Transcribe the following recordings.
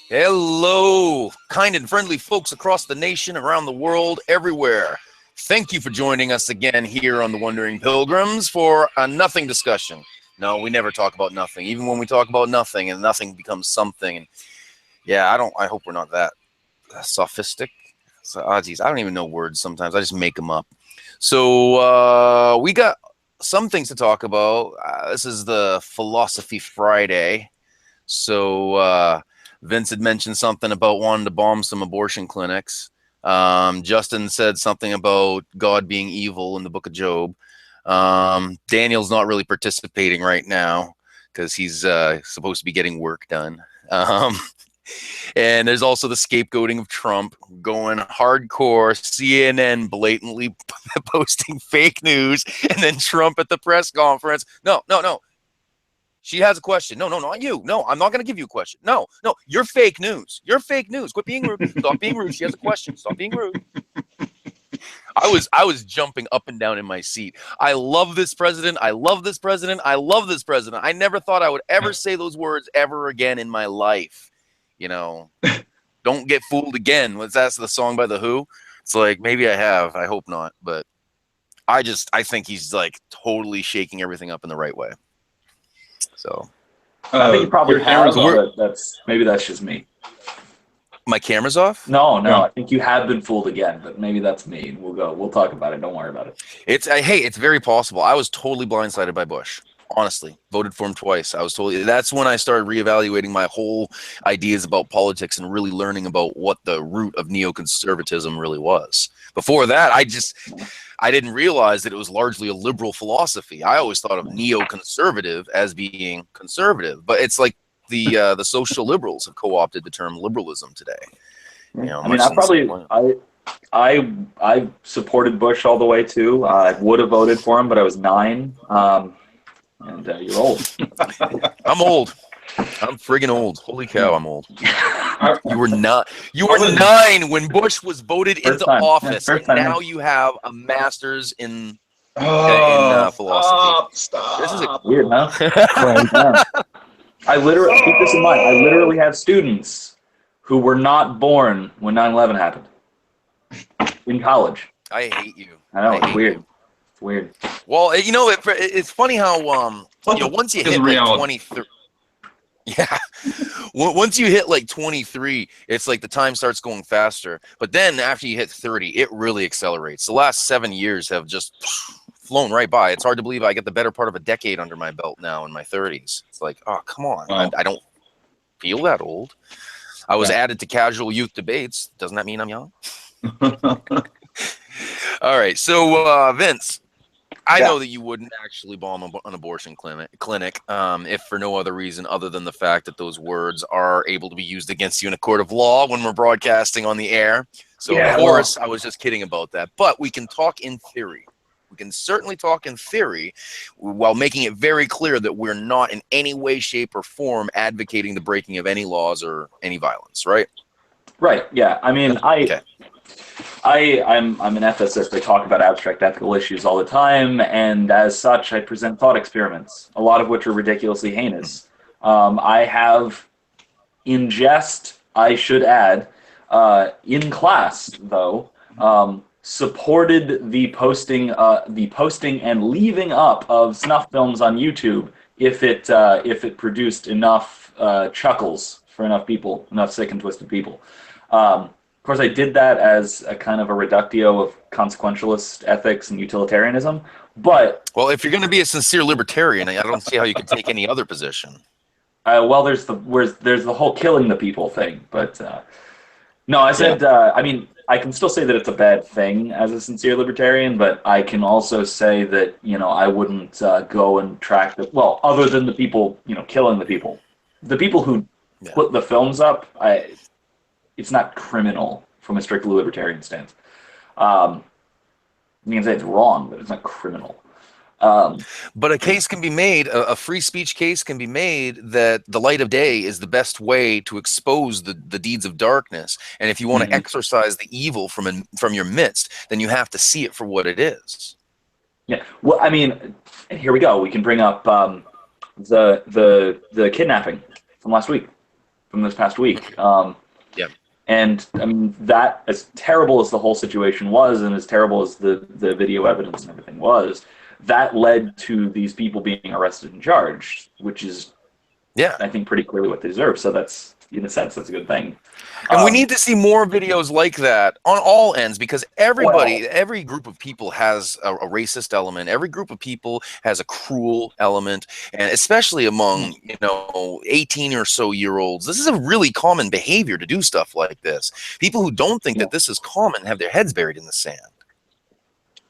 Hello, kind and friendly folks across the nation, around the world, everywhere. Thank you for joining us again here on the Wandering Pilgrims for a nothing discussion. No, we never talk about nothing. Even when we talk about nothing, and nothing becomes something. And yeah, I hope we're not that sophistic. Geez, I don't even know words sometimes. I just make them up. So we got some things to talk about. This is the Philosophy Friday. So Vince had mentioned something about wanting to bomb some abortion clinics. Justin said something about God being evil in the book of Job. Daniel's not really participating right now because he's supposed to be getting work done. And there's also the scapegoating of Trump going hardcore, CNN blatantly posting fake news, and then Trump at the press conference. No. She has a question. No, not you. No, I'm not going to give you a question. No, you're fake news. You're fake news. Quit being rude. Stop being rude. She has a question. Stop being rude. I was jumping up and down in my seat. I love this president. I love this president. I love this president. I never thought I would ever say those words ever again in my life. You know, don't get fooled again. That's the song by The Who. It's like, maybe I have. I hope not. But I think he's like totally shaking everything up in the right way. So I think you probably have, but maybe that's just me. My camera's off? No, I think you have been fooled again, but maybe that's me. We'll talk about it. Don't worry about it. It's very possible. I was totally blindsided by Bush. Honestly, voted for him twice. That's when I started reevaluating my whole ideas about politics and really learning about what the root of neoconservatism really was. Before that, I didn't realize that it was largely a liberal philosophy. I always thought of neoconservative as being conservative, but it's like the social liberals have co-opted the term liberalism today. You know, I supported Bush all the way too. I would have voted for him, but I was 9. And you're old. I'm old. I'm friggin' old. Holy cow, I'm old. You were 9 when Bush was voted into office, and now you have a master's in philosophy. Stop. This is weird, huh? Keep this in mind. I literally have students who were not born when 9/11 happened in college. I hate you. I know, it's weird. It's weird. Well, you know, it's funny how once you hit like 23. Yeah. Once you hit like 23, it's like the time starts going faster. But then after you hit 30, it really accelerates. The last 7 years have just flown right by. It's hard to believe I get the better part of a decade under my belt now in my 30s. It's like, oh, come on. Wow. I don't feel that old. I was added to casual youth debates. Doesn't that mean I'm young? All right. So, Vince, I know that you wouldn't actually bomb an abortion clinic if for no other reason other than the fact that those words are able to be used against you in a court of law when we're broadcasting on the air. So, of course, I was just kidding about that. But we can talk in theory. We can certainly talk in theory while making it very clear that we're not in any way, shape, or form advocating the breaking of any laws or any violence, right? Right, yeah. I mean, I'm an ethicist. I talk about abstract ethical issues all the time, and as such, I present thought experiments, a lot of which are ridiculously heinous. I have, in jest, I should add, in class, though, supported the posting and leaving up of snuff films on YouTube if it produced enough chuckles for enough people, enough sick and twisted people. Of course, I did that as a kind of a reductio of consequentialist ethics and utilitarianism. But if you're going to be a sincere libertarian, I don't see how you can take any other position. There's the whole killing the people thing. But no, I said I mean, I can still say that it's a bad thing as a sincere libertarian, but I can also say that I wouldn't go and track other than the people killing the people who put the films up. It's not criminal from a strictly libertarian stance. You can say it's wrong, but it's not criminal. But a case can be made, a free speech case can be made that the light of day is the best way to expose the deeds of darkness. And if you want to exorcise the evil from your midst, then you have to see it for what it is. Yeah. Well, I mean, and here we go. We can bring up the kidnapping last week, from this past week. Yeah. And I mean, that, as terrible as the whole situation was, and as terrible as the video evidence and everything was, that led to these people being arrested and charged, which is, Yeah. I think, pretty clearly what they deserve. So that's, in a sense, that's a good thing. And we need to see more videos like that on all ends, because every group of people has a racist element. Every group of people has a cruel element, and especially among 18 or so year olds, this is a really common behavior to do stuff like this. People who don't think that this is common have their heads buried in the sand.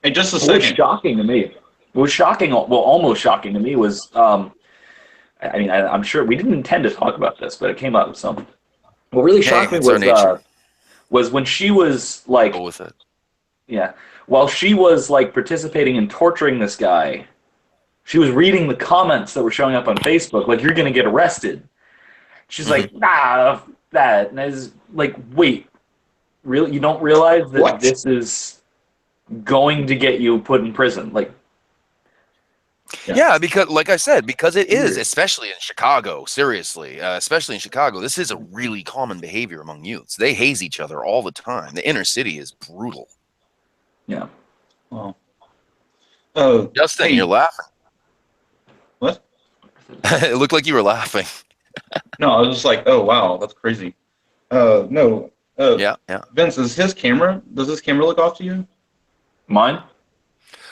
Hey, just a What second. was shocking to me? What was shocking? Well, almost shocking to me was, I mean, I'm sure we didn't intend to talk about this, but it came up. So, what really shocked me was when she was like, go with it. Yeah, while she was like participating in torturing this guy, she was reading the comments that were showing up on Facebook, like, "You're gonna get arrested." She's like, "Nah, that." And I was like, "Wait, really? You don't realize that this is going to get you put in prison?" Like, yeah, because, like I said, because it is, especially in Chicago, seriously, especially in Chicago, this is a really common behavior among youths. They haze each other all the time. The inner city is brutal. Yeah. Oh. Justin, you're laughing. What? It looked like you were laughing. No, I was just like, oh, wow, that's crazy. No. Yeah. Vince, does his camera look off to you? Mine?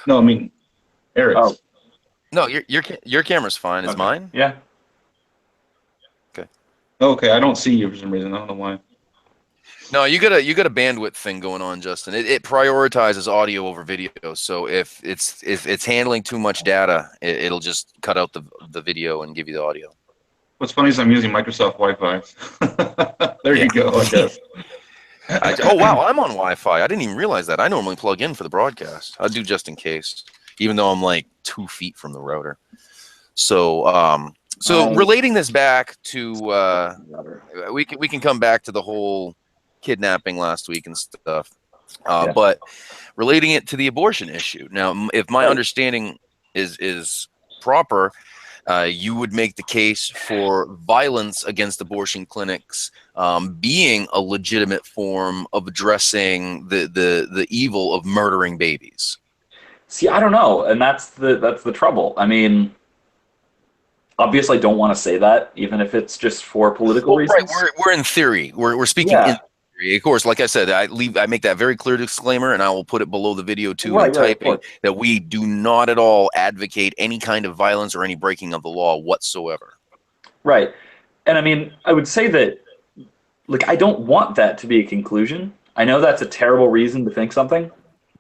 No, I mean, Eric's. Oh. No, your camera's fine. Is mine? Yeah. Okay. Okay, I don't see you for some reason. I don't know why. No, you got a bandwidth thing going on, Justin. It prioritizes audio over video. So if it's handling too much data, it'll just cut out the video and give you the audio. What's funny is I'm using Microsoft Wi-Fi. There you go, I guess. Oh wow, I'm on Wi-Fi. I didn't even realize that. I normally plug in for the broadcast. I do just in case, even though I'm like 2 feet from the router. So relating this back to we can come back to the whole kidnapping last week and stuff, but relating it to the abortion issue. Now, if my understanding is proper, you would make the case for violence against abortion clinics being a legitimate form of addressing the evil of murdering babies. See, I don't know, and that's the trouble. I mean, obviously, I don't want to say that, even if it's just for political reasons. Right, we're in theory. We're speaking in theory. Of course, like I said, I make that very clear disclaimer, and I will put it below the video too, in typing, that we do not at all advocate any kind of violence or any breaking of the law whatsoever. Right. And I mean, I would say that, like, I don't want that to be a conclusion. I know that's a terrible reason to think something,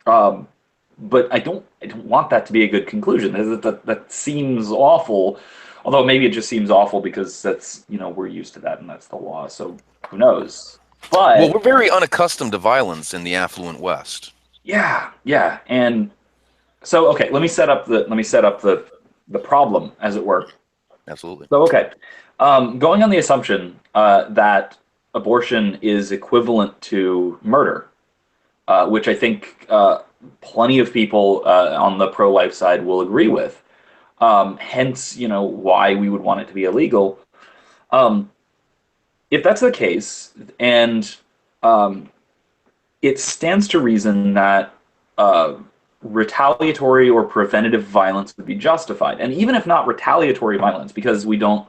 but I don't want that to be a good conclusion. That seems awful, although maybe it just seems awful because that's, we're used to that and that's the law, so who knows. But, well, we're very unaccustomed to violence in the affluent West. Yeah, and so okay, let me set up the problem, as it were. Absolutely. So okay, going on the assumption that abortion is equivalent to murder, which I think plenty of people on the pro-life side will agree with. Hence, why we would want it to be illegal. If that's the case, and it stands to reason that retaliatory or preventative violence would be justified. And even if not retaliatory violence, because we can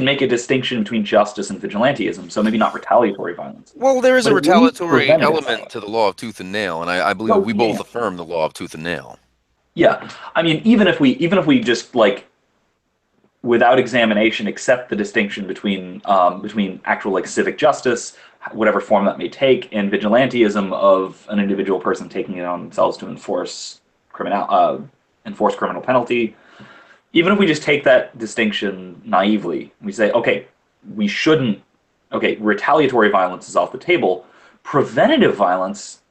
make a distinction between justice and vigilantism, so maybe not retaliatory violence. Well, there is a retaliatory element to the law of tooth and nail, and I believe we both affirm the law of tooth and nail. Yeah, I mean, even if we just, like, without examination, accept the distinction between actual, like, civic justice, whatever form that may take, and vigilantism of an individual person taking it on themselves to enforce criminal penalty. Even if we just take that distinction naively, we say, okay, retaliatory violence is off the table. Preventative violence,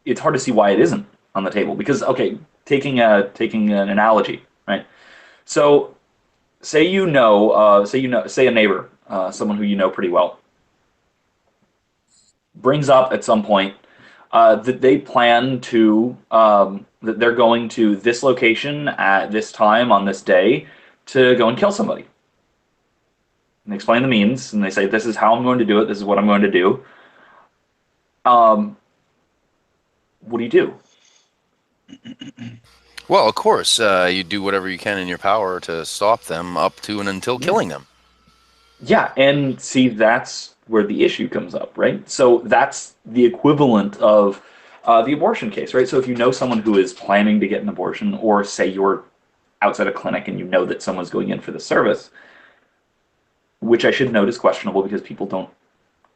it's hard to see why it isn't on the table, because, okay, taking an analogy, right? So, say a neighbor, someone who you know pretty well, brings up at some point that they plan to that they're going to this location at this time on this day to go and kill somebody. and they explain the means, and they say, this is how I'm going to do it, this is what I'm going to do. What do you do? Well, of course, you do whatever you can in your power to stop them up to and until killing them. Yeah, and see, that's where the issue comes up, right? So that's the equivalent of the abortion case, right? So if you know someone who is planning to get an abortion, or say you're outside a clinic and you know that someone's going in for the service, which I should note is questionable because people don't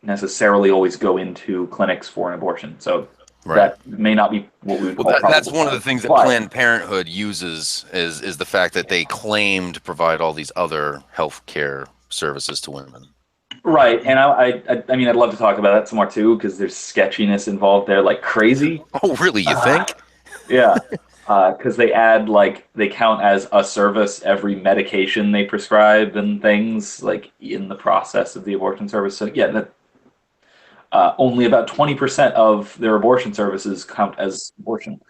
necessarily always go into clinics for an abortion. So that may not be what we would call that's one of the things that Planned Parenthood uses is the fact that they claim to provide all these other health care services to women. Right, and I mean, I'd love to talk about that some more too, because there's sketchiness involved there like crazy. Oh, really? You think? Yeah, because they add, like, they count as a service every medication they prescribe and things, like, in the process of the abortion service. So yeah, that only about 20% of their abortion services count as abortion.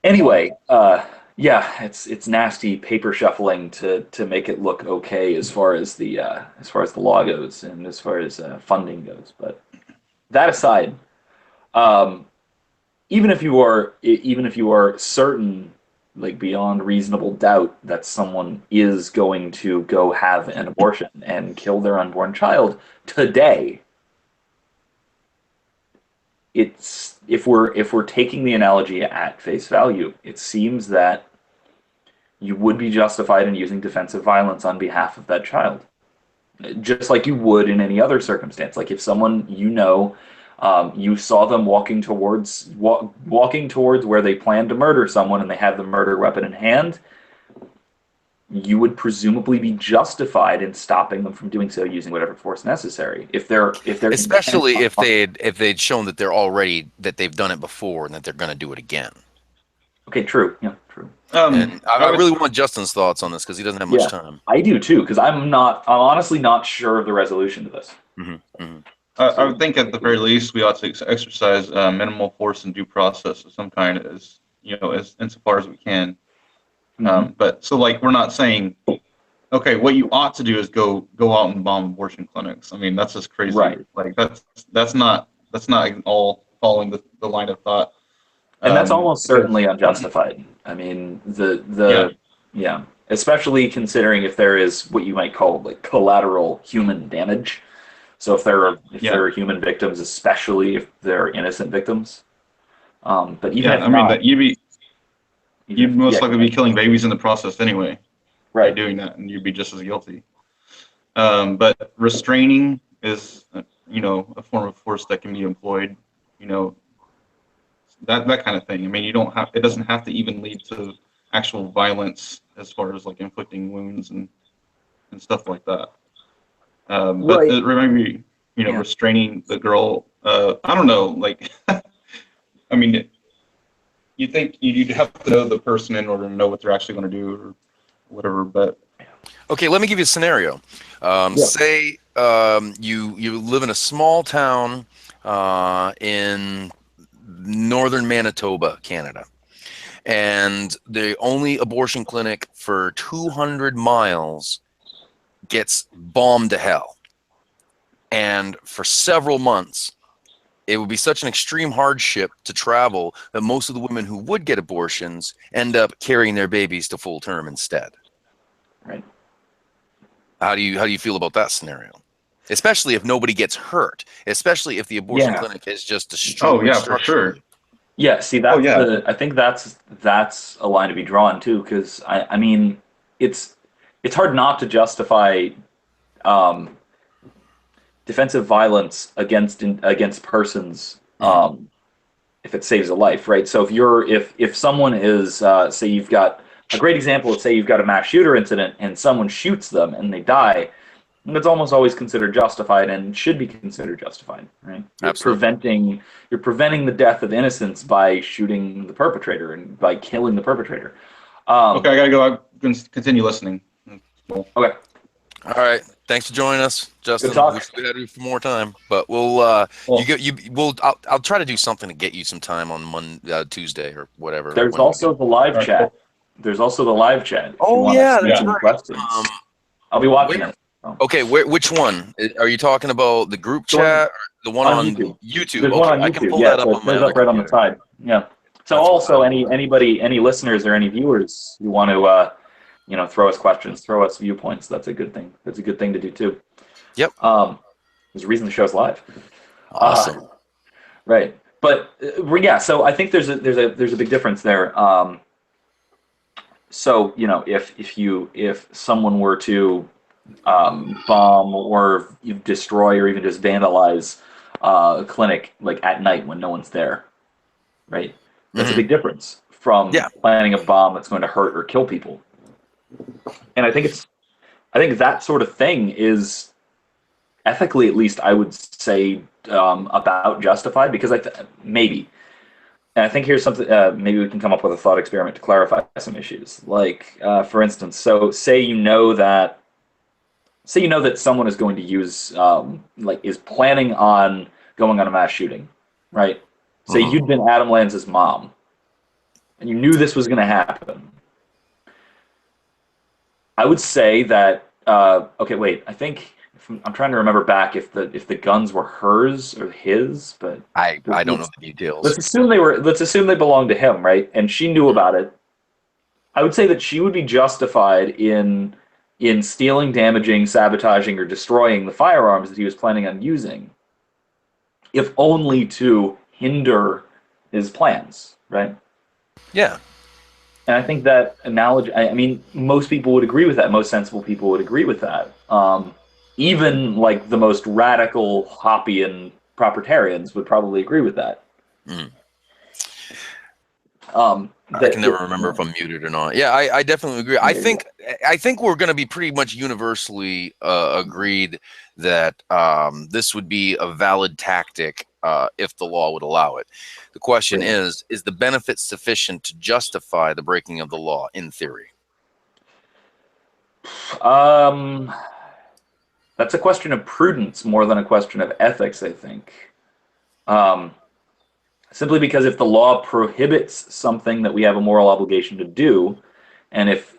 Anyway, yeah, it's nasty paper shuffling to make it look okay as far as the law goes and as far as funding goes. But that aside, even if you are certain, like beyond reasonable doubt, that someone is going to go have an abortion and kill their unborn child today, if we're taking the analogy at face value, it seems that you would be justified in using defensive violence on behalf of that child, just like you would in any other circumstance. Like if someone you saw them walking towards where they planned to murder someone and they have the murder weapon in hand, you would presumably be justified in stopping them from doing so using whatever force necessary. If they're especially if they'd shown that they've done it before and that they're going to do it again. Okay, true. Yeah, true. And I really want Justin's thoughts on this because he doesn't have much time. I do too, because I'm honestly not sure of the resolution to this. Mm-hmm. Mm-hmm. I would think at the very least we ought to exercise minimal force and due process of some kind, as insofar as we can. But so, like, we're not saying, okay, what you ought to do is go out and bomb abortion clinics. I mean, that's just crazy. Right. Like that's not all following the line of thought. And that's almost certainly unjustified. I mean, especially considering if there is what you might call like collateral human damage. So if there are human victims, especially if they're innocent victims. But even you'd most likely be killing babies in the process anyway. Right. By doing that, and you'd be just as guilty. But restraining is, a form of force that can be employed. That kind of thing. I mean, it doesn't have to even lead to actual violence as far as like inflicting wounds and stuff like that. But maybe restraining the girl. I don't know. Like, I mean, you think you'd have to know the person in order to know what they're actually going to do or whatever. But okay, let me give you a scenario. Say you live in a small town in northern Manitoba, Canada, and the only abortion clinic for 200 miles gets bombed to hell. And for several months, it would be such an extreme hardship to travel that most of the women who would get abortions end up carrying their babies to full term instead. Right. How do you feel about that scenario? Especially if nobody gets hurt. Especially if the abortion clinic is just destroyed. Oh yeah, for sure. Yeah. See, I think that's a line to be drawn too, because I mean, it's hard not to justify defensive violence against persons if it saves a life, right? So if someone is say you've got a great example of, say you've got a mass shooter incident and someone shoots them and they die, it's almost always considered justified and should be considered justified, right? You're preventing the death of innocents by shooting the perpetrator and by killing the perpetrator. Okay, I gotta go. I'm gonna continue listening. Okay. All right. Thanks for joining us, Justin. Good talk. We had you for more time, but I'll try to do something to get you some time on Tuesday or whatever. There's also the live chat. There's also the live chat. Oh yeah, that's right. Questions. I'll be watching it. So. Okay, which one? Are you talking about the group chat or the one on YouTube? There's Okay, one on YouTube. I can pull Yeah, that up so on it my shows other up right on the computer. side. Yeah. So That's also wild. any listeners or any viewers who want to throw us questions, throw us viewpoints, that's a good thing. That's a good thing to do too. Yep. There's a reason the show's live. Awesome. Right. But yeah, so I think there's a big difference there. So if someone were to bomb or destroy or even just vandalize a clinic like at night when no one's there, right? That's a big difference from planning a bomb that's going to hurt or kill people. And I think that sort of thing is ethically, at least, I would say about justified because maybe. And I think here's something. Maybe we can come up with a thought experiment to clarify some issues. Like, for instance, so say you know that someone is going to use, is planning on going on a mass shooting, right? Say you'd been Adam Lanza's mom, and you knew this was going to happen. I would say that. Okay, wait. I think I'm trying to remember back if the guns were hers or his, but I don't know the details. Let's assume they belonged to him, right? And she knew about it. I would say that she would be justified in stealing, damaging, sabotaging, or destroying the firearms that he was planning on using, if only to hinder his plans, right? Yeah. And I think that analogy, I mean, most people would agree with that. Most sensible people would agree with that. Even like the most radical Hoppian proprietarians would probably agree with that. I can never remember if I'm muted or not. Yeah, I definitely agree. I think we're going to be pretty much universally agreed that this would be a valid tactic if the law would allow it. The question is the benefit sufficient to justify the breaking of the law in theory? That's a question of prudence more than a question of ethics, I think. Simply because if the law prohibits something that we have a moral obligation to do, and if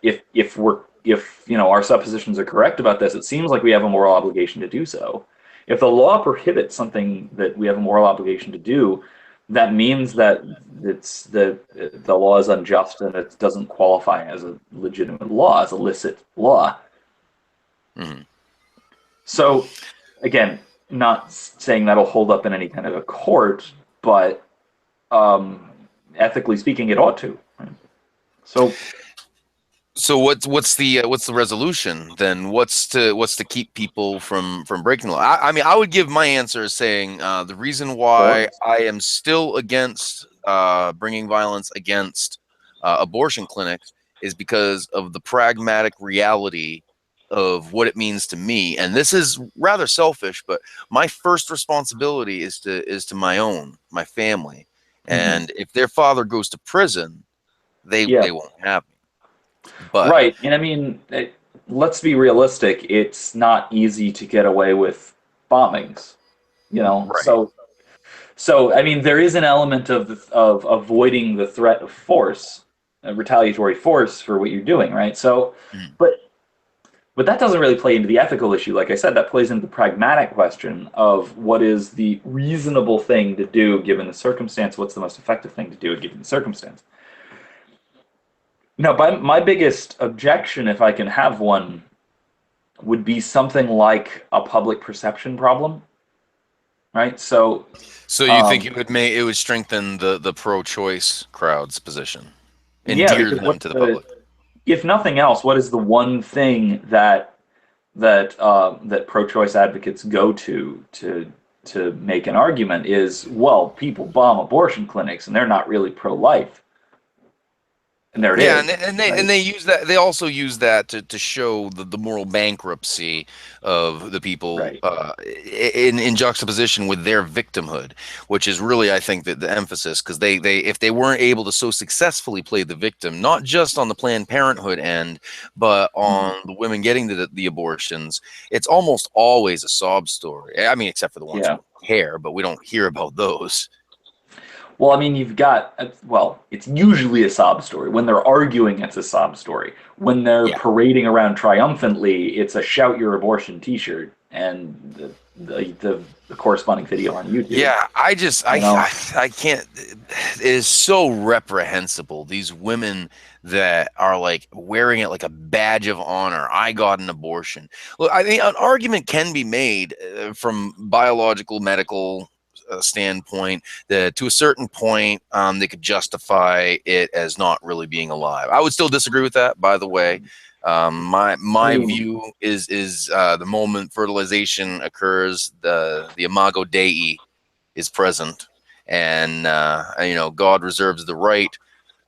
our suppositions are correct about this, it seems like we have a moral obligation to do so. If the law prohibits something that we have a moral obligation to do, that means that the law is unjust and it doesn't qualify as a legitimate law, as a licit law. So, again, not saying that'll hold up in any kind of a court, but ethically speaking, it ought to. Right? So what's the resolution then? What's to keep people from breaking the law? I mean, I would give my answer as saying the reason why I am still against bringing violence against abortion clinics is because of the pragmatic reality of what it means to me. And this is rather selfish, but my first responsibility is to my family. And if their father goes to prison, they won't have me. But right, and I mean, let's be realistic. It's not easy to get away with bombings, right. So I mean, there is an element of avoiding the threat of force, retaliatory force for what you're doing, right? So, but that doesn't really play into the ethical issue. Like I said, that plays into the pragmatic question of what is the reasonable thing to do given the circumstance. What's the most effective thing to do given the circumstance? No, but my biggest objection, if I can have one, would be something like a public perception problem, right? So you think it would strengthen the pro-choice crowd's position, endear them to the public? If nothing else, what is the one thing that pro-choice advocates go to make an argument is, well, people bomb abortion clinics and they're not really pro-life. And there it is. And they use that. They also use that to show the moral bankruptcy of the people in juxtaposition with their victimhood, which is really, I think, the emphasis, because they if they weren't able to so successfully play the victim, not just on the Planned Parenthood end, but on the women getting the abortions, it's almost always a sob story. I mean, except for the ones who don't care, but we don't hear about those. Well, I mean, you've got, well, it's usually a sob story. When they're arguing, it's a sob story. When they're Yeah. parading around triumphantly, it's a shout your abortion t-shirt and the corresponding video on YouTube. Yeah, You know? I can't. It is so reprehensible. These women that are like wearing it like a badge of honor. I got an abortion. Look, I think an argument can be made from biological, medical standpoint that to a certain point they could justify it as not really being alive. I would still disagree with that, by the way. My view is the moment fertilization occurs, the imago Dei is present, and God reserves the right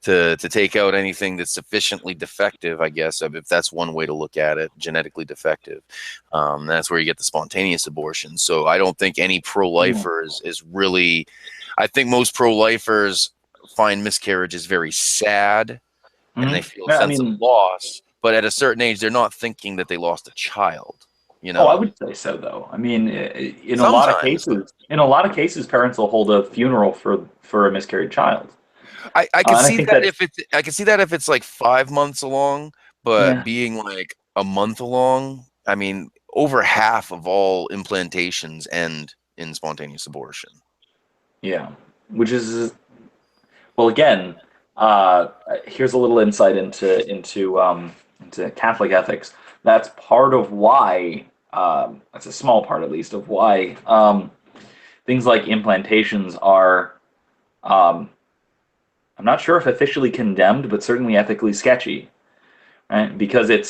to take out anything that's sufficiently defective, I guess, if that's one way to look at it, genetically defective. That's where you get the spontaneous abortion. So I don't think any pro-lifer is really. I think most pro-lifers find miscarriages very sad, and they feel a sense of loss. But at a certain age, they're not thinking that they lost a child. Oh, I would say so, though. I mean, in a lot of cases, parents will hold a funeral for a miscarried child. I can see that if it's I can see that if it's like 5 months along, but being like a month along, I mean, over half of all implantations end in spontaneous abortion. Yeah, which is, well, again, here's a little insight into Catholic ethics. That's part of why. That's a small part, at least, of why things like implantations are. I'm not sure if officially condemned, but certainly ethically sketchy, right? Because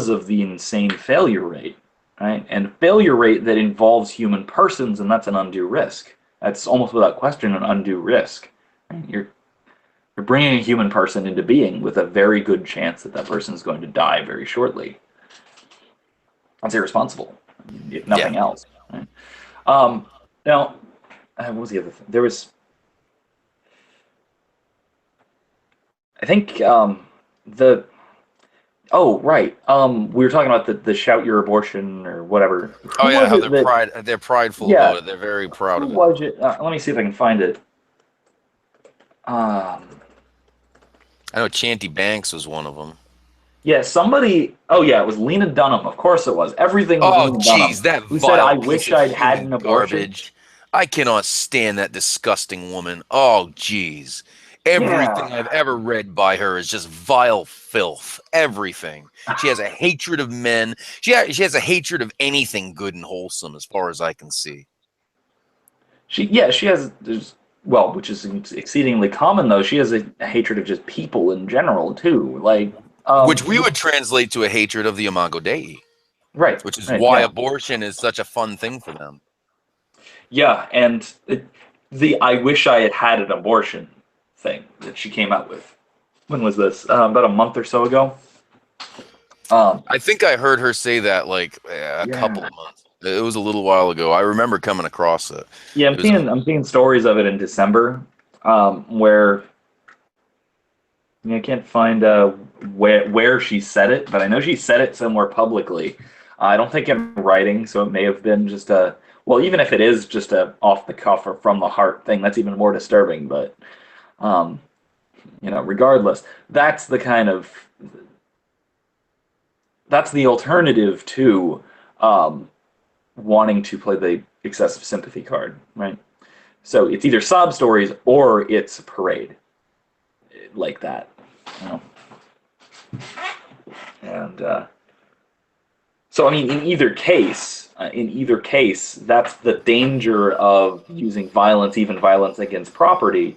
of the insane failure rate, right? And failure rate that involves human persons, and that's an undue risk. That's almost without question an undue risk. Right? You're bringing a human person into being with a very good chance that person is going to die very shortly. That's irresponsible, if nothing else. Right? Now, what was the other thing? There was. I think we were talking about the shout your abortion or whatever. How they're prideful about it. They're very proud of it. Who was it? Let me see if I can find it. I know Chanty Banks was one of them. Yeah, somebody. Oh yeah, it was Lena Dunham. Of course it was. Everything was Lena Dunham. That who said, "I wish I'd had an abortion." Garbage. I cannot stand that disgusting woman. Oh, jeez. Everything I've ever read by her is just vile filth. Everything. She has a hatred of men. She has a hatred of anything good and wholesome, as far as I can see. She has. Well, which is exceedingly common, though. She has a hatred of just people in general too, like which we would translate to a hatred of the imago Dei, right? Which is why abortion is such a fun thing for them. Yeah, and the "I wish I had an abortion" thing that she came out with. When was this? About a month or so ago. I think I heard her say that like a couple of months. It was a little while ago. I remember coming across it. Yeah, I'm seeing stories of it in December, where I can't find where she said it, but I know she said it somewhere publicly. I don't think in writing, so it may have been just a. Well, even if it is just a off the cuff or from the heart thing, that's even more disturbing. But regardless, that's the kind of the alternative to wanting to play the excessive sympathy card, right? So it's either sob stories or it's a parade like that, And so, I mean, in either case, that's the danger of using violence, even violence against property,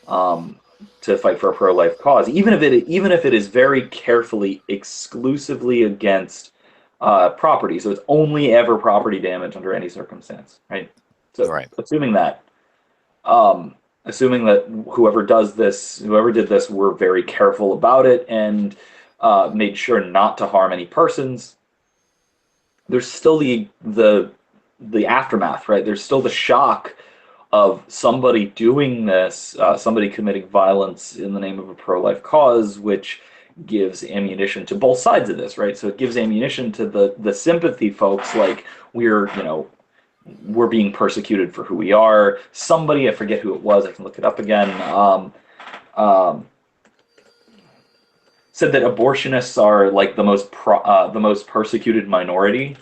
to fight for a pro-life cause, even if it is very carefully, exclusively against property. So it's only ever property damage under any circumstance, right? So assuming that whoever did this were very careful about it and made sure not to harm any persons, there's still the aftermath, right? There's still the shock of somebody doing this, somebody committing violence in the name of a pro-life cause, which gives ammunition to both sides of this, right? So it gives ammunition to the sympathy folks, like we're we're being persecuted for who we are. Somebody, I forget who it was, I can look it up again, said that abortionists are like the most persecuted minority.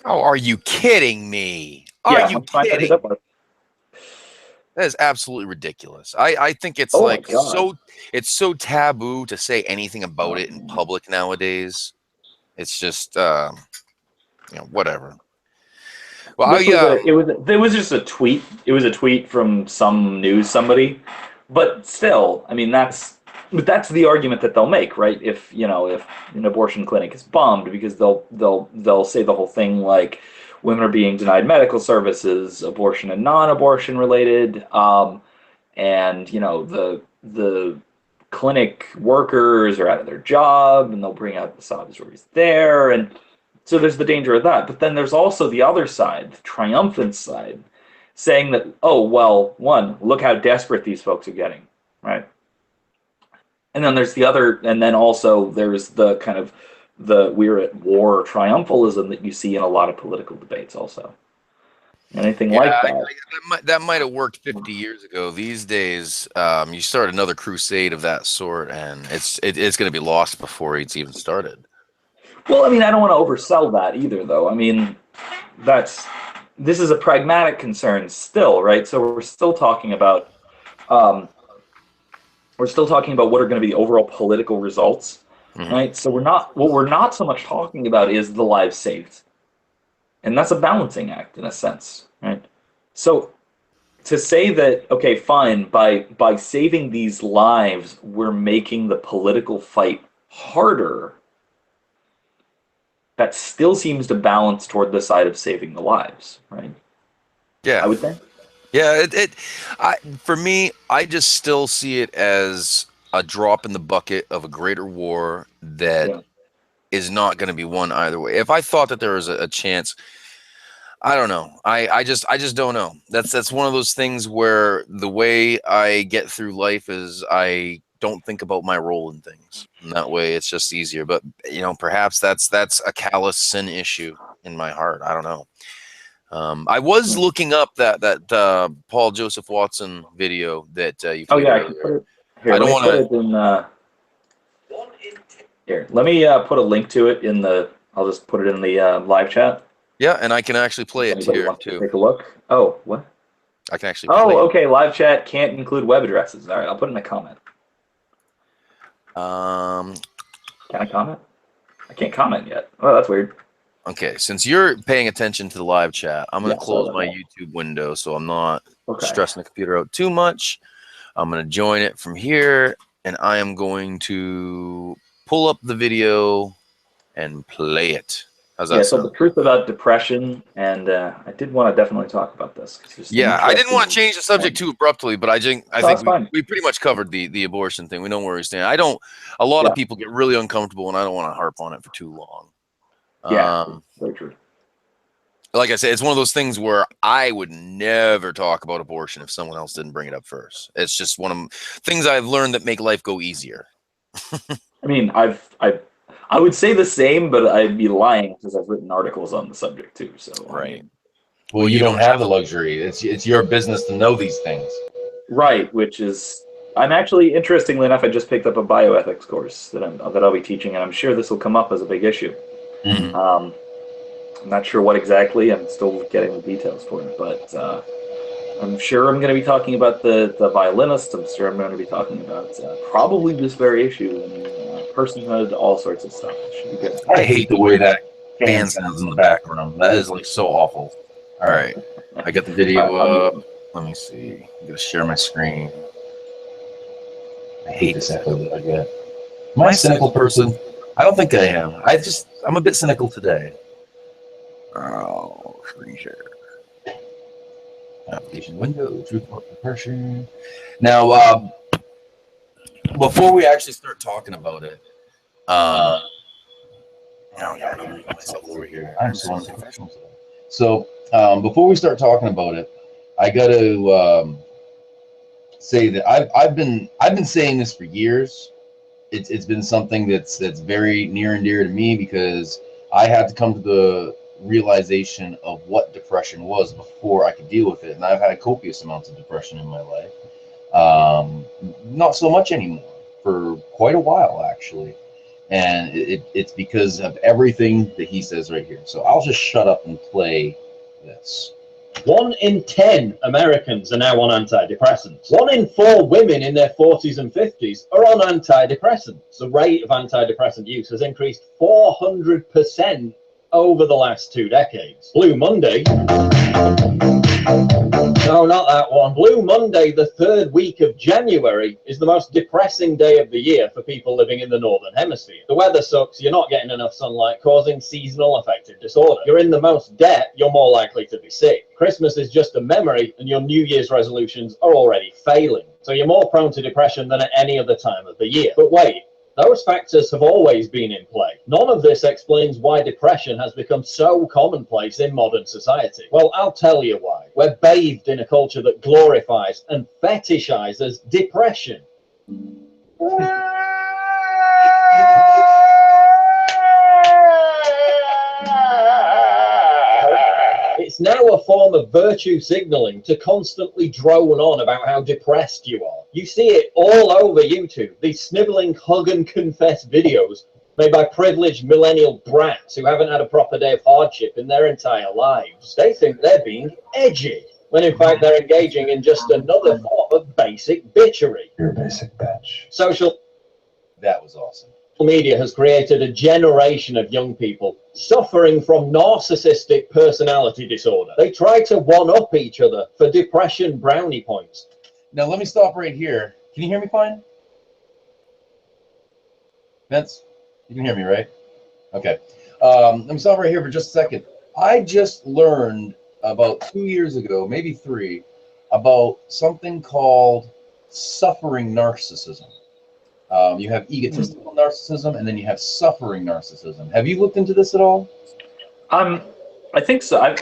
Oh, are you kidding me? Are Yeah, you let's find out who kidding? that was. That is absolutely ridiculous. I think it's Oh my like God. it's so taboo to say anything about it in public nowadays. It's just whatever. Well, This was it was just a tweet. It was a tweet from some news somebody, but still, I mean that's the argument that they'll make, right? If if an abortion clinic is bombed, because they'll say the whole thing like women are being denied medical services, abortion and non-abortion related, and the clinic workers are out of their job, and they'll bring out the sob stories there, and so there's the danger of that. But then there's also the other side, the triumphant side, saying that, oh, well, one, look how desperate these folks are getting, right? And then there's the other, and then also there's the kind of the we're at war triumphalism that you see in a lot of political debates also. Anything like that. that might have worked 50 years ago. These days, you start another crusade of that sort, and it's going to be lost before it's even started. Well, I mean, I don't want to oversell that either, though. I mean, this is a pragmatic concern still, right? So we're still talking about what are going to be the overall political results, right? So what we're not so much talking about is the lives saved, and that's a balancing act in a sense, right? So to say that, okay, fine, by saving these lives, we're making the political fight harder, that still seems to balance toward the side of saving the lives, right? Yeah, I would think. Yeah, for me, I just still see it as a drop in the bucket of a greater war that is not going to be won either way. If I thought that there was a chance, I don't know. I just don't know. That's one of those things where the way I get through life is I don't think about my role in things. And that way it's just easier. But perhaps that's a callous sin issue in my heart. I don't know. I was looking up that Paul Joseph Watson video that you played earlier. I don't want to. Here, let me put a link to it in the. I'll just put it in the live chat. Yeah, and I can actually play it here wants too. To take a look. Oh, what? I can actually. Play okay. Live chat can't include web addresses. All right, I'll put in a comment. Can I comment? I can't comment yet. Oh, that's weird. Okay, since you're paying attention to the live chat, I'm going to close my YouTube window so I'm not stressing the computer out too much. I'm going to join it from here, and I am going to pull up the video and play it. How's that sound? So the truth about depression, and I did want to definitely talk about this. I didn't want to change the subject too abruptly, but I think we pretty much covered the abortion thing. We know where we stand. A lot of people get really uncomfortable, and I don't want to harp on it for too long. Very true. Like I said, it's one of those things where I would never talk about abortion if someone else didn't bring it up first. It's just one of things I've learned that make life go easier. I mean, I would say the same, but I'd be lying because I've written articles on the subject too. So right. Well, you don't have the luxury. It's your business to know these things. Right, which is I'm actually, interestingly enough, I just picked up a bioethics course that I'll be teaching, and I'm sure this will come up as a big issue. Mm-hmm. I'm not sure what exactly. I'm still getting the details for it, but I'm sure I'm going to be talking about the violinist. I'm sure I'm going to be talking about probably this very issue and personhood, all sorts of stuff. It should be good. I hate the way that fan sounds in the background. That is like so awful. All right, I got the video up. Let me see. I'm going to share my screen. I hate this echo that I get. Am I a cynical person? I don't think I am. I'm a bit cynical today. Oh, screen share. Application window, truth about depression. Now, before we actually start talking about it, I get myself over here. I'm so unprofessional today. So, before we start talking about it, I got to say that I've been saying this for years. It's been something that's very near and dear to me because I had to come to the realization of what depression was before I could deal with it. And I've had copious amounts of depression in my life. Not so much anymore for quite a while, actually. And it's because of everything that he says right here. So I'll just shut up and play this. 1 in 10 Americans are now on antidepressants. 1 in 4 women in their 40s and 50s are on antidepressants. The rate of antidepressant use has increased 400% over the last 2 decades. Blue Monday. No, not that one. Blue Monday, the 3rd week of January, is the most depressing day of the year for people living in the Northern Hemisphere. The weather sucks, you're not getting enough sunlight, causing seasonal affective disorder. You're in the most debt, you're more likely to be sick. Christmas is just a memory, and your New Year's resolutions are already failing. So you're more prone to depression than at any other time of the year. But wait, those factors have always been in play. None of this explains why depression has become so commonplace in modern society. Well, I'll tell you why. We're bathed in a culture that glorifies and fetishizes depression. It's now a form of virtue signaling to constantly drone on about how depressed you are. You see it all over YouTube, these sniveling hug and confess videos made by privileged millennial brats who haven't had a proper day of hardship in their entire lives. They think they're being edgy, when in fact they're engaging in just another form of basic bitchery. You're a basic bitch. Social That was awesome. media has created a generation of young people suffering from narcissistic personality disorder. They try to one-up each other for depression brownie points. Now let me stop right here. Can you hear me fine? Vince, you can hear me, right? Okay. Let me stop right here for just a second. I just learned about 2 years ago, maybe 3, about something called suffering narcissism. You have egotistical narcissism, and then you have suffering narcissism. Have you looked into this at all? I think so. I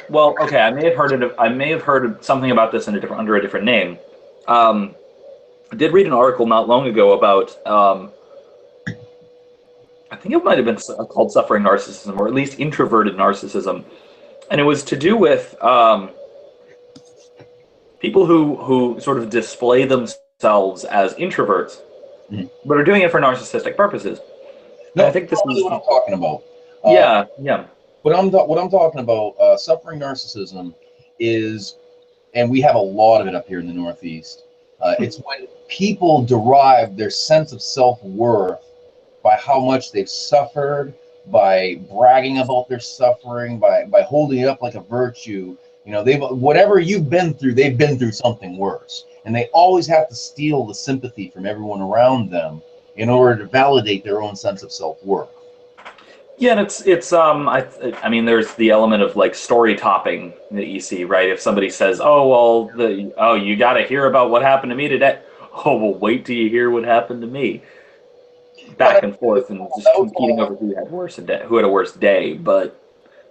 may have heard it. I may have heard something about this under a different name. I did read an article not long ago about. I think it might have been called suffering narcissism, or at least introverted narcissism, and it was to do with people who sort of display themselves as introverts, but are doing it for narcissistic purposes. No, I think this is what I'm talking about. Yeah. What I'm talking about, suffering narcissism is, and we have a lot of it up here in the Northeast. It's when people derive their sense of self-worth by how much they've suffered, by bragging about their suffering, by holding it up like a virtue. You know, whatever you've been through, they've been through something worse, and they always have to steal the sympathy from everyone around them in order to validate their own sense of self-worth. Yeah, and it's I mean, there's the element of like story topping that you see, right? If somebody says, "Oh, well, you got to hear about what happened to me today." Oh, well, wait till you hear what happened to me. Back and forth, and just competing over who had a worse day. But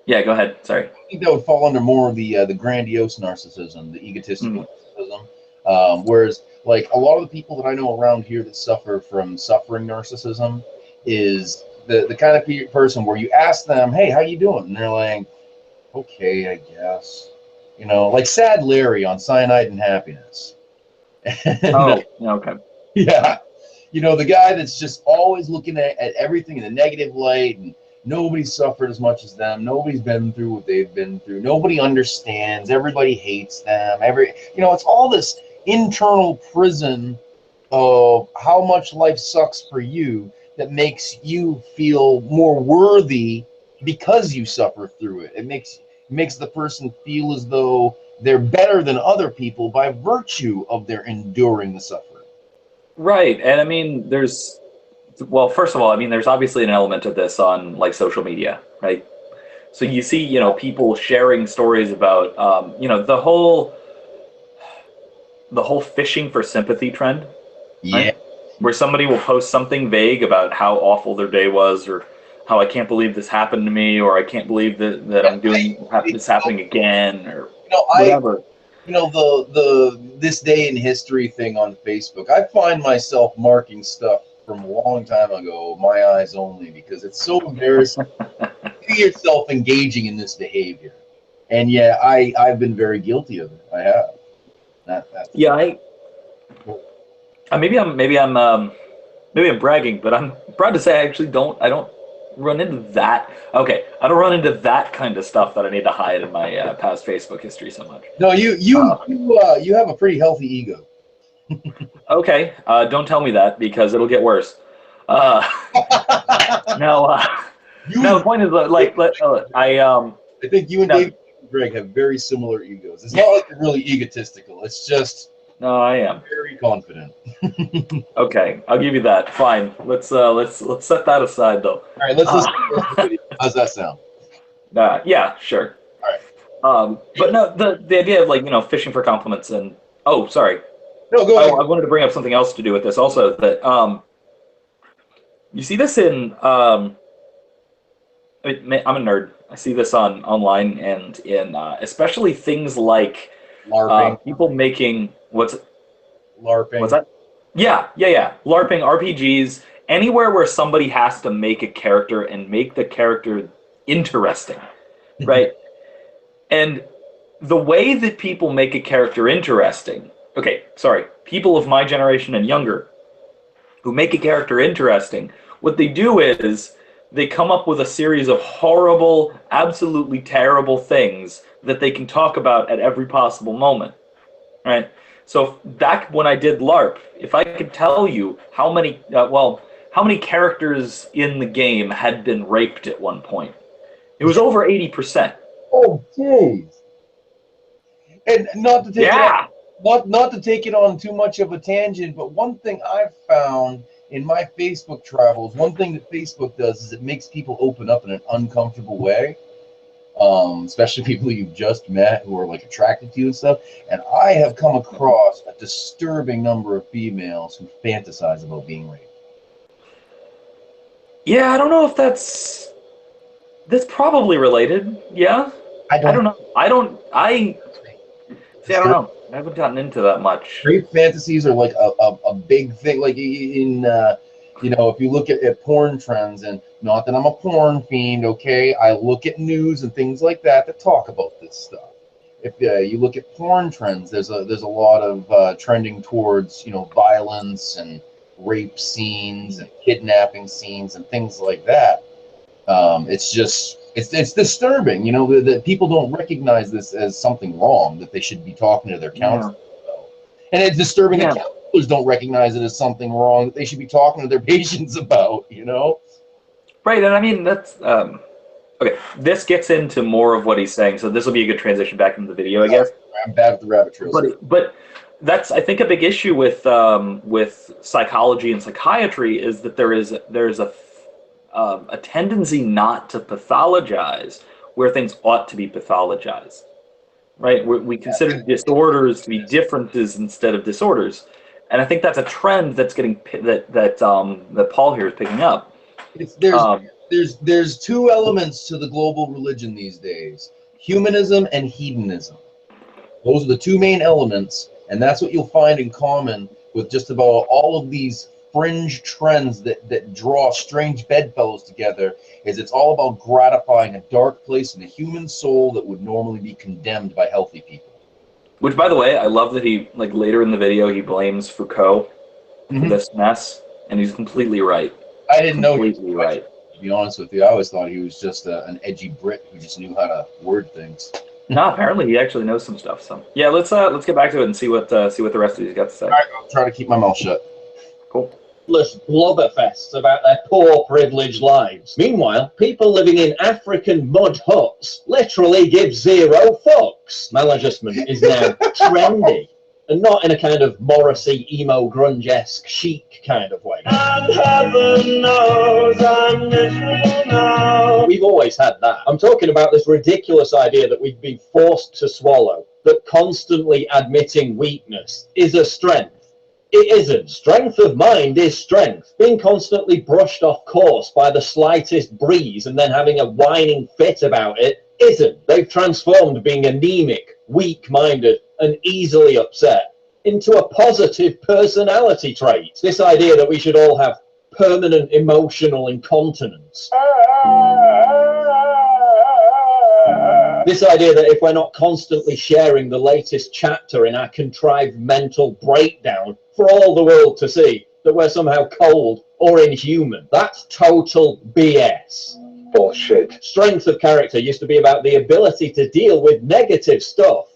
yeah, go ahead. Sorry. I think that would fall under more of the grandiose narcissism, the egotistical narcissism. Whereas, like, a lot of the people that I know around here that suffer from suffering narcissism is the kind of person where you ask them, "Hey, how you doing?" And they're like, "Okay, I guess." You know, like Sad Larry on Cyanide and Happiness. Oh, okay. Yeah. You know, the guy that's just always looking at everything in a negative light, and nobody's suffered as much as them. Nobody's been through what they've been through. Nobody understands. Everybody hates them. It's all this internal prison of how much life sucks for you that makes you feel more worthy because you suffer through it. It makes the person feel as though they're better than other people by virtue of their enduring the suffering. Right, and I mean, first of all, I mean, there's obviously an element of this on like social media, right? So you see, people sharing stories about, the whole fishing for sympathy trend. Yeah. Right? Where somebody will post something vague about how awful their day was, or how I can't believe this happened to me, or I can't believe that I'm doing this happening again, or whatever. The this day in history thing on Facebook, I find myself marking stuff from a long time ago, my eyes only, because it's so embarrassing see yourself engaging in this behavior. And yeah, I've been very guilty of it. I have. That's Yeah, maybe I'm bragging, but I'm proud to say I actually don't. I don't run into that. Okay, I don't run into that kind of stuff that I need to hide in my past Facebook history so much. No, you have a pretty healthy ego. Okay, don't tell me that because it'll get worse. No, the point is I think you and David and Greg have very similar egos. It's not like you're really egotistical. It's just no, I am very confident. Okay, I'll give you that. Fine. Let's set that aside though. All right, let's listen to the video. How's that sound? Yeah, sure. All right. But no, the idea of fishing for compliments and sorry. No, go ahead. I wanted to bring up something else to do with this also. That you see this in I'm a nerd. I see this online and in especially things like LARPing. People making LARPing. What's that? Yeah. LARPing, RPGs, anywhere where somebody has to make a character and make the character interesting, right? And the way that people make a character interesting, people of my generation and younger who make a character interesting, what they do is they come up with a series of horrible, absolutely terrible things that they can talk about at every possible moment, right? So back when I did LARP, if I could tell you how many characters in the game had been raped at one point, it was over 80%. Oh, jeez. And not to take it on too much of a tangent, but one thing I've found in my Facebook travels, one thing that Facebook does is it makes people open up in an uncomfortable way. Especially people you've just met who are like attracted to you and stuff. And I have come across a disturbing number of females who fantasize about being raped. Yeah, I don't know if that's probably related. Yeah, I don't know. I don't know. I haven't gotten into that much. Rape fantasies are like a big thing. Like in if you look at porn trends, and not that I'm a porn fiend, okay, I look at news and things like that talk about this stuff. If you look at porn trends, there's a lot of trending towards violence and rape scenes and kidnapping scenes and things like that. It's disturbing, that people don't recognize this as something wrong that they should be talking to their counselor about. And it's disturbing that counselors don't recognize it as something wrong that they should be talking to their patients about, Right, and I mean, that's, okay, this gets into more of what he's saying, so this will be a good transition back into the video, I guess. I'm bad with the rabbit trails. But that's, I think, a big issue with psychology and psychiatry is that there's a tendency not to pathologize where things ought to be pathologized, right? We consider disorders to be differences instead of disorders, and I think that's a trend that's getting that Paul here is picking up. There's two elements to the global religion these days: humanism and hedonism. Those are the two main elements, and that's what you'll find in common with just about all of these fringe trends that draw strange bedfellows together. Is it's all about gratifying a dark place in the human soul that would normally be condemned by healthy people. Which, by the way, I love that he, later in the video, he blames Foucault for this mess, and he's completely right. I didn't know he was completely right. To be honest with you, I always thought he was just an edgy Brit who just knew how to word things. No, apparently he actually knows some stuff. So yeah, let's get back to it and see what the rest of these got to say. All right, I'll try to keep my mouth shut. Cool. Blubberfests about their poor, privileged lives. Meanwhile, people living in African mud huts literally give zero fucks. Maladjustment is now trendy, and not in a kind of Morrissey, emo, grunge-esque, chic kind of way. And heaven knows I'm miserable now. We've always had that. I'm talking about this ridiculous idea that we've been forced to swallow, that constantly admitting weakness is a strength. It isn't. Strength of mind is strength. Being constantly brushed off course by the slightest breeze and then having a whining fit about it isn't. They've transformed being anemic, weak-minded, and easily upset into a positive personality trait. This idea that we should all have permanent emotional incontinence. This idea that if we're not constantly sharing the latest chapter in our contrived mental breakdown for all the world to see, that we're somehow cold or inhuman. That's total BS. Bullshit. Strength of character used to be about the ability to deal with negative stuff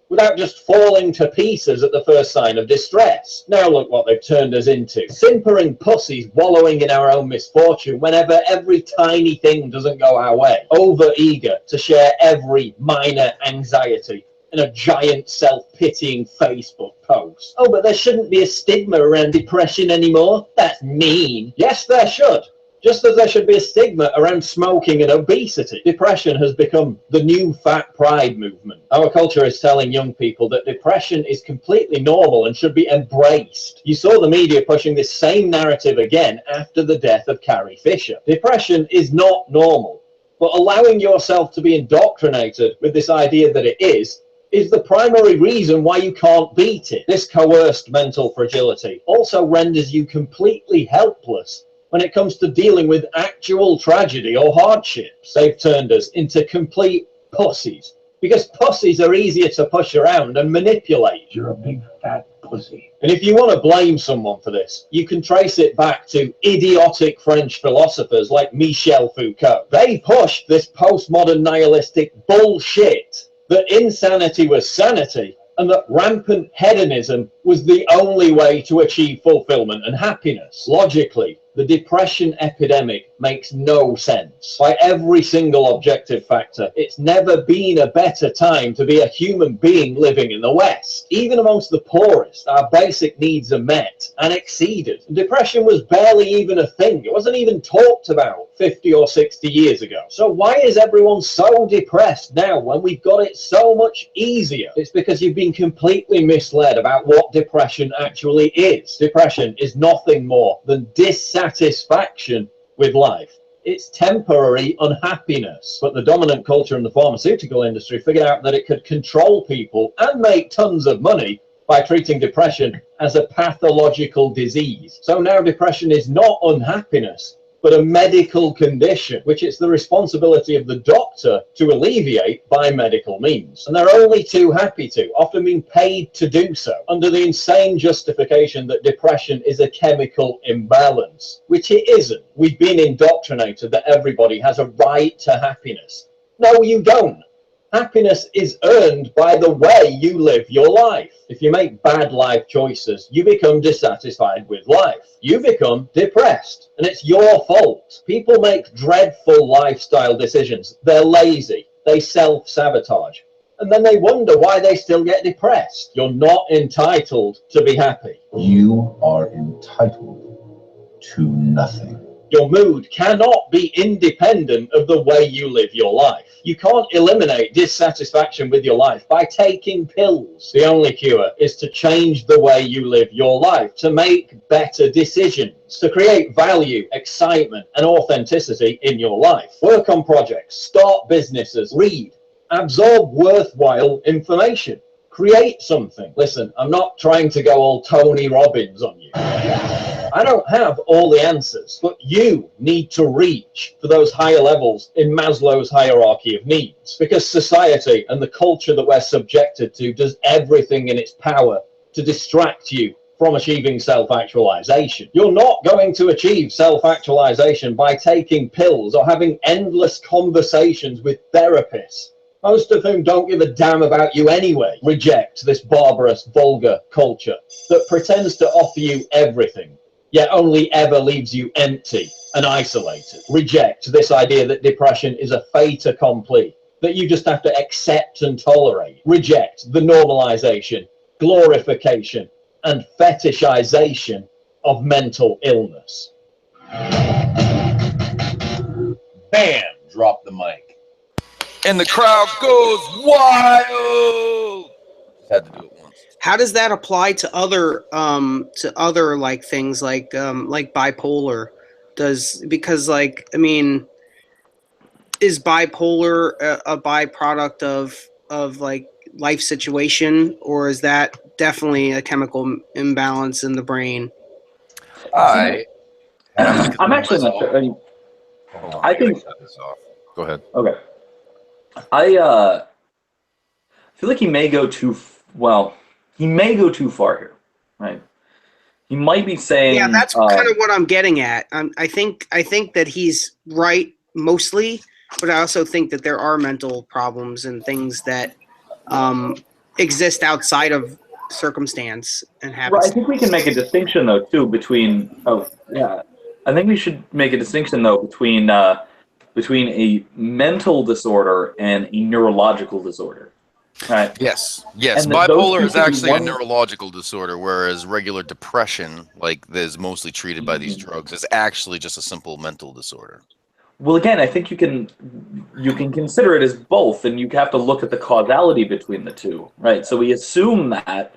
without just falling to pieces at the first sign of distress. Now look what they've turned us into. Simpering pussies wallowing in our own misfortune whenever every tiny thing doesn't go our way. Over-eager to share every minor anxiety in a giant self-pitying Facebook post. Oh, but there shouldn't be a stigma around depression anymore. That's mean. Yes, there should. Just as there should be a stigma around smoking and obesity. Depression has become the new fat pride movement. Our culture is telling young people that depression is completely normal and should be embraced. You saw the media pushing this same narrative again after the death of Carrie Fisher. Depression is not normal, but allowing yourself to be indoctrinated with this idea that it is the primary reason why you can't beat it. This coerced mental fragility also renders you completely helpless when it comes to dealing with actual tragedy or hardships. They've turned us into complete pussies, because pussies are easier to push around and manipulate. You're a big fat pussy. And if you want to blame someone for this, you can trace it back to idiotic French philosophers like Michel Foucault. They pushed this postmodern nihilistic bullshit that insanity was sanity, and that rampant hedonism was the only way to achieve fulfillment and happiness. Logically, the depression epidemic makes no sense. By every single objective factor, it's never been a better time to be a human being living in the West. Even amongst the poorest, our basic needs are met and exceeded. Depression was barely even a thing. It wasn't even talked about 50 or 60 years ago. So why is everyone so depressed now when we've got it so much easier? It's because you've been completely misled about what depression actually is. Depression is nothing more than dissatisfaction with life. It's temporary unhappiness. But the dominant culture in the pharmaceutical industry figured out that it could control people and make tons of money by treating depression as a pathological disease. So now depression is not unhappiness, but a medical condition, which it's the responsibility of the doctor to alleviate by medical means. And they're only too happy to, often being paid to do so, under the insane justification that depression is a chemical imbalance, which it isn't. We've been indoctrinated that everybody has a right to happiness. No, you don't. Happiness is earned by the way you live your life. If you make bad life choices, you become dissatisfied with life. You become depressed, and it's your fault. People make dreadful lifestyle decisions. They're lazy. They self-sabotage. And then they wonder why they still get depressed. You're not entitled to be happy. You are entitled to nothing. Your mood cannot be independent of the way you live your life. You can't eliminate dissatisfaction with your life by taking pills. The only cure is to change the way you live your life, to make better decisions, to create value, excitement, and authenticity in your life. Work on projects, start businesses, read, absorb worthwhile information, create something. Listen, I'm not trying to go all Tony Robbins on you. I don't have all the answers, but you need to reach for those higher levels in Maslow's hierarchy of needs, because society and the culture that we're subjected to does everything in its power to distract you from achieving self-actualization. You're not going to achieve self-actualization by taking pills or having endless conversations with therapists, most of whom don't give a damn about you anyway. Reject this barbarous, vulgar culture that pretends to offer you everything, yet only ever leaves you empty and isolated. Reject this idea that depression is a fait accompli, that you just have to accept and tolerate. Reject the normalization, glorification, and fetishization of mental illness. Bam! Drop the mic. And the crowd goes wild. Just had to do it once. How does that apply to other like things like bipolar? Because like, I mean, is bipolar a byproduct of like life situation, or is that definitely a chemical imbalance in the brain? I'm actually not sure. I think. Go ahead. Okay. I feel like he may go well. He may go too far here, right? He might be saying, Yeah, that's kind of what I'm getting at. I think that he's right mostly, but I also think that there are mental problems and things that exist outside of circumstance and Right, I habits. think we can make a distinction though too between. Oh, yeah. I think we should make a distinction though between a mental disorder and a neurological disorder. Right. Yes, yes. And that those Bipolar two is can be actually a one. neurological disorder, whereas regular depression, like that is mostly treated by these drugs, is actually just a simple mental disorder. Well, again, I think you can consider it as both, and you have to look at the causality between the two, right? So we assume that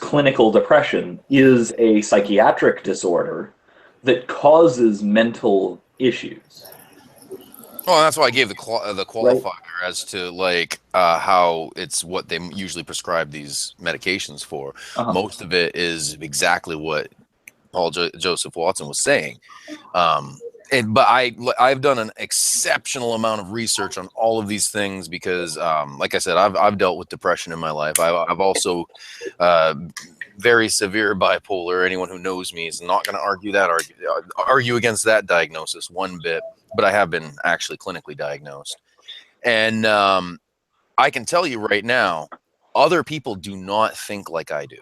clinical depression is a psychiatric disorder that causes mental issues, Well, that's why I gave the right? qualifier as to like how it's what they usually prescribe these medications for. Uh-huh. Most of it is exactly what Joseph Watson was saying. But I've done an exceptional amount of research on all of these things because, like I said, I've dealt with depression in my life. I've also very severe bipolar. Anyone who knows me is not going to argue against that diagnosis one bit. But I have been actually clinically diagnosed, and I can tell you right now, other people do not think like I do.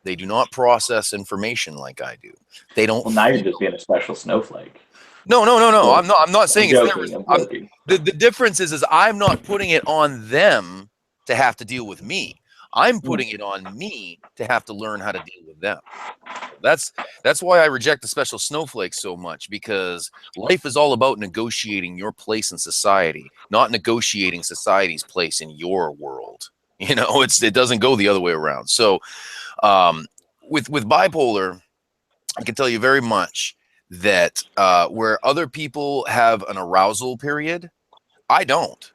They do not process information like I do. They don't. Well, now you're just being a special snowflake. No. Well, I'm not saying it's joking. theirs. I'm joking. The difference is I'm not putting it on them to have to deal with me. I'm putting it on me to have to learn how to deal with them. That's why I reject the special snowflakes so much, because life is all about negotiating your place in society, not negotiating society's place in your world. You know, it doesn't go the other way around. So with bipolar, I can tell you very much that where other people have an arousal period, I don't.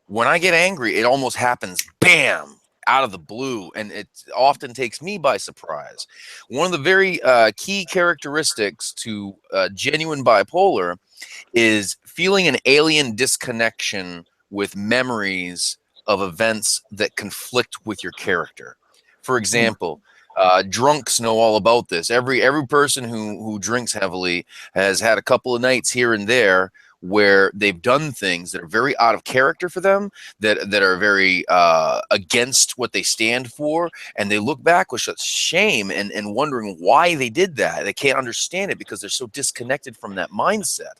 When I get angry, it almost happens, bam, out of the blue, and it often takes me by surprise. One of the very key characteristics to genuine bipolar is feeling an alien disconnection with memories of events that conflict with your character. For example, drunks know all about this. Every person who drinks heavily has had a couple of nights here and there where they've done things that are very out of character for them, that are very against what they stand for, and they look back with such shame and wondering why they did that. They can't understand it because they're so disconnected from that mindset.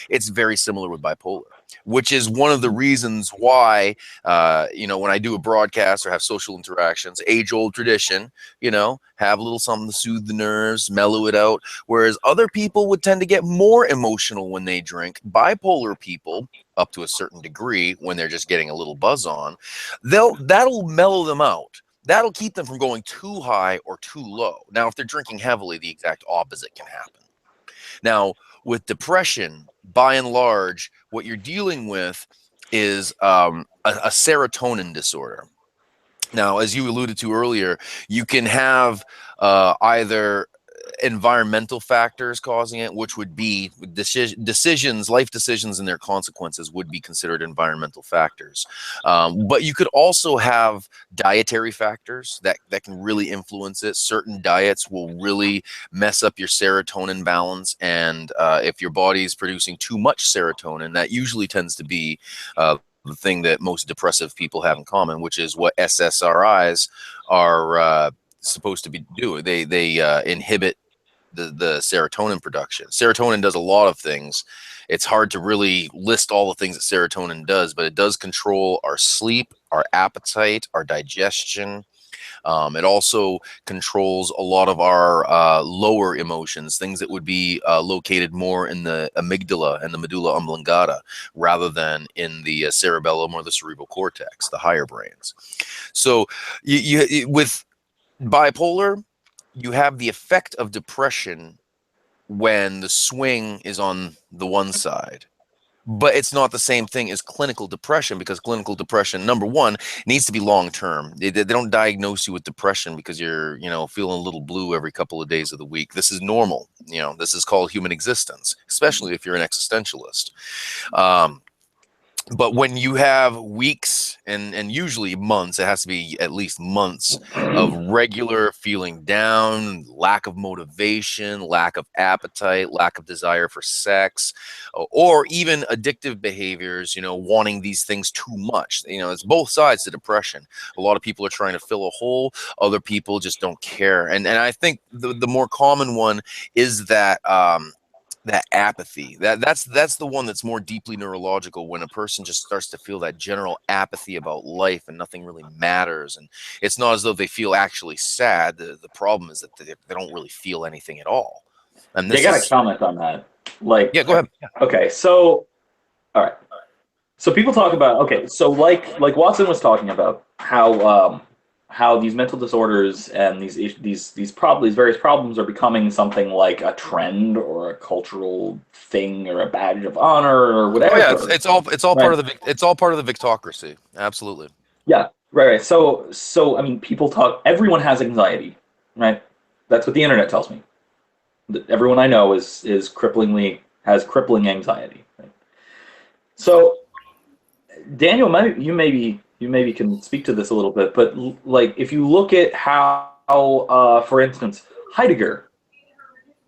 It's very similar with bipolar, which is one of the reasons why, when I do a broadcast or have social interactions, age-old tradition, have a little something to soothe the nerves, mellow it out. Whereas other people would tend to get more emotional when they drink. Bipolar people, up to a certain degree, when they're just getting a little buzz on, that'll mellow them out. That'll keep them from going too high or too low. Now, if they're drinking heavily, the exact opposite can happen. Now, with depression, by and large, what you're dealing with is a serotonin disorder. Now, as you alluded to earlier, you can have either environmental factors causing it, which would be decisions, life decisions and their consequences would be considered environmental factors. But you could also have dietary factors that can really influence it. Certain diets will really mess up your serotonin balance. And if your body is producing too much serotonin, that usually tends to be the thing that most depressive people have in common, which is what SSRIs are supposed to be doing. They inhibit the serotonin production. Serotonin does a lot of things. It's hard to really list all the things that serotonin does, but it does control our sleep, our appetite, our digestion. It also controls a lot of our lower emotions, things that would be located more in the amygdala and the medulla oblongata rather than in the cerebellum or the cerebral cortex, the higher brains. So with bipolar, you have the effect of depression when the swing is on the one side. But it's not the same thing as clinical depression, because clinical depression, number one, needs to be long term. They don't diagnose you with depression because you're, feeling a little blue every couple of days of the week. This is normal. This is called human existence, especially if you're an existentialist. But when you have weeks and usually months, it has to be at least months of regular feeling down, lack of motivation, lack of appetite, lack of desire for sex, or even addictive behaviors, wanting these things too much. It's both sides to depression. A lot of people are trying to fill a hole, other people just don't care. And I think the more common one is that apathy. That's the one that's more deeply neurological, when a person just starts to feel that general apathy about life and nothing really matters. And it's not as though they feel actually sad. The problem is that they don't really feel anything at all. And They got a comment on that. Like, yeah, go ahead. Okay, so all right. So people talk about, okay, so like Watson was talking about how these mental disorders and these various problems are becoming something like a trend or a cultural thing or a badge of honor or whatever. Oh yeah, it's all right. part of the victocracy. Absolutely. Yeah, right. So I mean, people talk. Everyone has anxiety, right? That's what the internet tells me. Everyone I know has crippling anxiety. Right? So, Daniel, you maybe can speak to this a little bit, but like if you look at how for instance, Heidegger,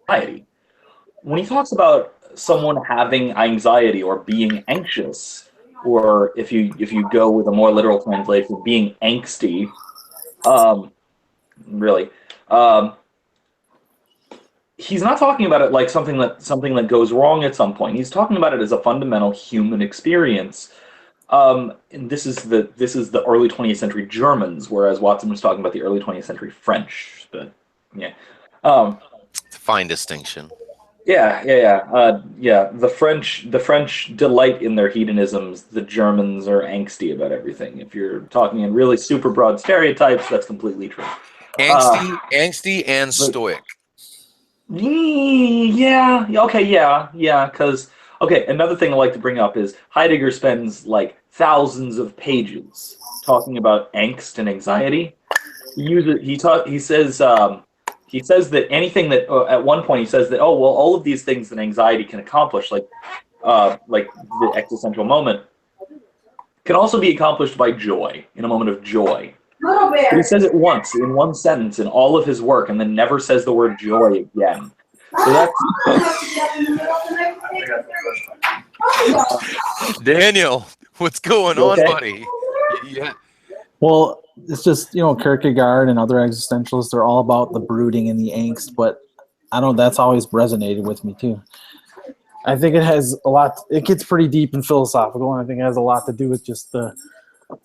when he talks about someone having anxiety or being anxious, or if you go with a more literal translation, being angsty, really, he's not talking about it like something that goes wrong at some point. He's talking about it as a fundamental human experience. And this is the early 20th century Germans, whereas Watson was talking about the early 20th century French. But yeah, fine distinction. Yeah. The French delight in their hedonisms. The Germans are angsty about everything. If you're talking in really super broad stereotypes, that's completely true. Angsty and stoic. Yeah. Okay. Yeah. Because another thing I like to bring up is Heidegger spends like thousands of pages talking about angst and anxiety. He says that anything that at one point he says that all of these things that anxiety can accomplish, like the existential moment, can also be accomplished by joy, in a moment of joy. But he says it once in one sentence in all of his work, and then never says the word joy again. So that's Daniel, what's going on, buddy? Yeah. Well, it's just, Kierkegaard and other existentialists, they're all about the brooding and the angst, but that's always resonated with me too. I think it gets pretty deep and philosophical, and I think it has a lot to do with just the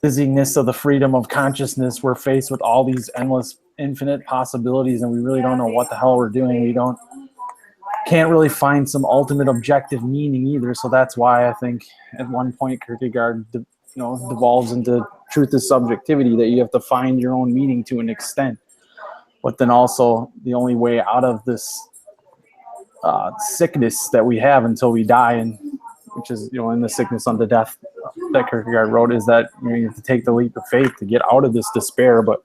dizziness of the freedom of consciousness. We're faced with all these endless, infinite possibilities, and we really don't know what the hell we're doing. Can't really find some ultimate objective meaning either. So that's why I think at one point Kierkegaard, devolves into truth is subjectivity, that you have to find your own meaning to an extent. But then also the only way out of this sickness that we have until we die, and which is, in the sickness unto death that Kierkegaard wrote, is that you have to take the leap of faith to get out of this despair. But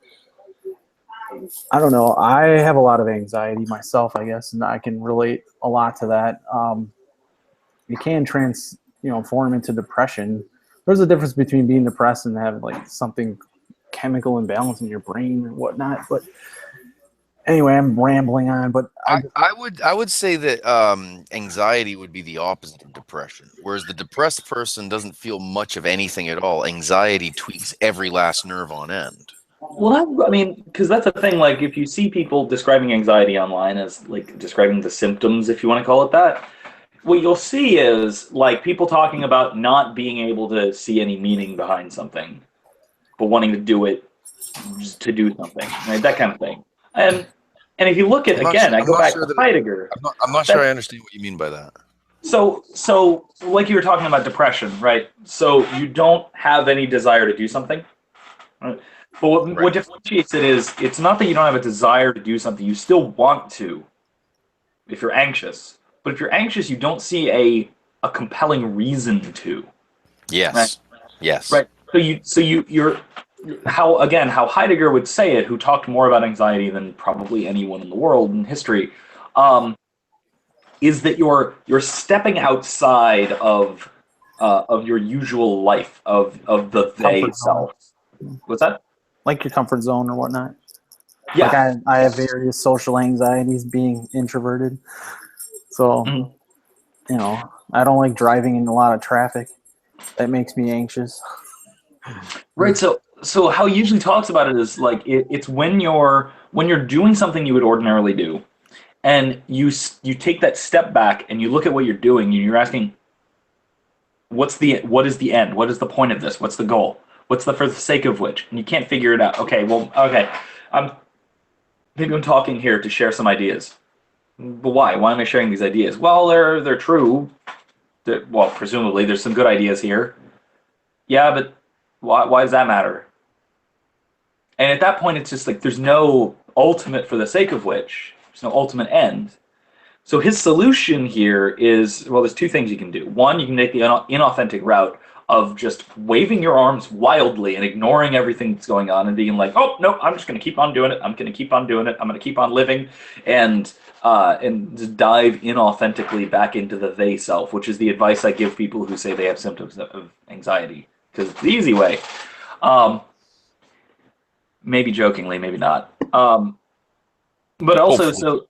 I don't know. I have a lot of anxiety myself, I guess, and I can relate a lot to that. It can form into depression. There's a difference between being depressed and having like something chemical imbalance in your brain or whatnot. But anyway, I'm rambling on. But I would say that anxiety would be the opposite of depression, whereas the depressed person doesn't feel much of anything at all. Anxiety tweaks every last nerve on end. Well, because that's the thing. Like, if you see people describing anxiety online as like describing the symptoms, if you want to call it that, what you'll see is like people talking about not being able to see any meaning behind something, but wanting to do it just to do something, right? That kind of thing. And if you look at I go back to Heidegger. I'm not sure I understand what you mean by that. So like you were talking about depression, right? So you don't have any desire to do something, right? But what differentiates it is, it's not that you don't have a desire to do something. You still want to, if you're anxious. But if you're anxious, you don't see a compelling reason to. Yes. Right? Yes. Right. So you're how Heidegger would say it, who talked more about anxiety than probably anyone in the world in history, is that you're stepping outside of of your usual life of the they Comfort zone. self. What's that? Like your comfort zone or whatnot. Yeah. Like I have various social anxieties being introverted. So, Mhm. you know, I don't like driving in a lot of traffic. That makes me anxious. Right. So how he usually talks about it is like it's when you're doing something you would ordinarily do, and you take that step back and you look at what you're doing and you're asking, what is the end? What is the point of this? What's the goal? What's the for the sake of which? And you can't figure it out. Okay. I'm talking here to share some ideas. But why? Why am I sharing these ideas? Well, they're true. Well, presumably there's some good ideas here. Yeah, but why does that matter? And at that point, it's just like there's no ultimate for the sake of which, there's no ultimate end. So his solution here is, well, there's two things you can do. One, you can take the inauthentic route of just waving your arms wildly and ignoring everything that's going on and being like, oh, no, I'm just going to keep on doing it. I'm going to keep on doing it. I'm going to keep on living and just dive inauthentically back into the they self, which is the advice I give people who say they have symptoms of anxiety, because it's the easy way. Maybe jokingly, maybe not. But also, Hopefully.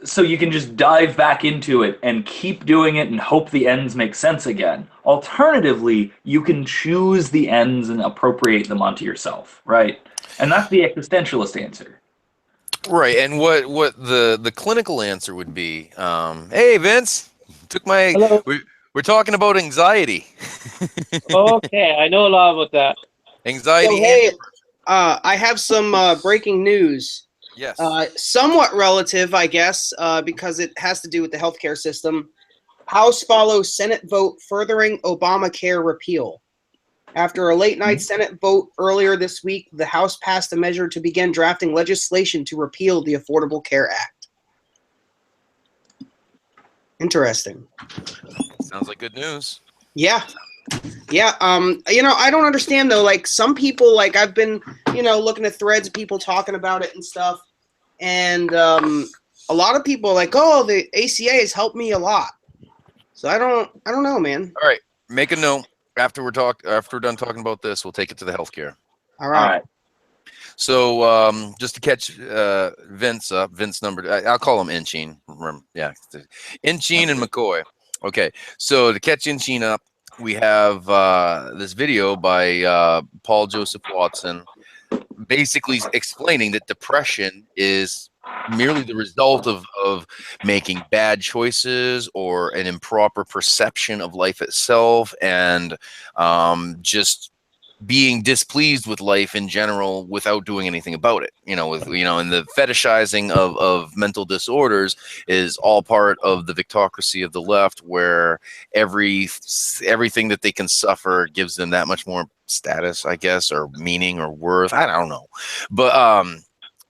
so you can just dive back into it and keep doing it and hope the ends make sense again. Alternatively, you can choose the ends and appropriate them onto yourself, right? And that's the existentialist answer. Right, and what the clinical answer would be? Hey, Vince, took my. Hello. We're talking about anxiety. Okay, I know a lot about that. Anxiety. So, hey, I have some breaking news. Yes. Somewhat relative, I guess, because it has to do with the healthcare system. House follows Senate vote furthering Obamacare repeal. After a late-night Senate vote earlier this week, the House passed a measure to begin drafting legislation to repeal the Affordable Care Act. Interesting. Sounds like good news. Yeah. Yeah, I don't understand though. Like some people, like I've been, looking at threads of people talking about it and stuff, and a lot of people are like, oh, the ACA has helped me a lot. So I don't know, man. All right, make a note. After we're done talking about this, we'll take it to the healthcare. All right. So just to catch Vince up, Vince number, I'll call him Inchine. Yeah, Inchine and McCoy. Okay, so to catch Inchine up, we have this video by Paul Joseph Watson, basically explaining that depression is merely the result of making bad choices or an improper perception of life itself, and just being displeased with life in general without doing anything about it. And the fetishizing of mental disorders is all part of the victocracy of the left, where everything that they can suffer gives them that much more status, I guess, or meaning or worth. I don't know. But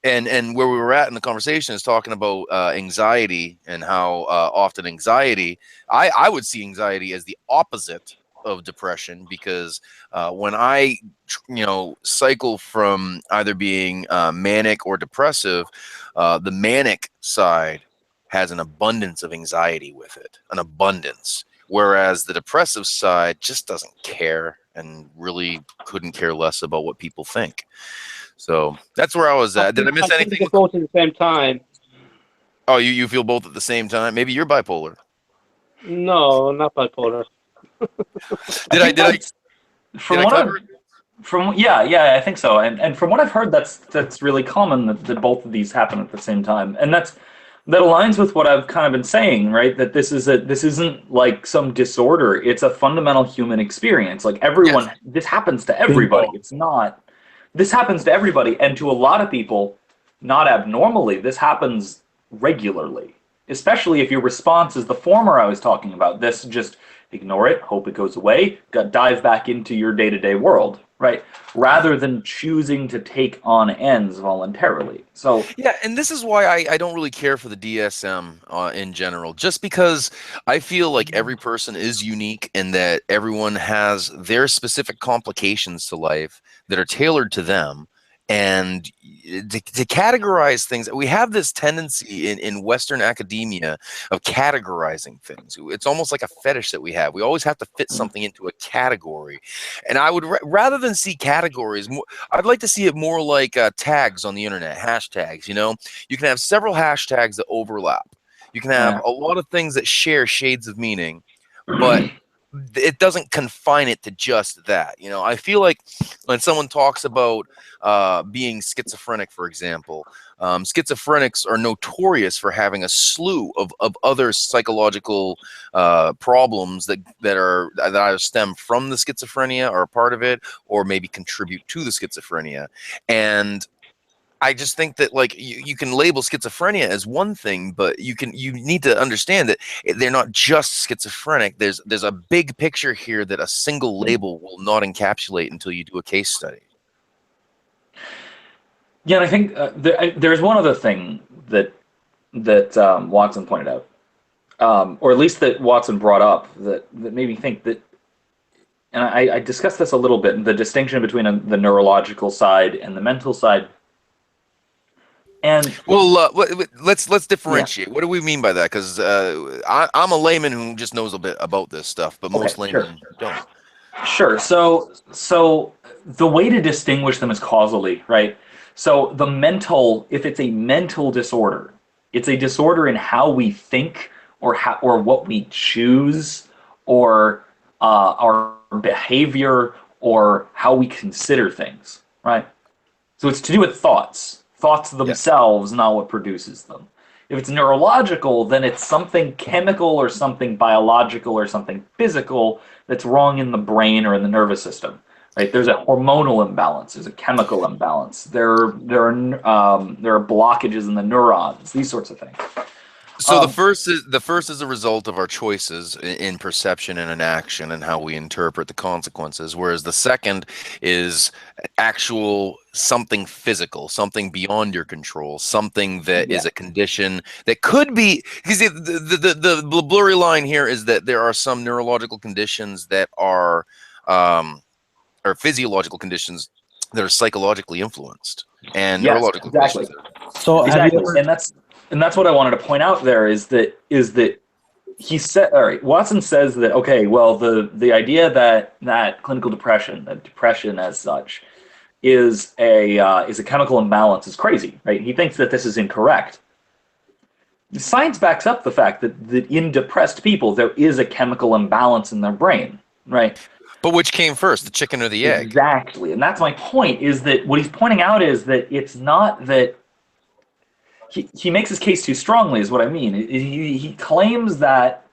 and where we were at in the conversation is talking about anxiety, and how often anxiety, I would see anxiety as the opposite of depression, because when I cycle from either being manic or depressive, the manic side has an abundance of anxiety with it, an abundance, whereas the depressive side just doesn't care and really couldn't care less about what people think. So that's where I was at. Did I miss anything? I both at the same time. Oh, you feel both at the same time? Maybe you're bipolar. No, not bipolar. Did I From what I've I think so. And from what I've heard, that's really common that both of these happen at the same time. And that aligns with what I've kind of been saying, right? That this isn't like some disorder. It's a fundamental human experience. Like everyone, yes. This happens to everybody. This happens to everybody, and to a lot of people, not abnormally, this happens regularly. Especially if your response is the former I was talking about. This just ignore it, hope it goes away, dive back into your day-to-day world, right? Rather than choosing to take on ends voluntarily. So yeah, and this is why I don't really care for the DSM in general, just because I feel like every person is unique, and that everyone has their specific complications to life that are tailored to them. And to categorize things, we have this tendency in Western academia of categorizing things. It's almost like a fetish that we have. We always have to fit something into a category. And I would, rather than see categories, I'd like to see it more like tags on the internet, hashtags. You know, you can have several hashtags that overlap. You can have a lot of things that share shades of meaning, but it doesn't confine it to just that. You know, I feel like when someone talks about being schizophrenic, for example, schizophrenics are notorious for having a slew of other psychological problems that either stem from the schizophrenia or a part of it, or maybe contribute to the schizophrenia. And I just think that, like, you can label schizophrenia as one thing, but you need to understand that they're not just schizophrenic. There's a big picture here that a single label will not encapsulate until you do a case study. Yeah, and I think there's one other thing that Watson pointed out, or at least that Watson brought up, that made me think that, and I discussed this a little bit, the distinction between the neurological side and the mental side. And well, let's differentiate. Yeah. What do we mean by that? Because I'm a layman who just knows a bit about this stuff, but most laymen don't. Sure. So the way to distinguish them is causally, right? So the mental, if it's a mental disorder, it's a disorder in how we think, or what we choose, or our behavior, or how we consider things, right? So it's to do with thoughts themselves, not what produces them. If it's neurological, then it's something chemical or something biological or something physical that's wrong in the brain or in the nervous system. Right? There's a hormonal imbalance. There's a chemical imbalance. There are blockages in the neurons. These sorts of things. So the first is a result of our choices in perception and in action and how we interpret the consequences, whereas the second is actual something physical, something beyond your control, something that is a condition that could be, because the blurry line here is that there are some neurological conditions that are or physiological conditions that are psychologically influenced, and neurological conditions. So exactly, and that's what I wanted to point out there is that he said, all right, Watson says that, okay, well, the idea that clinical depression, that depression as such, is a chemical imbalance is crazy, right? He thinks that this is incorrect. The science backs up the fact that in depressed people there is a chemical imbalance in their brain, right? But which came first, the chicken or the egg? Exactly, and that's my point. Is that what he's pointing out is that it's not that. He makes his case too strongly, is what I mean. He claims that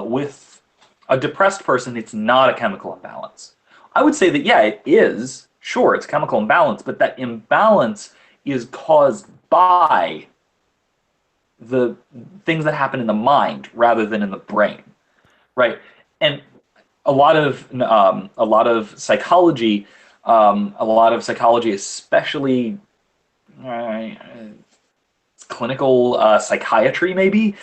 with a depressed person, it's not a chemical imbalance. I would say that, yeah, it is. Sure, it's a chemical imbalance, but that imbalance is caused by the things that happen in the mind rather than in the brain, right? And a lot of psychology, especially clinical psychiatry, maybe,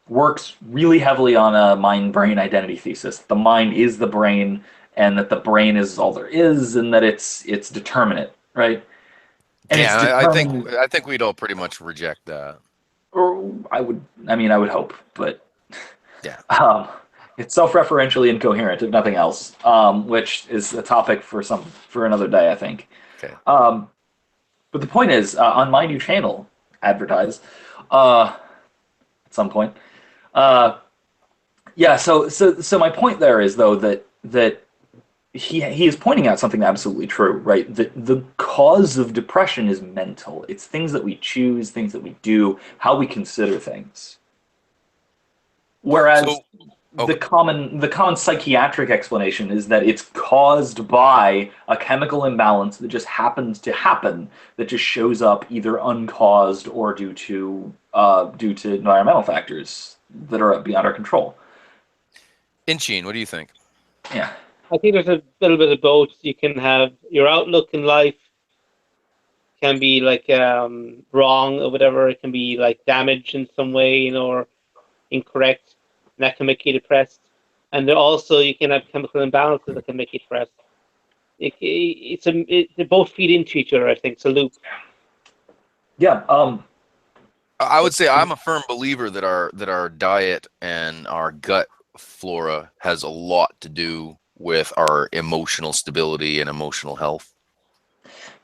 works really heavily on a mind-brain identity thesis. The mind is the brain, and that the brain is all there is, and that it's determinate, right? And yeah, I think we'd all pretty much reject that. Or I would hope, but yeah. It's self-referentially incoherent, if nothing else, which is a topic for another day, I think. Okay. But the point is, on my new channel, advertise at some point. Yeah. So my point there is, though, that he is pointing out something absolutely true, right? The cause of depression is mental. It's things that we choose, things that we do, how we consider things. Whereas the common psychiatric explanation is that it's caused by a chemical imbalance that just happens to happen, that just shows up either uncaused or due to environmental factors that are beyond our control. Inchine, what do you think? Yeah. I think there's a little bit of both. You can have your outlook in life can be like wrong or whatever. It can be like damaged in some way, or incorrect. And that can make you depressed. And there also you can have chemical imbalances that can make you depressed. They both feed into each other. I think it's a loop. Yeah. I would say I'm a firm believer that our diet and our gut flora has a lot to do with our emotional stability and emotional health.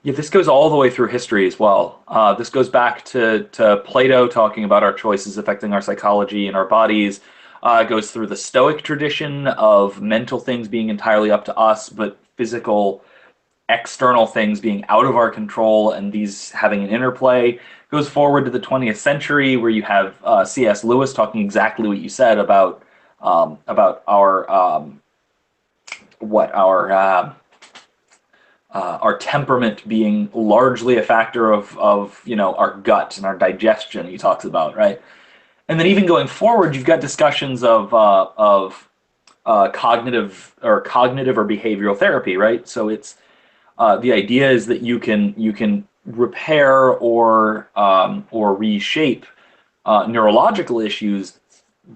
Yeah, this goes all the way through history as well. This goes back to Plato talking about our choices affecting our psychology and our bodies. It goes through the Stoic tradition of mental things being entirely up to us, but physical, external things being out of our control and these having an interplay. It goes forward to the 20th century where you have C.S. Lewis talking exactly what you said about our temperament being largely a factor of our gut and our digestion. He talks about, right, and then even going forward, you've got discussions of cognitive or behavioral therapy, right? So it's the idea is that you can repair or reshape neurological issues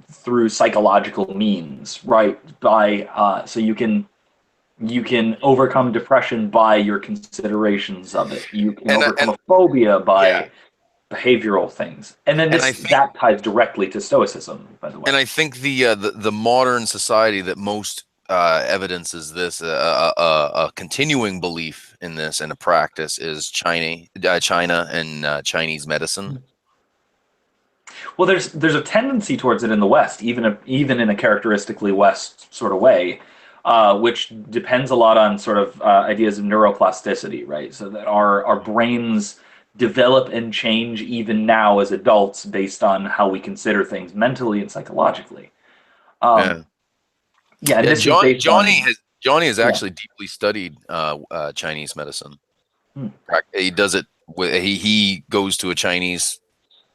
through psychological means, right? So you can overcome depression by your considerations of it. You can overcome a phobia by behavioral things, and then that ties directly to Stoicism, by the way. And I think the modern society that most evidences this a continuing belief in this and a practice is China and Chinese medicine. Well, there's a tendency towards it in the West, even in a characteristically West sort of way, which depends a lot on sort of ideas of neuroplasticity, right? So that our brains develop and change even now as adults based on how we consider things mentally and psychologically. Johnny has actually deeply studied Chinese medicine. He does it with he goes to a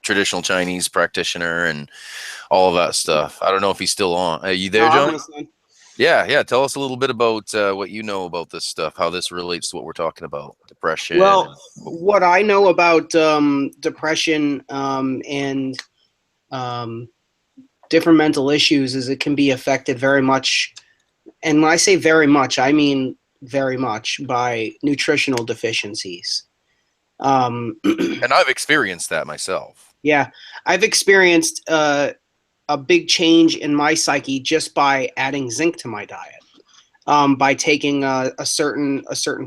traditional Chinese practitioner and all of that stuff. I don't know if he's still on. Are you there, John? Yeah. Tell us a little bit about what you know about this stuff, how this relates to what we're talking about, depression. Well, what I know about depression and different mental issues is it can be affected very much, and when I say very much, I mean very much, by nutritional deficiencies. And I've experienced that myself. Yeah, I've experienced a big change in my psyche just by adding zinc to my diet, by taking a certain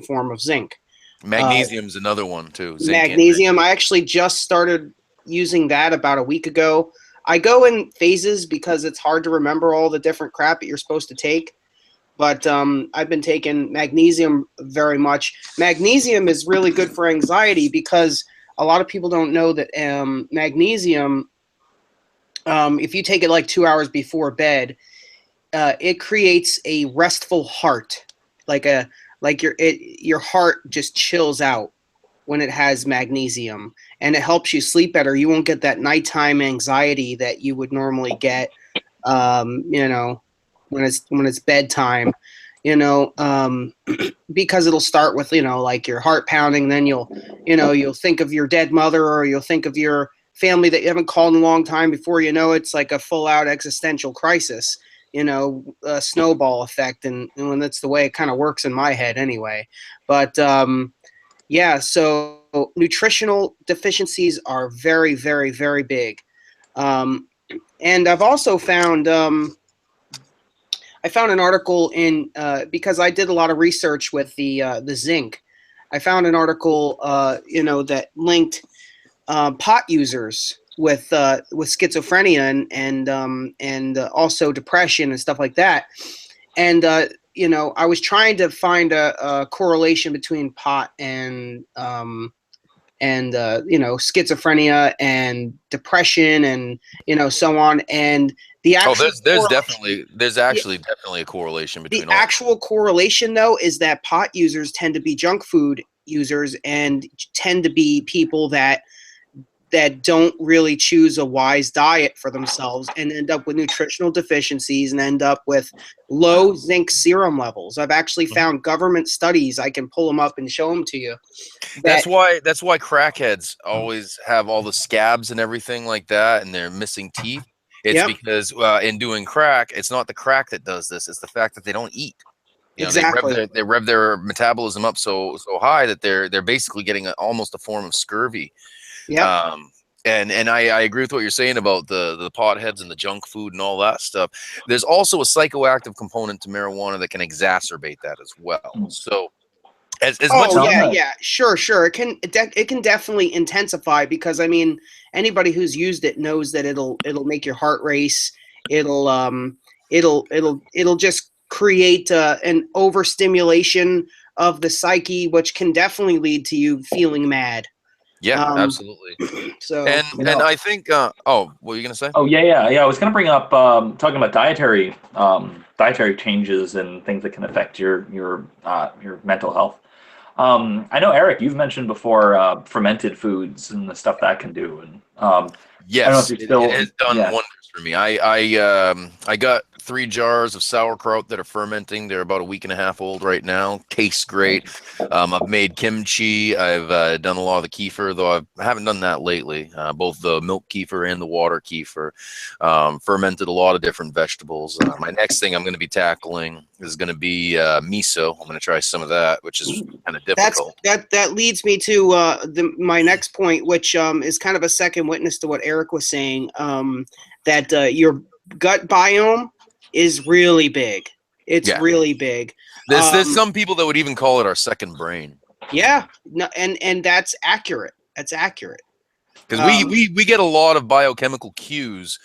form of zinc. Magnesium's another one too. Magnesium. I actually just started using that about a week ago. I go in phases because it's hard to remember all the different crap that you're supposed to take. But I've been taking magnesium very much. Magnesium is really good for anxiety because a lot of people don't know that magnesium, if you take it like 2 hours before bed, it creates a restful heart, like your heart just chills out when it has magnesium, and it helps you sleep better. You won't get that nighttime anxiety that you would normally get, when it's bedtime, because it'll start with, like your heart pounding. Then you'll think of your dead mother, or you'll think of your family that you haven't called in a long time. Before you know, it's like a full out existential crisis, a snowball effect. And when that's the way it kind of works in my head anyway. But so nutritional deficiencies are very, very, very big. And I've also found, I found an article in, because I did a lot of research with the zinc. I found an article, that linked pot users with schizophrenia and also depression and stuff like that. And I was trying to find a correlation between pot and schizophrenia and depression and so on. And the actual there's actually definitely a correlation between the actual correlation, though, is that pot users tend to be junk food users and tend to be people that don't really choose a wise diet for themselves and end up with nutritional deficiencies and end up with low zinc serum levels. I've actually found government studies. I can pull them up and show them to you. That's why crackheads always have all the scabs and everything like that, and they're missing teeth. It's because in doing crack, it's not the crack that does this. It's the fact that they don't eat. You know, Exactly. they rev their metabolism up so high that they're basically getting almost a form of scurvy. Yep. And I agree with what you're saying about the potheads and the junk food and all that stuff. There's also a psychoactive component to marijuana that can exacerbate that as well. So as much Oh as yeah, sure. It can definitely intensify, because I mean, anybody who's used it knows that it'll make your heart race. It'll just create an overstimulation of the psyche, which can definitely lead to you feeling mad. yeah, absolutely. So And I think what were you gonna say? Oh yeah. I was gonna bring up talking about dietary changes and things that can affect your mental health. I know, Eric, you've mentioned before fermented foods and the stuff that can do, and Yes, I don't know if you're still, it has done yeah. wonders for me. I got 3 jars of sauerkraut that are fermenting. They're about a week and a half old right now. Tastes great. I've made kimchi. I've done a lot of the kefir, though I haven't done that lately. Both the milk kefir and the water kefir. Fermented a lot of different vegetables. My next thing I'm going to be tackling is going to be miso. I'm going to try some of that, which is kind of difficult. that leads me to my next point, which is kind of a second witness to what Eric was saying. That your gut biome is really big. It's really big. There's some people that would even call it our second brain. Yeah, no, and that's accurate. That's accurate. Because we get a lot of biochemical cues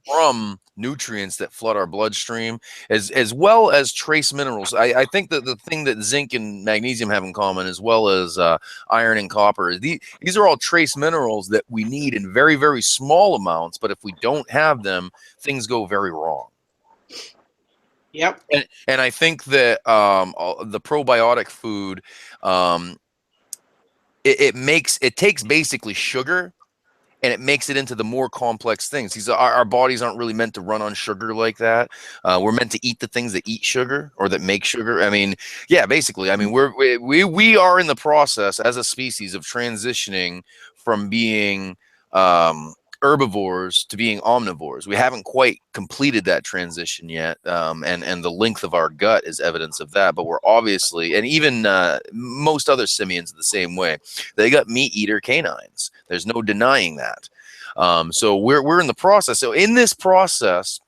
from nutrients that flood our bloodstream, as well as trace minerals. I think that the thing that zinc and magnesium have in common, as well as iron and copper, is these are all trace minerals that we need in very, very small amounts. But if we don't have them, things go very wrong. Yep. And I think that the probiotic food, it takes basically sugar, and it makes it into the more complex things. Our bodies aren't really meant to run on sugar like that. We're meant to eat the things that eat sugar or that make sugar. I mean, yeah, basically. I mean, we are in the process as a species of transitioning from being herbivores to being omnivores. We haven't quite completed that transition yet, and the length of our gut is evidence of that. But we're obviously, and even most other simians the same way, they got meat eater canines. There's no denying that. So we're in the process. So in this process,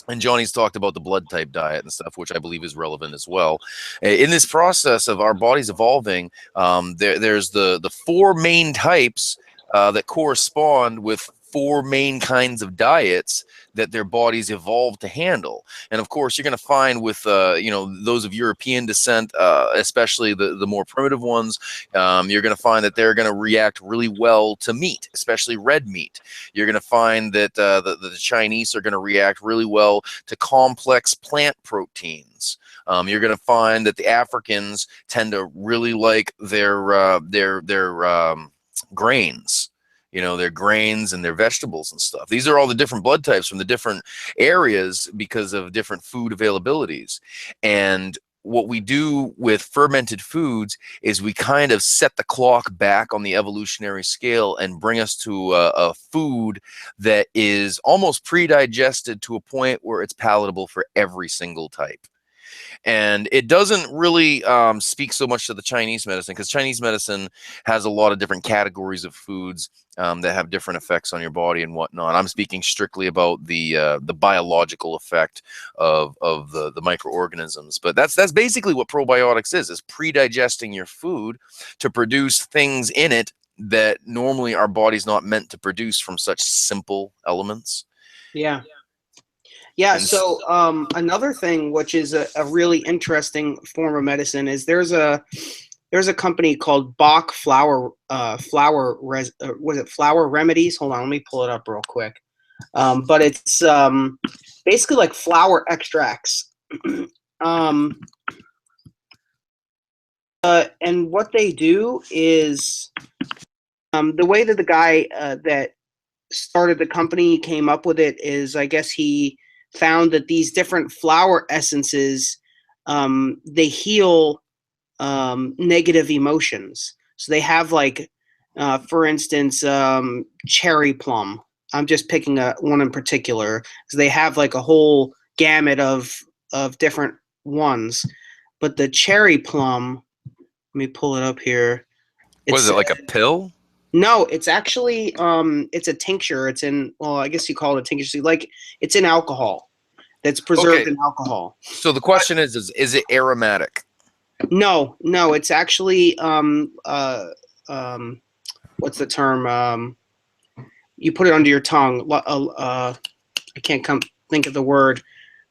and Johnny's talked about the blood type diet and stuff, which I believe is relevant as well. In this process of our bodies evolving, there's the 4 main types that correspond with 4 main kinds of diets that their bodies evolved to handle. And of course, you're going to find with those of European descent, especially the more primitive ones, you're going to find that they're going to react really well to meat, especially red meat. You're going to find that the Chinese are going to react really well to complex plant proteins. You're going to find that the Africans tend to really like their grains. Their grains and their vegetables and stuff. These are all the different blood types from the different areas because of different food availabilities. And what we do with fermented foods is we kind of set the clock back on the evolutionary scale and bring us to a food that is almost pre-digested to a point where it's palatable for every single type. And it doesn't really speak so much to the Chinese medicine, because Chinese medicine has a lot of different categories of foods that have different effects on your body and whatnot. I'm speaking strictly about the biological effect of the microorganisms. But that's basically what probiotics is pre-digesting your food to produce things in it that normally our body's not meant to produce from such simple elements. Yeah. Yeah, so another thing, which is a really interesting form of medicine, is there's a company called Bach Flower Flower Remedies? Hold on, let me pull it up real quick. But it's basically like flower extracts. And what they do is the way that the guy that started the company came up with it is, I guess he found that these different flower essences, they heal negative emotions. So they have like, for instance, cherry plum. I'm just picking one in particular. So they have like a whole gamut of different ones. But the cherry plum, let me pull it up here. What is it, like a pill? No, it's actually it's a tincture. It's in, well, I guess you call it a tincture. Like, it's in alcohol. That's preserved Okay. in alcohol. So the question is it aromatic? No, it's actually what's the term? You put it under your tongue. I can't think of the word,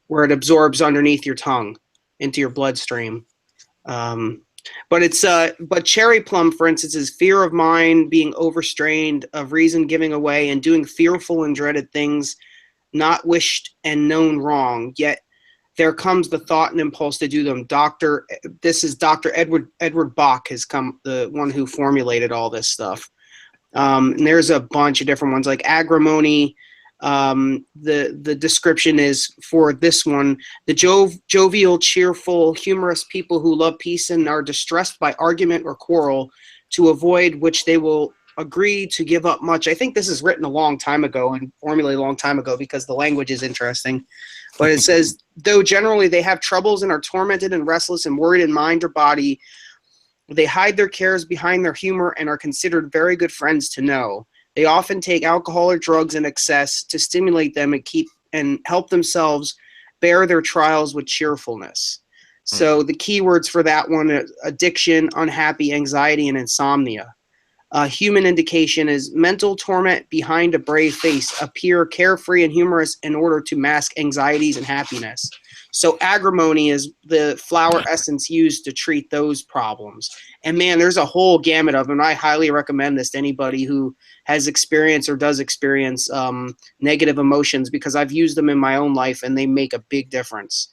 where it absorbs underneath your tongue into your bloodstream. But it's but cherry plum, for instance, is fear of mind being overstrained, of reason giving away, and doing fearful and dreaded things, not wished and known wrong. Yet there comes the thought and impulse to do them. This is Dr. Edward Bach, has come, the one who formulated all this stuff. And there's a bunch of different ones like agrimony. The description is for this one: the jovial, cheerful, humorous people who love peace and are distressed by argument or quarrel, to avoid which they will agree to give up much. I think this is written a long time ago and formulated a long time ago because the language is interesting. But it says, though generally they have troubles and are tormented and restless and worried in mind or body, they hide their cares behind their humor and are considered very good friends to know. They often take alcohol or drugs in excess to stimulate them and help themselves bear their trials with cheerfulness. So the keywords for that one are addiction, unhappy, anxiety, and insomnia. Human indication is mental torment behind a brave face, appear carefree and humorous in order to mask anxieties and happiness. So agrimony is the flower essence used to treat those problems. And man, there's a whole gamut of them. I highly recommend this to anybody who has experienced or does experience negative emotions, because I've used them in my own life and they make a big difference.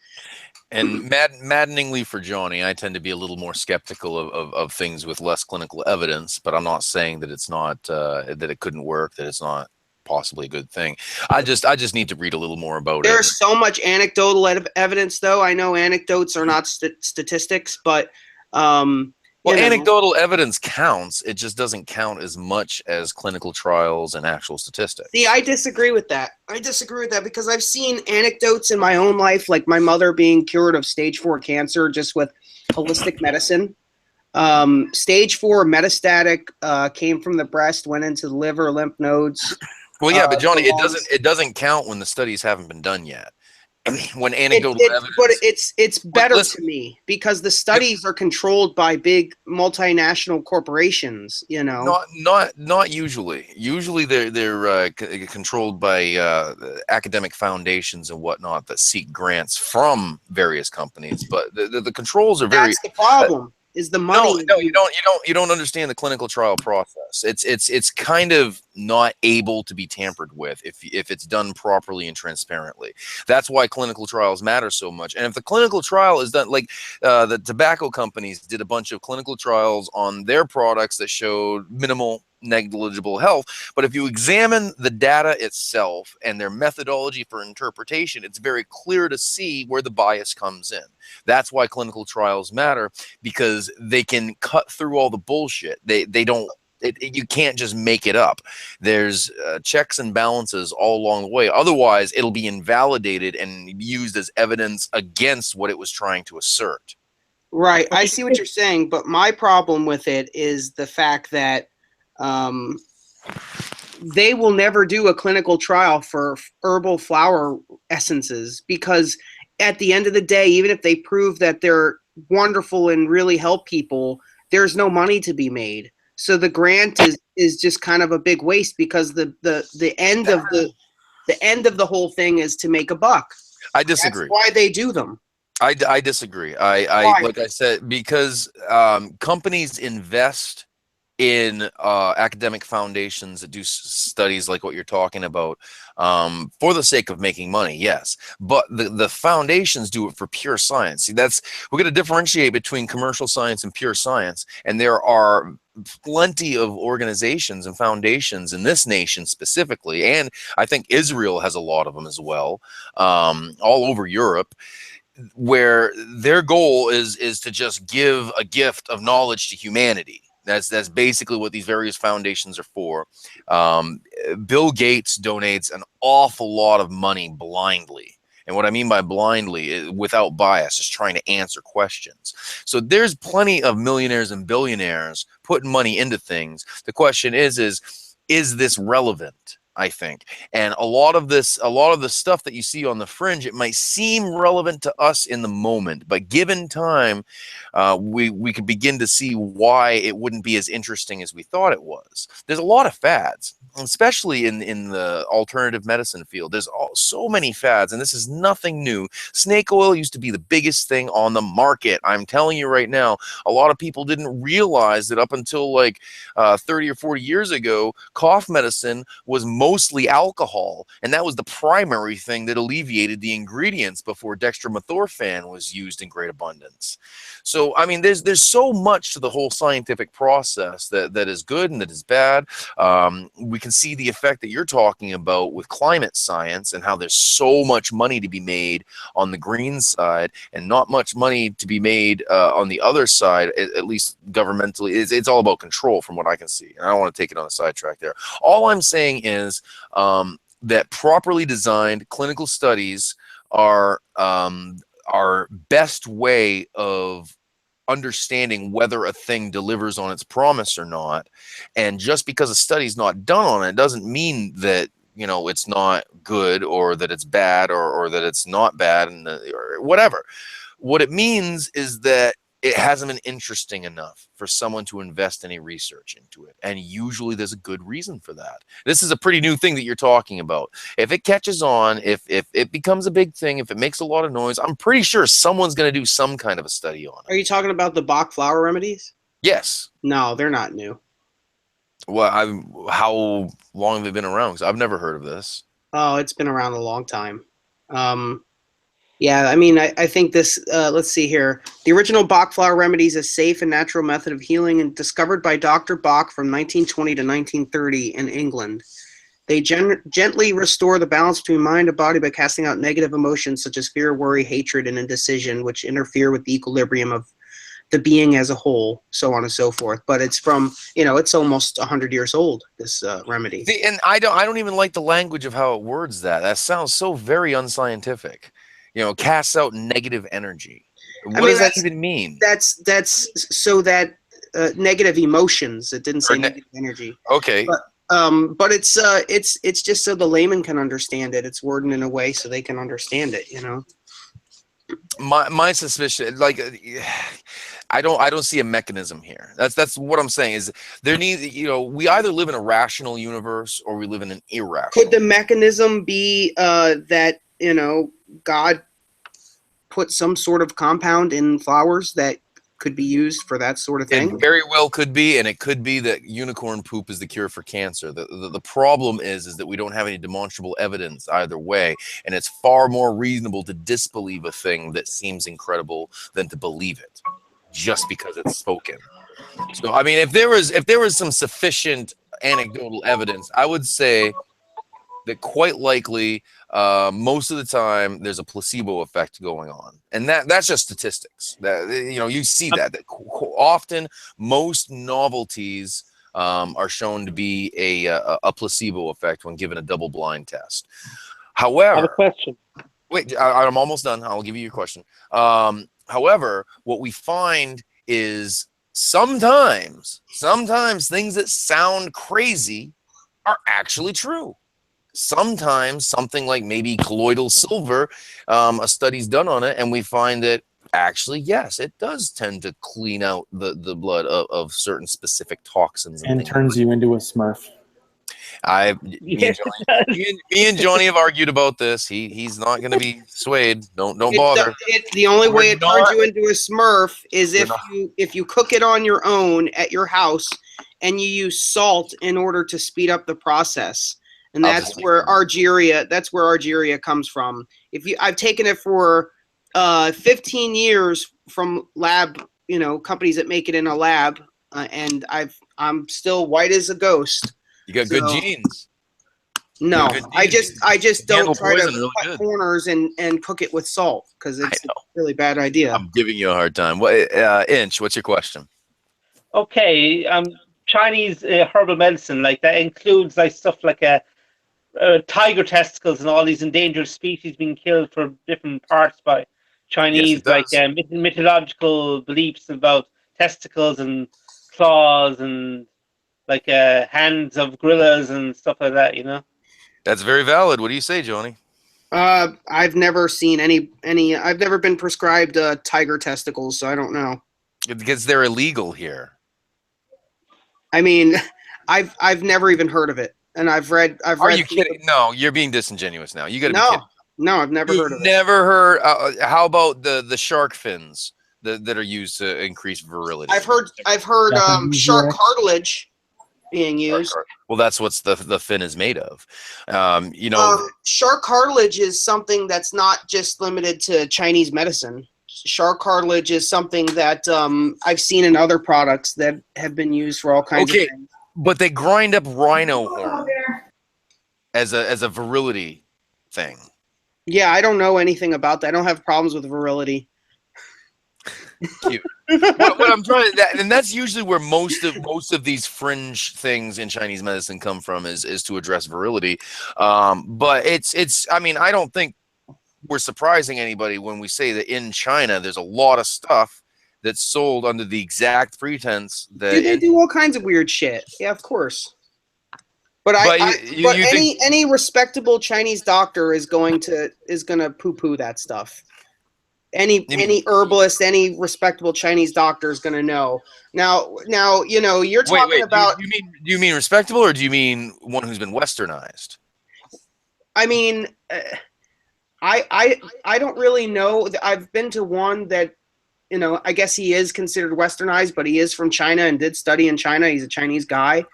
And maddeningly for Johnny, I tend to be a little more skeptical of things with less clinical evidence, but I'm not saying that it's not, that it couldn't work, that it's not possibly a good thing. I just need to read a little more about it. There's so much anecdotal evidence, though. I know anecdotes are not statistics, but well, anecdotal evidence counts. It just doesn't count as much as clinical trials and actual statistics. See, I disagree with that. Because I've seen anecdotes in my own life, like my mother being cured of stage 4 cancer just with holistic medicine. Stage 4 metastatic, came from the breast, went into the liver, lymph nodes. Well, yeah, but Johnny, it doesn't count when the studies haven't been done yet. When anecdotal evidence, but it's better to me, because the studies are controlled by big multinational corporations. Not usually. Usually they're controlled by academic foundations and whatnot that seek grants from various companies. But the controls are very. That's the problem. Is the money? No, you don't understand the clinical trial process. It's kind of not able to be tampered with if it's done properly and transparently. That's why clinical trials matter so much. And if the clinical trial is done, like the tobacco companies did a bunch of clinical trials on their products that showed minimal, negligible health, but if you examine the data itself and their methodology for interpretation, it's very clear to see where the bias comes in. That's why clinical trials matter, because they can cut through all the bullshit. They don't. You can't just make it up. There's checks and balances all along the way. Otherwise, it'll be invalidated and used as evidence against what it was trying to assert. Right. I see what you're saying, but my problem with it is the fact that they will never do a clinical trial for herbal flower essences, because at the end of the day, even if they prove that they're wonderful and really help people, there's no money to be made. So the grant is just kind of a big waste, because the end of the whole thing is to make a buck. I disagree. That's why they do them. I disagree. I like I said, because companies invest in academic foundations that do studies like what you're talking about for the sake of making money, yes, but the foundations do it for pure science. See, we're going to differentiate between commercial science and pure science, and there are plenty of organizations and foundations in this nation specifically, and I think Israel has a lot of them as well, all over Europe, where their goal is to just give a gift of knowledge to humanity. That's basically what these various foundations are for. Bill Gates donates an awful lot of money blindly. And what I mean by blindly, without bias, just trying to answer questions. So there's plenty of millionaires and billionaires putting money into things. The question is this relevant? I think. And a lot of the stuff that you see on the fringe, it might seem relevant to us in the moment, but given time, we could begin to see why it wouldn't be as interesting as we thought it was. There's a lot of fads, especially in the alternative medicine field. There's so many fads, and this is nothing new. Snake oil used to be the biggest thing on the market. I'm telling you right now, a lot of people didn't realize that up until like 30 or 40 years ago, cough medicine was mostly alcohol, and that was the primary thing that alleviated the ingredients before dextromethorphan was used in great abundance. So I mean, there's so much to the whole scientific process that is good and that is bad. We can see the effect that you're talking about with climate science and how there's so much money to be made on the green side and not much money to be made on the other side, at least governmentally. It's all about control from what I can see. And I don't want to take it on a sidetrack there. All I'm saying is that properly designed clinical studies are our best way of understanding whether a thing delivers on its promise or not. And just because a study's not done on it doesn't mean that, you know, it's not good or that it's bad or that it's not bad or whatever. What it means is that it hasn't been interesting enough for someone to invest any research into it. And usually there's a good reason for that. This is a pretty new thing that you're talking about. If it catches on, if it becomes a big thing, if it makes a lot of noise, I'm pretty sure someone's going to do some kind of a study on it. Are you talking about the Bach flower remedies? Yes. No, they're not new. Well, how long have they been around? 'Cause I've never heard of this. Oh, it's been around a long time. Yeah, I mean, I think this, let's see here. The original Bach flower remedies, a safe and natural method of healing and discovered by Dr. Bach from 1920 to 1930 in England. They gently restore the balance between mind and body by casting out negative emotions such as fear, worry, hatred, and indecision, which interfere with the equilibrium of the being as a whole, so on and so forth. But it's from, you know, it's almost 100 years old, this remedy. And I don't even like the language of how it words that. That sounds so very unscientific. You know, casts out negative energy. What does that even mean? That's so that negative emotions. It didn't say negative energy. Okay. But it's just so the layman can understand it. It's worded in a way so they can understand it. You know. My suspicion, like, I don't see a mechanism here. That's what I'm saying. Is there needs, you know, we either live in a rational universe or we live in an irrational. Could the mechanism be that, you know, God put some sort of compound in flowers that could be used for that sort of thing? It very well could be, and it could be that unicorn poop is the cure for cancer. The problem is that we don't have any demonstrable evidence either way, and it's far more reasonable to disbelieve a thing that seems incredible than to believe it just because it's spoken. So I mean, if there was some sufficient anecdotal evidence, I would say that quite likely most of the time there's a placebo effect going on, and that's just statistics. That, you know, you see that often most novelties are shown to be a placebo effect when given a double-blind test. However, I have a question. Wait, I'm almost done. I'll give you your question. However, what we find is sometimes things that sound crazy are actually true. Sometimes something like maybe colloidal silver, a study's done on it, and we find that actually, yes, it does tend to clean out the blood of certain specific toxins and turns you into a Smurf. Me and Johnny have argued about this. He's not going to be swayed. Don't bother. The only way it turns you into a Smurf is if you cook it on your own at your house and you use salt in order to speed up the process. And that's where argyria comes from. I've taken it for 15 years from lab, you know, companies that make it in a lab, and I'm still white as a ghost. You got good genes. No, I just don't try to cut corners and cook it with salt because it's a really bad idea. I'm giving you a hard time. Inch, what's your question? Okay, Chinese herbal medicine, like that includes like stuff like tiger testicles and all these endangered species being killed for different parts by Chinese, it does. mythological beliefs about testicles and claws and hands of gorillas and stuff like that. That's very valid. What do you say, Johnny? I've never seen any. I've never been prescribed tiger testicles, so I don't know. Because they're illegal here. I mean, I've never even heard of it, and I've read. Are you kidding? No, you're being disingenuous now. You got to be kidding. No, I've never heard of it. Never heard. How about the shark fins that are used to increase virility? I've heard shark cartilage being used. Well, that's what the fin is made of. Shark cartilage is something that's not just limited to Chinese medicine. Shark cartilage is something that I've seen in other products that have been used for all kinds of things. But they grind up rhino horn as a virility thing. Yeah, I don't know anything about that. I don't have problems with virility. Cute. what I'm trying to, and that's usually where most of these fringe things in Chinese medicine come from is to address virility. But it's I mean, I don't think we're surprising anybody when we say that in China there's a lot of stuff that's sold under the exact pretense that they do all kinds of weird shit. Yeah, of course. But any respectable Chinese doctor is gonna poo-poo that stuff. Any herbalist, any respectable Chinese doctor is gonna know. Now you're talking about. Do you mean respectable, or do you mean one who's been westernized? I mean, I don't really know. I've been to one that, I guess he is considered westernized, but he is from China and did study in China. He's a Chinese guy.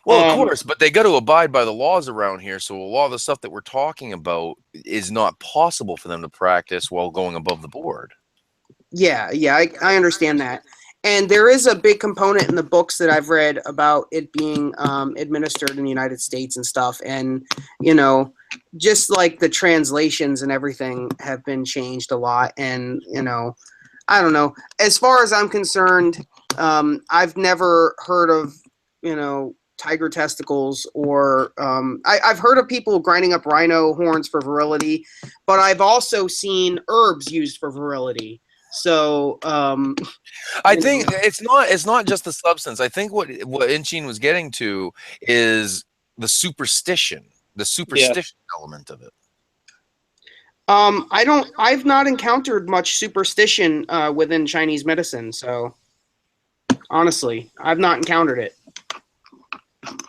Well, of course, but they got to abide by the laws around here. So a lot of the stuff that we're talking about is not possible for them to practice while going above the board. Yeah, I understand that. And there is a big component in the books that I've read about it being administered in the United States and stuff. And, just like the translations and everything have been changed a lot. And, I don't know. As far as I'm concerned, I've never heard of, tiger testicles or I've heard of people grinding up rhino horns for virility, but I've also seen herbs used for virility. So I think it's not just the substance. I think what Inchin was getting to is the superstition element of it. I've not encountered much superstition within Chinese medicine, so honestly, I've not encountered it.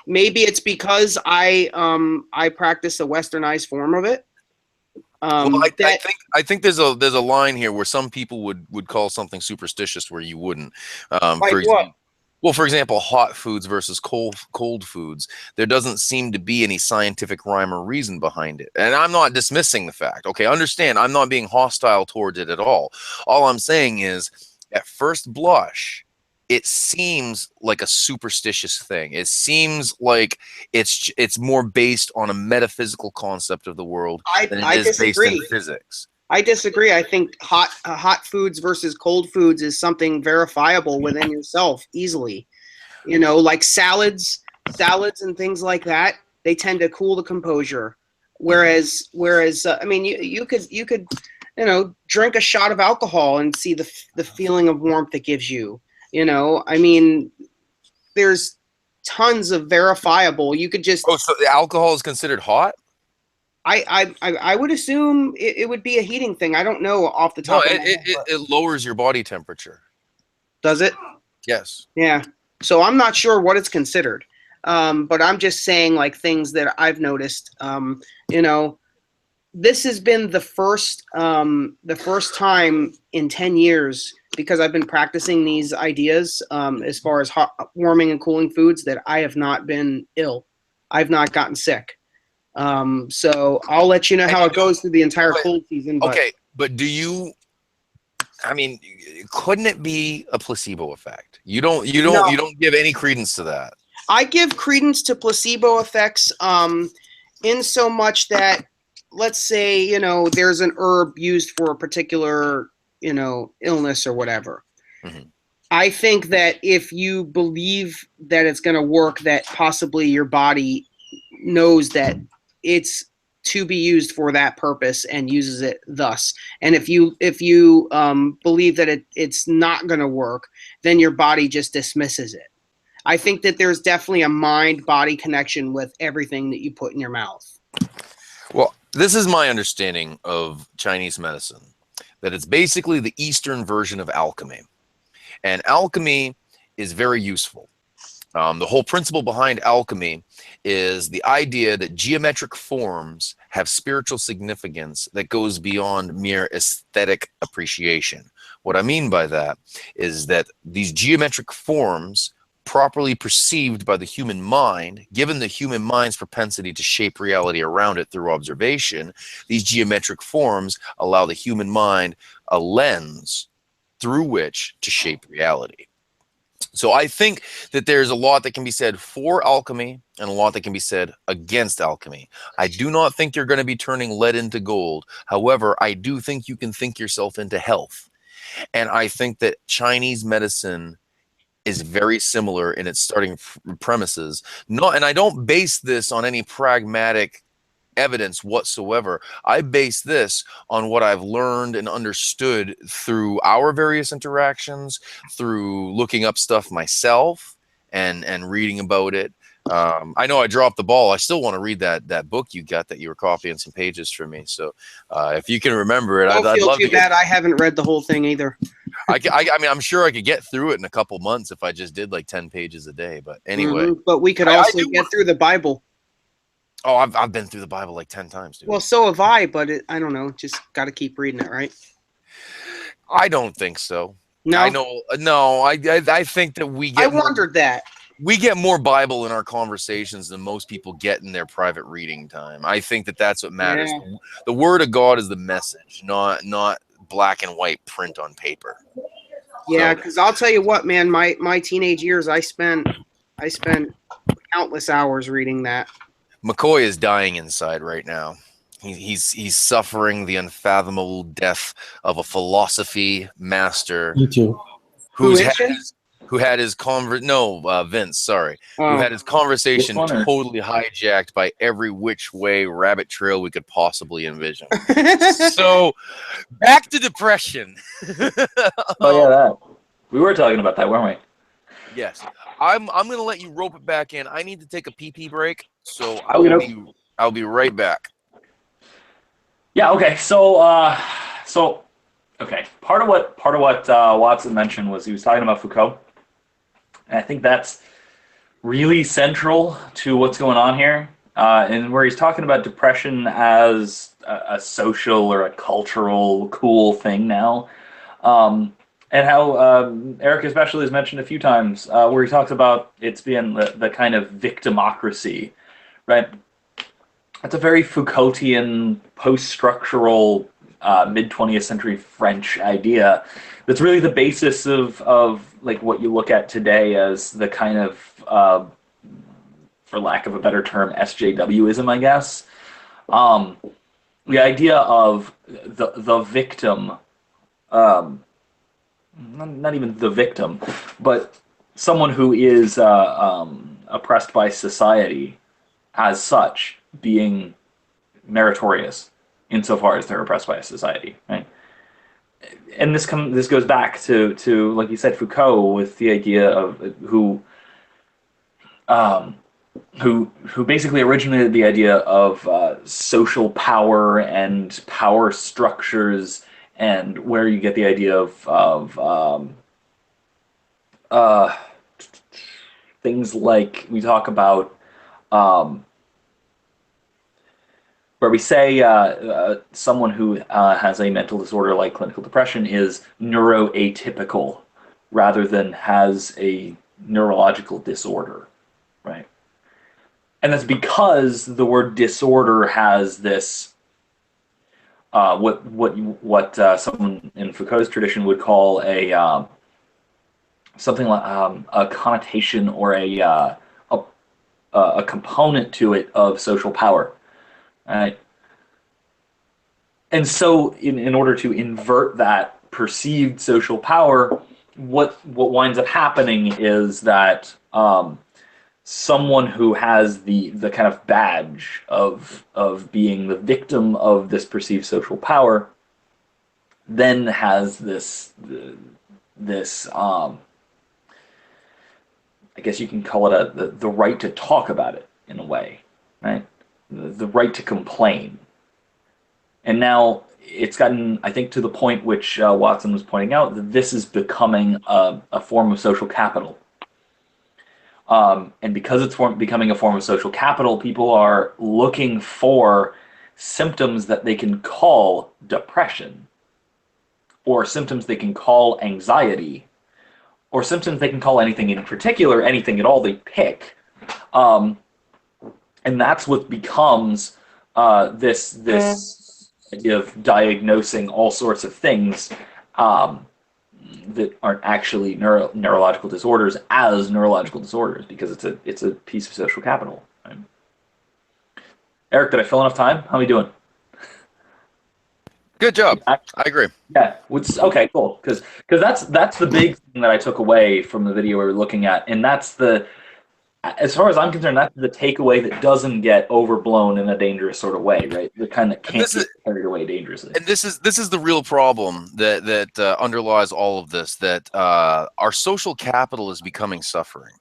Maybe it's because I practice a westernized form of it. Well, I think there's a line here where some people would call something superstitious where you wouldn't. For example, hot foods versus cold foods. There doesn't seem to be any scientific rhyme or reason behind it. And I'm not dismissing the fact. Okay, understand, I'm not being hostile towards it at all. All I'm saying is, at first blush, it seems like a superstitious thing. It seems like it's more based on a metaphysical concept of the world than it is based in physics. I disagree. I think hot foods versus cold foods is something verifiable within yourself easily. Like salads and things like that, they tend to cool the composure. Whereas I mean, you could drink a shot of alcohol and see the feeling of warmth it gives you. I mean, there's tons of verifiable. You could just. Oh, so the alcohol is considered hot? I would assume it would be a heating thing. I don't know off the top. It lowers your body temperature. Does it? Yes. Yeah. So I'm not sure what it's considered, but I'm just saying like things that I've noticed. This has been the first time in 10 years, because I've been practicing these ideas as far as hot, warming and cooling foods, that I have not been ill. I've not gotten sick. So I'll let you know how it goes through the entire cold season. But do you? I mean, couldn't it be a placebo effect? You don't give any credence to that. I give credence to placebo effects in so much that, let's say, there's an herb used for a particular, illness or whatever. Mm-hmm. I think that if you believe that it's going to work, that possibly your body knows that it's to be used for that purpose and uses it thus. And if you believe that it's not going to work, then your body just dismisses it. I think that there's definitely a mind-body connection with everything that you put in your mouth. Well, this is my understanding of Chinese medicine, that it's basically the Eastern version of alchemy. And alchemy is very useful. The whole principle behind alchemy is the idea that geometric forms have spiritual significance that goes beyond mere aesthetic appreciation. What I mean by that is that these geometric forms, properly perceived by the human mind, given the human mind's propensity to shape reality around it through observation, these geometric forms allow the human mind a lens through which to shape reality. So I think that there's a lot that can be said for alchemy and a lot that can be said against alchemy. I do not think you're going to be turning lead into gold. However, I do think you can think yourself into health. And I think that Chinese medicine is very similar in its starting premises. And I don't base this on any pragmatic evidence whatsoever. I base this on what I've learned and understood through our various interactions, through looking up stuff myself and reading about it. I know I dropped the ball. I still want to read that book you got that you were copying some pages from me. So if you can remember it, Don't I'd feel love too to bad. I haven't read the whole thing either. I mean, I'm sure I could get through it in a couple months if I just did like 10 pages a day. But anyway. But we could also get through the Bible. Oh, I've been through the Bible like 10 times, dude. Well, so have I, but I don't know. Just got to keep reading it, right? I don't think so. No, I know. No, I think that we get. I wondered that. We get more Bible in our conversations than most people get in their private reading time. I think that that's what matters. Yeah. The Word of God is the message, not black and white print on paper. Yeah, because I'll tell you what, man. My teenage years, I spent countless hours reading that. McCoy is dying inside right now. He's suffering the unfathomable death of a philosophy master. Me too. Who had his Vince, sorry. Who had his conversation totally hijacked by every which way rabbit trail we could possibly envision. So back to depression. Oh yeah, that. We were talking about that, weren't we? Yes. I'm gonna let you rope it back in. I need to take a pee break, so I'll be right back. Yeah. Okay. So okay. Part of what Watson mentioned was he was talking about Foucault, and I think that's really central to what's going on here, and where he's talking about depression as a social or a cultural cool thing now. And how Eric especially has mentioned a few times where he talks about it's being the kind of victimocracy, right? It's a very Foucaultian, post-structural, mid-20th century French idea that's really the basis of like what you look at today as the kind of, for lack of a better term, SJWism, I guess. The idea of the victim, not even the victim, but someone who is oppressed by society as such being meritorious insofar as they're oppressed by a society, right? And this goes back to like you said, Foucault, with the idea of who basically originated the idea of social power and power structures, and where you get the idea of things like we talk about, where we say someone who has a mental disorder like clinical depression is neuroatypical rather than has a neurological disorder, right? And that's because the word disorder has this what someone in Foucault's tradition would call a something like a connotation or a component to it of social power, right? And so, in order to invert that perceived social power, what winds up happening is that someone who has the kind of badge of being the victim of this perceived social power then has this I guess you can call it the right to talk about it in a way, right? The right to complain. And now it's gotten, I think, to the point which Watson was pointing out, that this is becoming a form of social capital. And because it's becoming a form of social capital, people are looking for symptoms that they can call depression, or symptoms they can call anxiety, or symptoms they can call anything in particular, anything at all they pick. And that's what becomes this idea of diagnosing all sorts of things that aren't actually neurological disorders as neurological disorders, because it's a piece of social capital. Right? Eric, did I fill enough time? How are we doing? Good job. I agree. Yeah. Okay. Cool. Because that's the big thing that I took away from the video we were looking at, and that's as far as I'm concerned, that's the takeaway that doesn't get overblown in a dangerous sort of way, right? The kind that can't get carried away dangerously. And this is the real problem that underlies all of this. That our social capital is becoming suffering.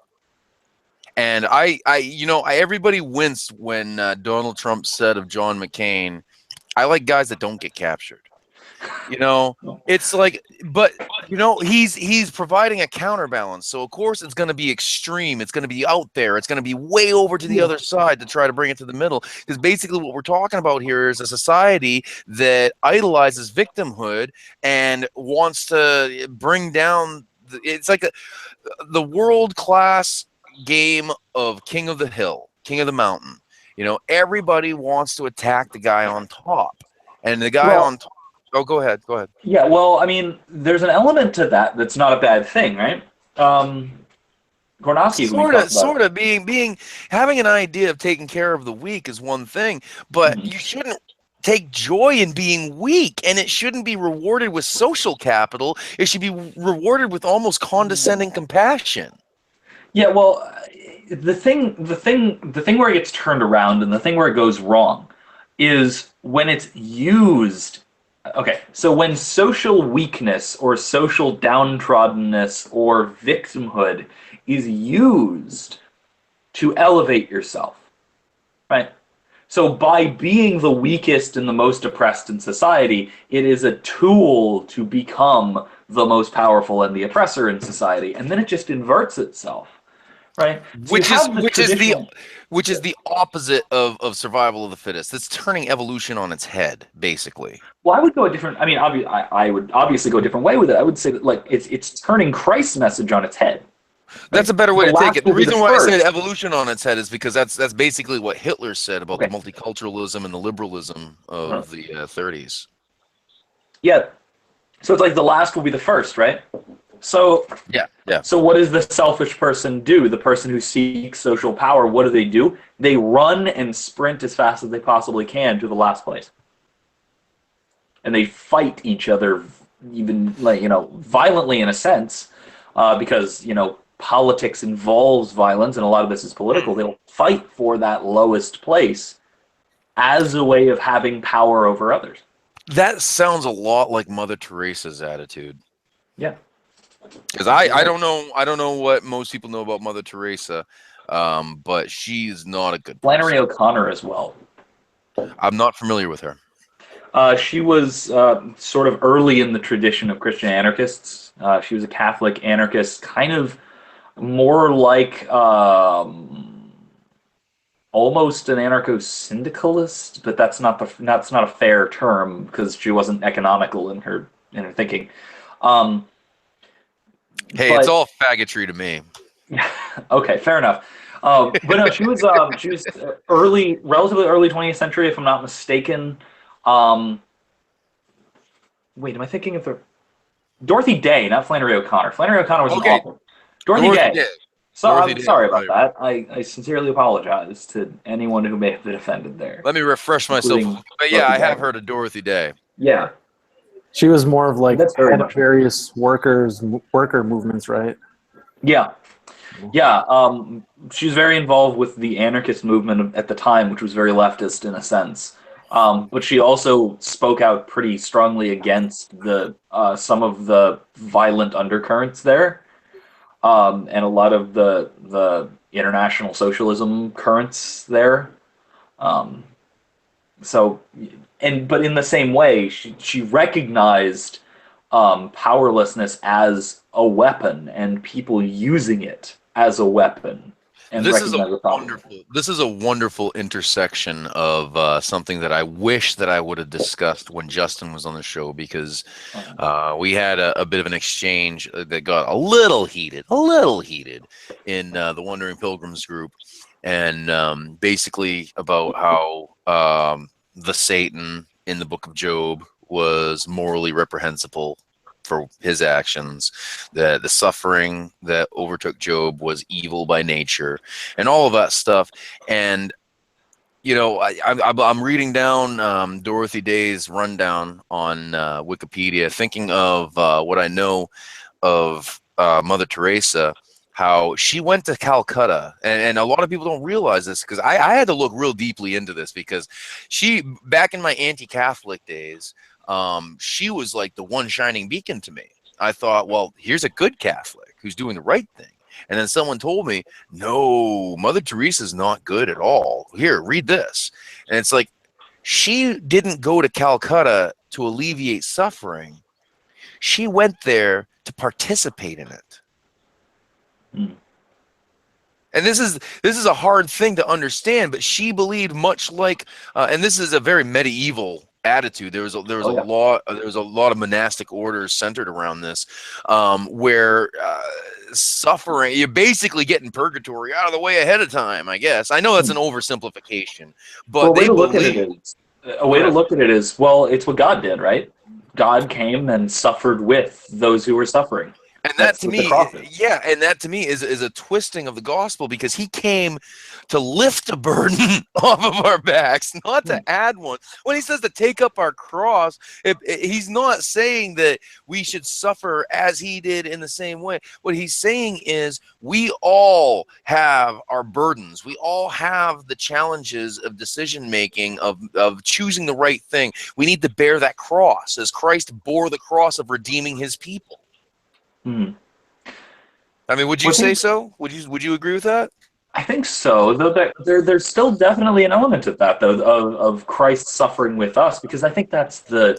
And everybody winced when Donald Trump said of John McCain, "I like guys that don't get captured." It's like, but he's providing a counterbalance. So of course it's going to be extreme. It's going to be out there. It's going to be way over to the other side to try to bring it to the middle. Because basically what we're talking about here is a society that idolizes victimhood and wants to bring down. It's like the world-class game of King of the Hill, King of the Mountain. Everybody wants to attack the guy on top, and the guy on top. Oh, go ahead. Go ahead. Yeah, well, I mean, there's an element to that that's not a bad thing, right? Gornowski, sort of having an idea of taking care of the weak is one thing, but you shouldn't take joy in being weak, and it shouldn't be rewarded with social capital. It should be rewarded with almost condescending compassion. Yeah, well, the thing where it gets turned around and the thing where it goes wrong is when it's used. Okay, so when social weakness or social downtroddenness or victimhood is used to elevate yourself, right? So by being the weakest and the most oppressed in society, it is a tool to become the most powerful and the oppressor in society, and then it just inverts itself. Right, so which is the opposite of survival of the fittest. It's turning evolution on its head, basically. Well, I would go a different. I mean, I would obviously go a different way with it. I would say that it's turning Christ's message on its head. Right? That's a better way to take it. The reason why I said evolution on its head is because that's basically what Hitler said about the multiculturalism and the liberalism of the 30s. Yeah, so it's like the last will be the first, right? So yeah. So what does the selfish person do? The person who seeks social power, what do? They run and sprint as fast as they possibly can to the last place, and they fight each other, even violently in a sense, because politics involves violence, and a lot of this is political. They'll fight for that lowest place as a way of having power over others. That sounds a lot like Mother Teresa's attitude. Yeah. Because I don't know what most people know about Mother Teresa, but she's not a good person. Flannery O'Connor as well. I'm not familiar with her. She was sort of early in the tradition of Christian anarchists. She was a Catholic anarchist, kind of more like almost an anarcho-syndicalist, but that's not a fair term because she wasn't economical in her thinking. Hey, it's all faggotry to me. Okay, fair enough. But no, she was relatively early 20th century, if I'm not mistaken. Wait, am I thinking of Dorothy Day, not Flannery O'Connor. Flannery O'Connor was an author. Dorothy Day. So I'm sorry about that. I sincerely apologize to anyone who may have been offended there. Let me refresh myself. But yeah, I have heard of Dorothy Day. Yeah. She was more of like head of various worker movements, right? Yeah. Yeah, she was very involved with the anarchist movement at the time, which was very leftist in a sense. But she also spoke out pretty strongly against the some of the violent undercurrents there, and a lot of the international socialism currents there. Um, so, but in the same way, she recognized powerlessness as a weapon and people using it as a weapon, and This is a recognize the problem. wonderful intersection of something that I wish that I would have discussed when Justin was on the show, because we had a bit of an exchange that got a little heated in the Wandering Pilgrims group, and basically about how the Satan in the Book of Job was morally reprehensible for his actions, that the suffering that overtook Job was evil by nature, and all of that stuff. And you know, I'm reading down Dorothy Day's rundown on Wikipedia, thinking of what I know of Mother Teresa, how she went to Calcutta, and a lot of people don't realize this, because I had to look real deeply into this, because she, back in my anti-Catholic days, she was like the one shining beacon to me. I thought, well, here's a good Catholic who's doing the right thing. And then someone told me, no, Mother Teresa's not good at all. Here, read this. And it's like, she didn't go to Calcutta to alleviate suffering. She went there to participate in it. Hmm. And this is a hard thing to understand, but she believed, much like, and this is a very medieval attitude. There was a lot of monastic orders centered around this, where suffering, you're basically getting purgatory out of the way ahead of time. I guess I know that's an oversimplification, but Well, a way they to look at believe. it is well, it's what God did, right? God came and suffered with those who were suffering. And that That's to what the me, cross is. yeah, and that to me is a twisting of the gospel, because he came to lift a burden off of our backs, not to add one. When he says to take up our cross, he's not saying that we should suffer as he did in the same way. What he's saying is we all have our burdens. We all have the challenges of decision making, of choosing the right thing. We need to bear that cross as Christ bore the cross of redeeming his people. Hmm. I mean, would you say so? Would you agree with that? I think so. Though there's still definitely an element of that, though, of Christ suffering with us, because I think that's the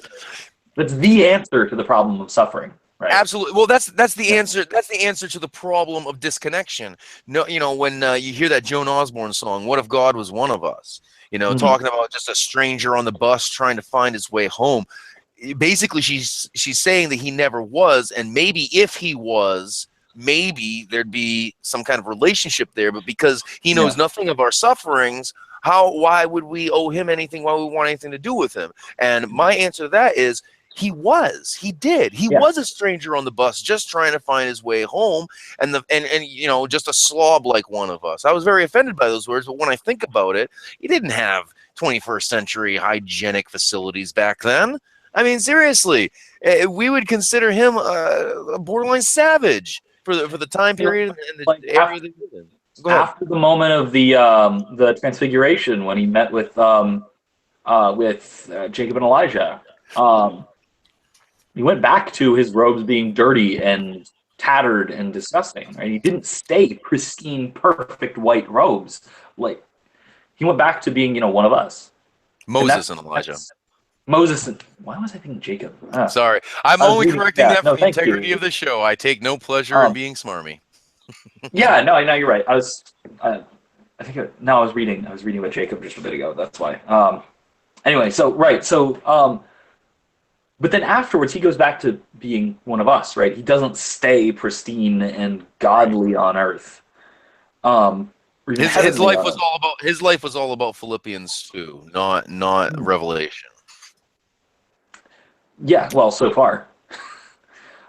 answer to the problem of suffering, right? Absolutely. Well, that's the answer. That's the answer to the problem of disconnection. No, you know, when you hear that Joan Osborne song, "What if God was one of us?" You know, talking about just a stranger on the bus trying to find his way home. Basically, she's saying that he never was, and maybe if he was, maybe there'd be some kind of relationship there. But because he knows nothing of our sufferings, why would we owe him anything? Why would we want anything to do with him? And my answer to that is, he was a stranger on the bus just trying to find his way home, and you know, just a slob like one of us. I was very offended by those words, but when I think about it, he didn't have 21st century hygienic facilities back then. I mean, seriously, we would consider him a borderline savage for the time period and the area they live in. Go ahead. After the moment of the Transfiguration, when he met with Jacob and Elijah, he went back to his robes being dirty and tattered and disgusting. Right? He didn't stay pristine, perfect white robes. Like, he went back to being, one of us. Moses and Elijah. Moses and why was I thinking Jacob? Sorry, I'm only correcting that for the integrity of the show. I take no pleasure in being smarmy. Yeah, no, you're right. I was reading about Jacob just a bit ago. That's why. Anyway, but then afterwards he goes back to being one of us, right? He doesn't stay pristine and godly on earth. His life was all about Philippians 2, not Revelation. Yeah, well, so far.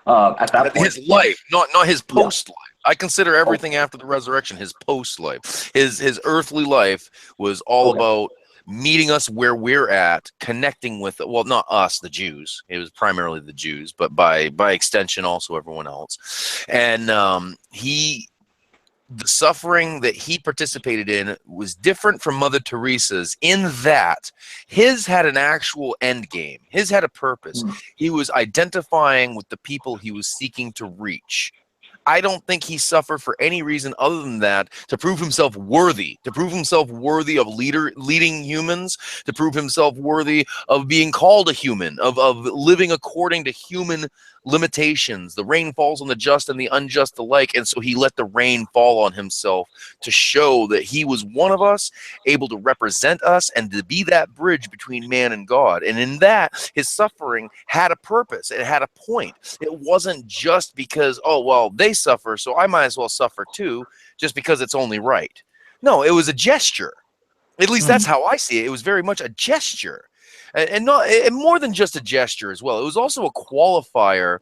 At that point, his life, not his post life. I consider everything after the resurrection his post life. His earthly life was all about meeting us where we're at, connecting with, well, not us, the Jews. It was primarily the Jews, but by extension also everyone else. And he the suffering that he participated in was different from Mother Teresa's in that his had an actual end game. His had a purpose. He was identifying with the people he was seeking to reach. I don't think he suffered for any reason other than that, to prove himself worthy, of leading humans, to prove himself worthy of being called a human, of living according to human limitations. The rain falls on the just and the unjust alike, and so he let the rain fall on himself to show that he was one of us, able to represent us and to be that bridge between man and God. And in that, his suffering had a purpose. It had a point. It wasn't just because, oh, well, they suffer, so I might as well suffer too, just because it's only right. No, it was a gesture. At least that's how I see it. It was very much a gesture. And more than just a gesture as well. It was also a qualifier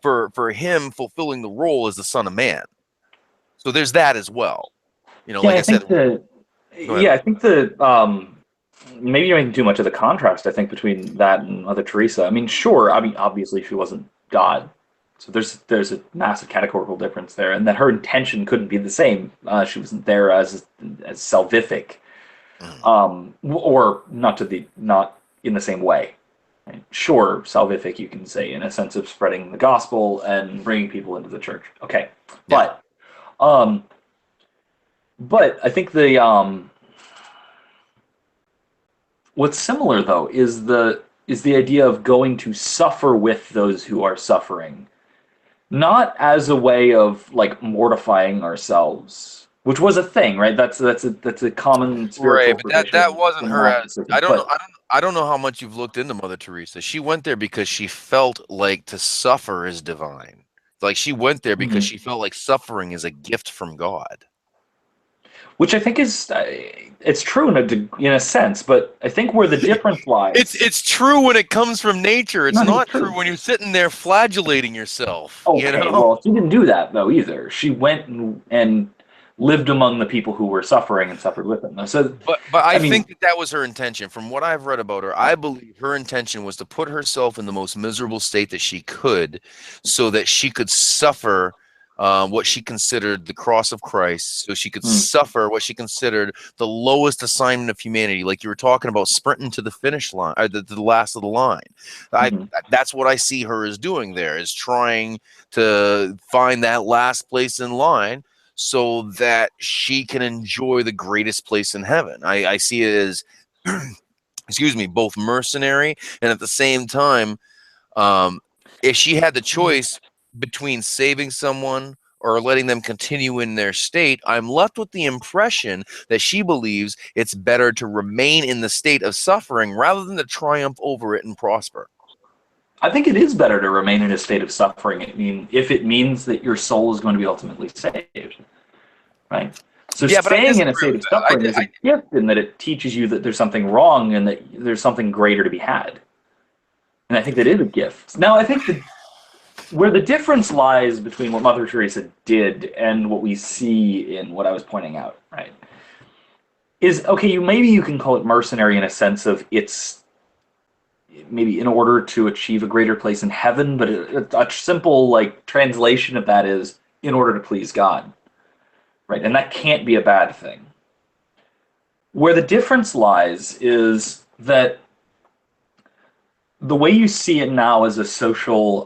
for him fulfilling the role as the Son of Man. So there's that as well. You know, like I said. I think maybe you're making too much of the contrast, I think, between that and Mother Teresa. I mean, sure, obviously she wasn't God. So there's a massive categorical difference there, and that her intention couldn't be the same. She wasn't there as salvific, or not in the same way. Right? Sure, salvific, you can say, in a sense of spreading the gospel and bringing people into the church. Okay, yeah. But I think what's similar though is the idea of going to suffer with those who are suffering, not as a way of like mortifying ourselves. Which was a thing, right? That's a common spiritual tradition. But that wasn't her. I don't know how much you've looked into Mother Teresa. She went there because she felt like to suffer is divine. Like she went there because she felt like suffering is a gift from God. Which I think is it's true in a sense, but I think where the difference lies. It's true when it comes from nature. It's not true when you're sitting there flagellating yourself. Okay, well, she didn't do that though either. She went and lived among the people who were suffering and suffered with them. So, but I think that was her intention. From what I've read about her, I believe her intention was to put herself in the most miserable state that she could, so that she could suffer what she considered the cross of Christ, so she could suffer what she considered the lowest assignment of humanity. Like you were talking about sprinting to the finish line, or the last of the line. That's what I see her as doing there, is trying to find that last place in line, so that she can enjoy the greatest place in heaven. I see it as, excuse me, both mercenary and at the same time, if she had the choice between saving someone or letting them continue in their state, I'm left with the impression that she believes it's better to remain in the state of suffering rather than to triumph over it and prosper. I think it is better to remain in a state of suffering. I mean, if it means that your soul is going to be ultimately saved, right? So staying in a state of suffering is a gift in that it teaches you that there's something wrong and that there's something greater to be had. And I think that is a gift. Now, I think where the difference lies between what Mother Teresa did and what we see in what I was pointing out, right, is, okay, maybe you can call it mercenary in a sense of it's maybe in order to achieve a greater place in heaven, but a simple like translation of that is in order to please God, right? And that can't be a bad thing. Where the difference lies is that the way you see it now as a social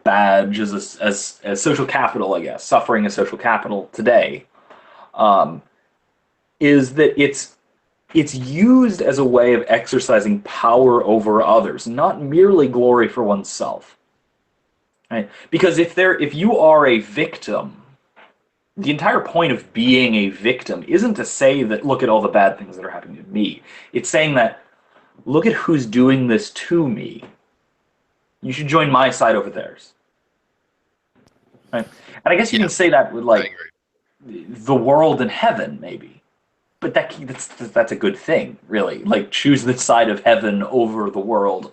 badge, as social capital, I guess, suffering as social capital today, is that it's used as a way of exercising power over others, not merely glory for oneself. Right? Because if you are a victim, the entire point of being a victim isn't to say that, look at all the bad things that are happening to me. It's saying that, look at who's doing this to me. You should join my side over theirs. Right? And I guess you can say that with like the world and heaven, maybe. But that's a good thing, really. Like, choose the side of heaven over the world.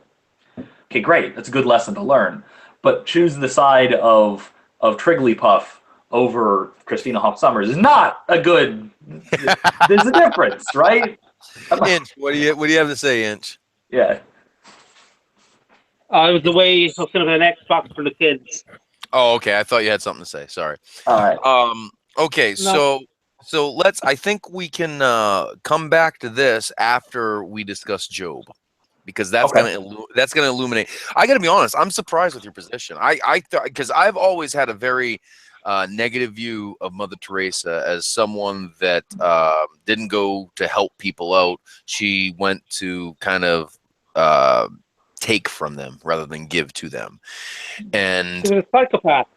Okay, great. That's a good lesson to learn. But choose the side of Trigglypuff over Christina Hoff Sommers is not a good. There's a difference, right? Inch, what do you have to say, Inch? Yeah. It was the way hooking up an Xbox for the kids. Oh, okay. I thought you had something to say. Sorry. All right. Okay, so let's. I think we can come back to this after we discuss Job, because that's Okay. gonna illuminate. I got to be honest. I'm surprised with your position. I thought, because I've always had a very negative view of Mother Teresa as someone that didn't go to help people out. She went to kind of take from them rather than give to them, and She's a psychopath.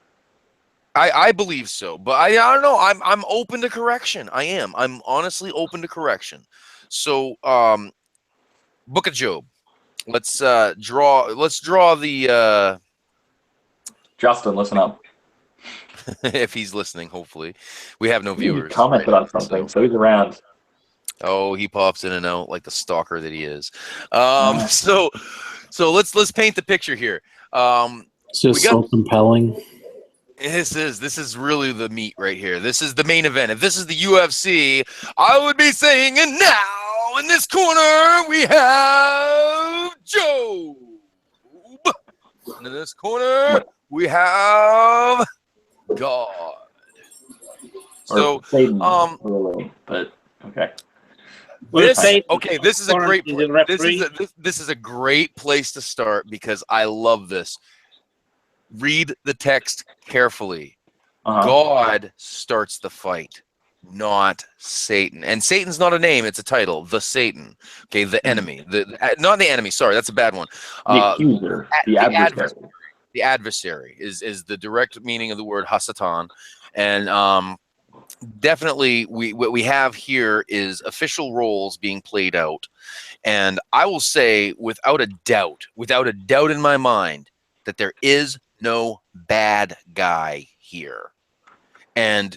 I believe so, but I don't know. I'm open to correction. I am. I'm honestly open to correction. So, Book of Job. Let's draw. Let's draw the. Justin, listen up. If he's listening, hopefully, we have no He viewers. commented right on something, so he's around. Oh, he pops in and out like the stalker that he is. So let's paint the picture here. It's just so compelling. This is really the meat right here. This is the main event. If this is the UFC, I would be saying, and now in this corner we have Job. And in this corner we have God. So, Satan, really, but okay. This is a great this is a great place to start, because I love this. Read the text carefully. God starts the fight, not Satan. And Satan's not a name, it's a title. The Satan. Okay, the enemy. Not the enemy, sorry, that's a bad one. The accuser, the adversary. The adversary is the direct meaning of the word Hasatan. And definitely what we have here is official roles being played out. And I will say without a doubt in my mind, that there is no bad guy here. And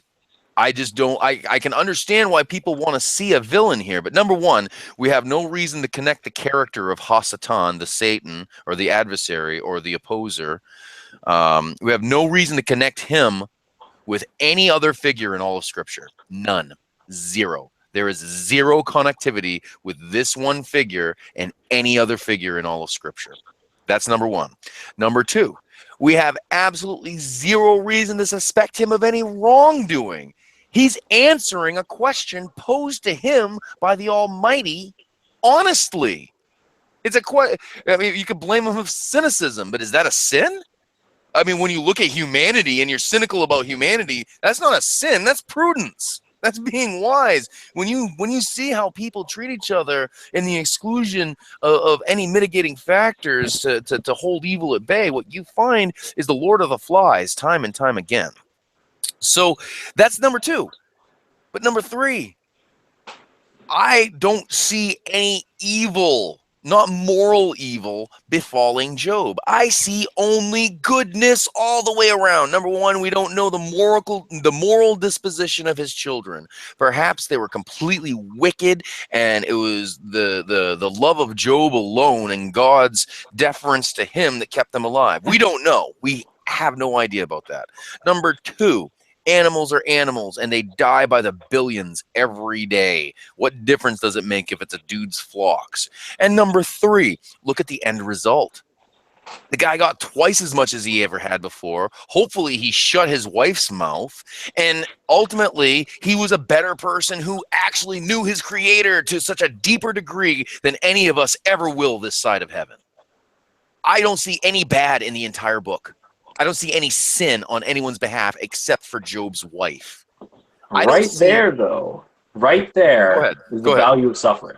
I just don't, I can understand why people want to see a villain here. But number one, we have no reason to connect the character of Hasatan, the Satan, or the adversary, or the opposer. We have no reason to connect him with any other figure in all of Scripture. None. Zero. There is zero connectivity with this one figure and any other figure in all of Scripture. That's number one. Number two, we have absolutely zero reason to suspect him of any wrongdoing. He's answering a question posed to him by the Almighty honestly. It's I mean, you could blame him of cynicism, but is that a sin? I mean, when you look at humanity and you're cynical about humanity, that's not a sin. That's prudence. That's being wise. When you see how people treat each other in the exclusion of any mitigating factors to hold evil at bay, what you find is the Lord of the Flies time and time again. So that's number two. But number three, I don't see any evil, not moral evil, befalling Job. I see only goodness all the way around. Number one, we don't know the moral disposition of his children. Perhaps they were completely wicked, and it was the love of Job alone and God's deference to him that kept them alive. We don't know. We have no idea about that. Number two, animals are animals, and they die by the billions every day. What difference does it make if it's a dude's flocks? And number three, look at the end result. The guy got twice as much as he ever had before. Hopefully he shut his wife's mouth, and ultimately he was a better person who actually knew his creator to such a deeper degree than any of us ever will this side of heaven. I don't see any bad in the entire book. I don't see any sin on anyone's behalf except for Job's wife. Right there is the value of suffering.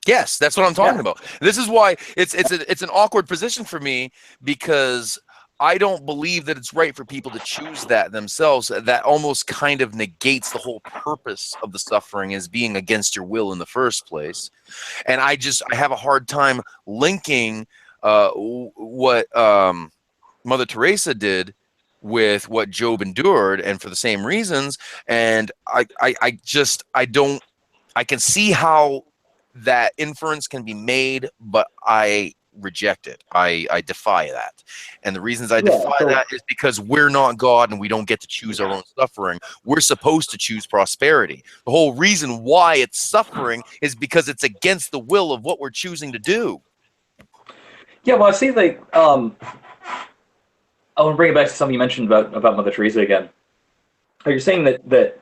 Yes, that's what I'm talking about. This is why it's an awkward position for me, because I don't believe that it's right for people to choose that themselves. That almost kind of negates the whole purpose of the suffering as being against your will in the first place. And I have a hard time linking what Mother Teresa did with what Job endured, and for the same reasons. And I can see how that inference can be made, but I reject it. I defy that. And the reasons I defy that is because we're not God and we don't get to choose our own suffering. We're supposed to choose prosperity. The whole reason why it's suffering is because it's against the will of what we're choosing to do. Yeah, well, I see, like, I want to bring it back to something you mentioned about Mother Teresa again. You're saying that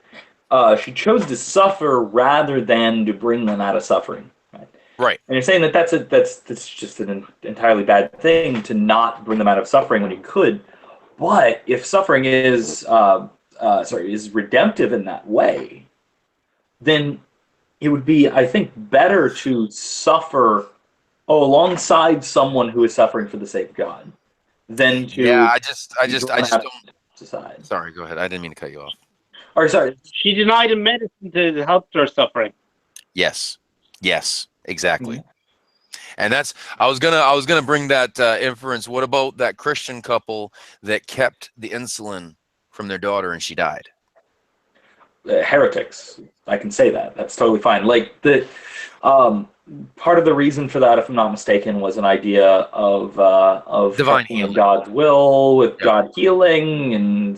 she chose to suffer rather than to bring them out of suffering, right? Right. And you're saying that that's just an entirely bad thing to not bring them out of suffering when you could. But if suffering is is redemptive in that way, then it would be, I think, better to suffer alongside someone who is suffering for the sake of God than to Yeah, I just don't. society. Sorry, go ahead. I didn't mean to cut you off. Or sorry, She denied him medicine to help her suffering. Yes, exactly. And that's I was gonna bring that inference. What about that Christian couple that kept the insulin from their daughter and she died? heretics. I can say that. That's totally fine. Like the part of the reason for that, if I'm not mistaken, was an idea of Divine trusting in healing. God's will with Yep. God healing, and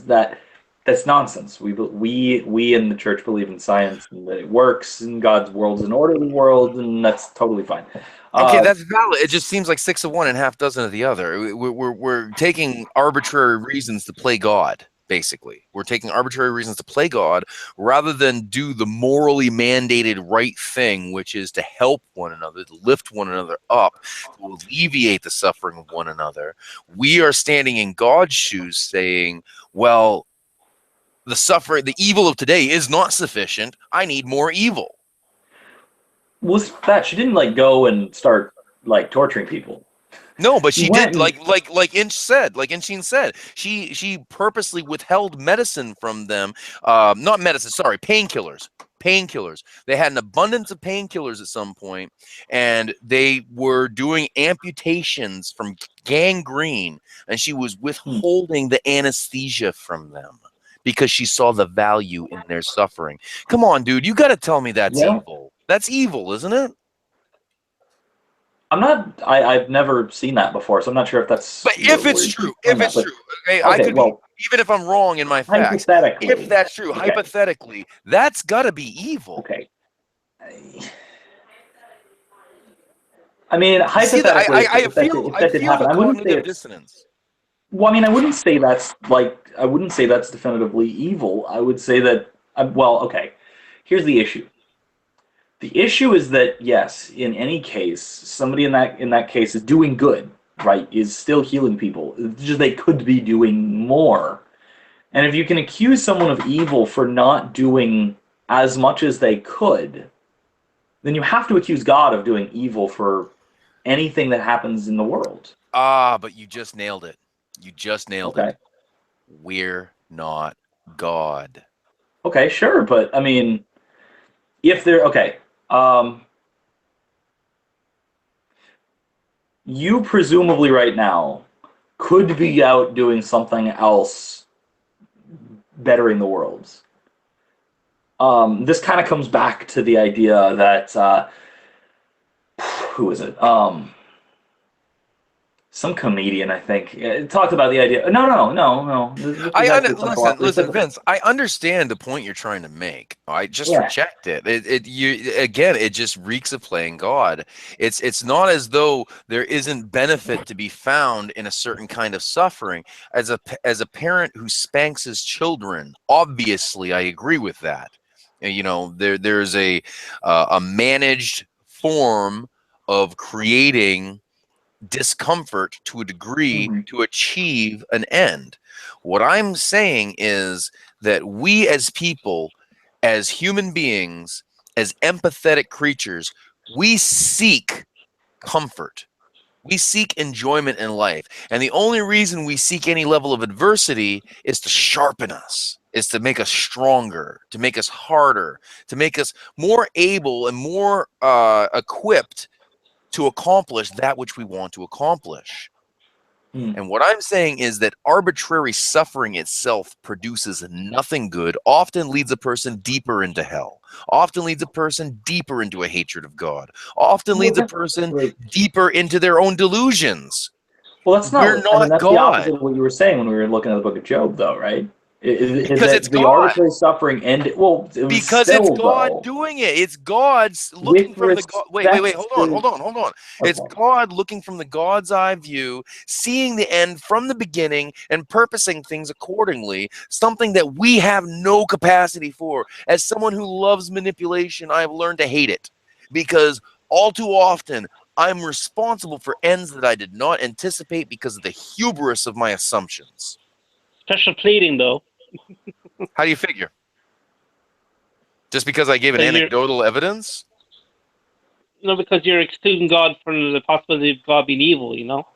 that's nonsense. We in the church believe in science and that it works, and God's world's an orderly world, and that's totally fine. Okay, that's valid. It just seems like 6 of one and half dozen of the other. We're taking arbitrary reasons to play God. Basically, we're taking arbitrary reasons to play God rather than do the morally mandated right thing, which is to help one another, to lift one another up, to alleviate the suffering of one another. We are standing in God's shoes saying, well, the evil of today is not sufficient. I need more evil. Was that she didn't like go and start like torturing people? No, but she did, and- like Inchine said, she purposely withheld medicine from them. Not medicine, sorry, painkillers. They had an abundance of painkillers at some point, and they were doing amputations from gangrene, and she was withholding the anesthesia from them because she saw the value in their suffering. Come on, dude, you got to tell me that's Yeah. evil. That's evil, isn't it? I'm not. I've never seen that before, so I'm not sure if that's. But if it's true, okay, I okay, could well, be, even if I'm wrong in my facts, hypothetically, if that's true, okay. hypothetically, that's got to be evil. Okay. I mean, hypothetically, I feel the cognitive dissonance. Well, I mean, I wouldn't say that's definitively evil. I would say that. Well, okay. Here's the issue. The issue is that yes, in any case, somebody in that case is doing good, right? Is still healing people. It's just they could be doing more. And if you can accuse someone of evil for not doing as much as they could, then you have to accuse God of doing evil for anything that happens in the world. But you just nailed it. You just nailed Okay. it. We're not God. Okay, sure, but I mean, if they're okay. You presumably right now could be out doing something else bettering the world. This kind of comes back to the idea that who is it? Some comedian, I think, talked about the idea. No. Listen, Vince. I understand the point you're trying to make. I just reject it. It just reeks of playing God. It's not as though there isn't benefit to be found in a certain kind of suffering. As a parent who spanks his children, obviously, I agree with that. You know, there's a managed form of creating discomfort to a degree to achieve an end. What I'm saying is that we as people, as human beings, as empathetic creatures, we seek comfort. We seek enjoyment in life. And the only reason we seek any level of adversity is to sharpen us, is to make us stronger, to make us harder, to make us more able and more equipped to accomplish that which we want to accomplish. And what I'm saying is that arbitrary suffering itself produces nothing good, often leads a person deeper into hell, often leads a person deeper into a hatred of God, often leads a person deeper into their own delusions. Well, that's not. We're not that's God. the opposite of what you were saying when we were looking at the Book of Job, though, right? Because it's The God. arbitrary suffering ended. Well, it was Because still, it's God though, doing it. It's God's looking with from the God. Wait. respect Hold on. It's Okay. God looking from the God's eye view, seeing the end from the beginning and purposing things accordingly. Something that we have no capacity for. As someone who loves manipulation, I have learned to hate it because all too often I'm responsible for ends that I did not anticipate because of the hubris of my assumptions. Special pleading, though. How do you figure? Just because I gave an So you're anecdotal evidence? no, because you're excluding God from the possibility of God being evil. You know.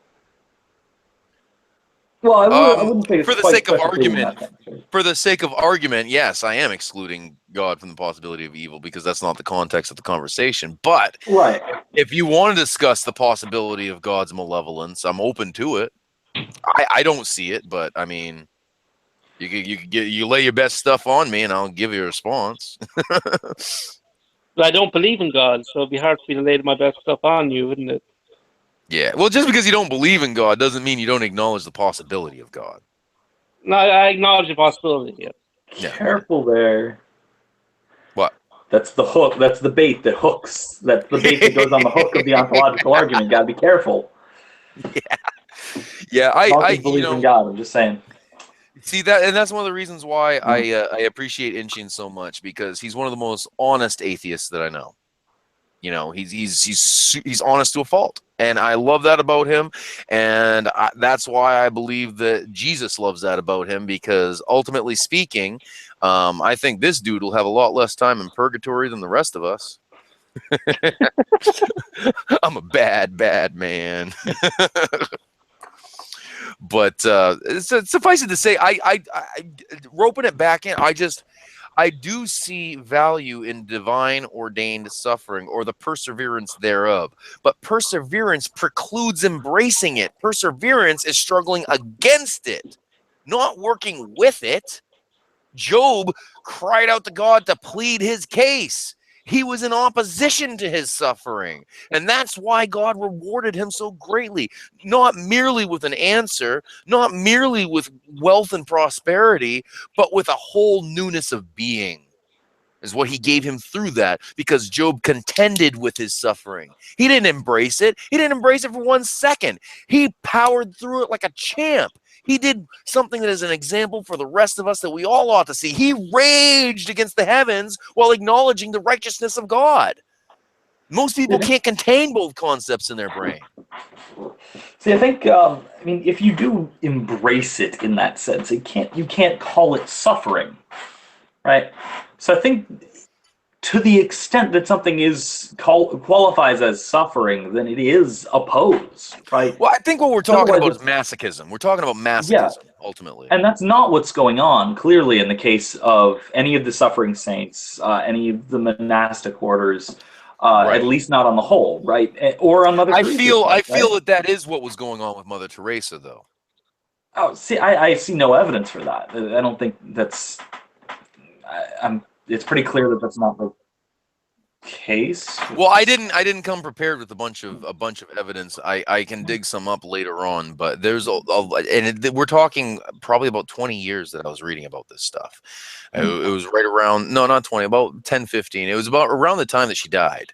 Well, I wouldn't say it's For the quite sake of special pleading in argument, that sense. for the sake of argument, yes, I am excluding God from the possibility of evil because that's not the context of the conversation. But Right. if you want to discuss the possibility of God's malevolence, I'm open to it. I don't see it, but I mean, you lay your best stuff on me, and I'll give you a response. But I don't believe in God, so it'd be hard for me to lay my best stuff on you, wouldn't it? Yeah. Well, just because you don't believe in God doesn't mean you don't acknowledge the possibility of God. No, I acknowledge the possibility. Yeah. Yeah. Careful there. What? That's the hook. That's the bait that hooks. That's the bait that goes on the hook of the ontological argument. Got to be careful. Yeah. Not I just believe in God. I'm just saying. See that, and that's one of the reasons why I appreciate Inchin so much, because he's one of the most honest atheists that I know. You know, he's honest to a fault, and I love that about him, and that's why I believe that Jesus loves that about him, because ultimately speaking, I think this dude will have a lot less time in purgatory than the rest of us. I'm a bad man. But suffice it to say, I roping it back in, I do see value in divine ordained suffering or the perseverance thereof. But perseverance precludes embracing it. Perseverance is struggling against it, not working with it. Job cried out to God to plead his case. He was in opposition to his suffering. And that's why God rewarded him so greatly, not merely with an answer, not merely with wealth and prosperity, but with a whole newness of being. Is what he gave him through that, because Job contended with his suffering. He didn't embrace it. He didn't embrace it for 1 second. He powered through it like a champ. He did something that is an example for the rest of us that we all ought to see. He raged against the heavens while acknowledging the righteousness of God. Most people can't contain both concepts in their brain. See, I think, I mean, if you do embrace it in that sense, you can't call it suffering, right? So I think, to the extent that something qualifies as suffering, then it is opposed, right? Well, I think what we're talking about is masochism. We're talking about masochism, ultimately. And that's not what's going on, clearly, in the case of any of the suffering saints, any of the monastic orders, Right. at least not on the whole, right? Or on Mother Teresa. I feel that is what was going on with Mother Teresa, though. Oh, see, I see no evidence for that. I don't think that's... it's pretty clear that that's not the case. Well, I didn't come prepared with a bunch of evidence. I can dig some up later on, but there's we're talking probably about 20 years that I was reading about this stuff. It was right around, no, not 20, about 10, 15. It was about around the time that she died.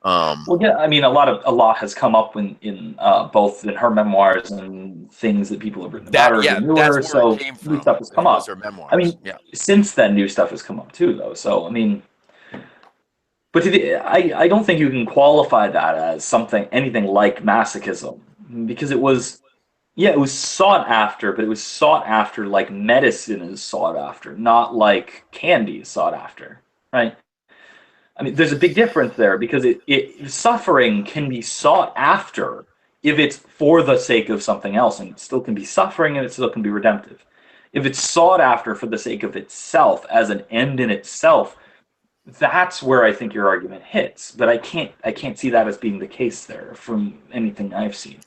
Well, yeah, I mean, a lot has come up in both in her memoirs and things that people have written about her that knew her. So new stuff has come up. Her memoirs. I mean, since then, new stuff has come up too, though. So I mean, but I don't think you can qualify that as anything like masochism, because it was sought after, but it was sought after like medicine is sought after, not like candy is sought after, right? I mean, there's a big difference there, because suffering can be sought after if it's for the sake of something else, and it still can be suffering and it still can be redemptive. If it's sought after for the sake of itself, as an end in itself, that's where I think your argument hits. But I can't see that as being the case there from anything I've seen.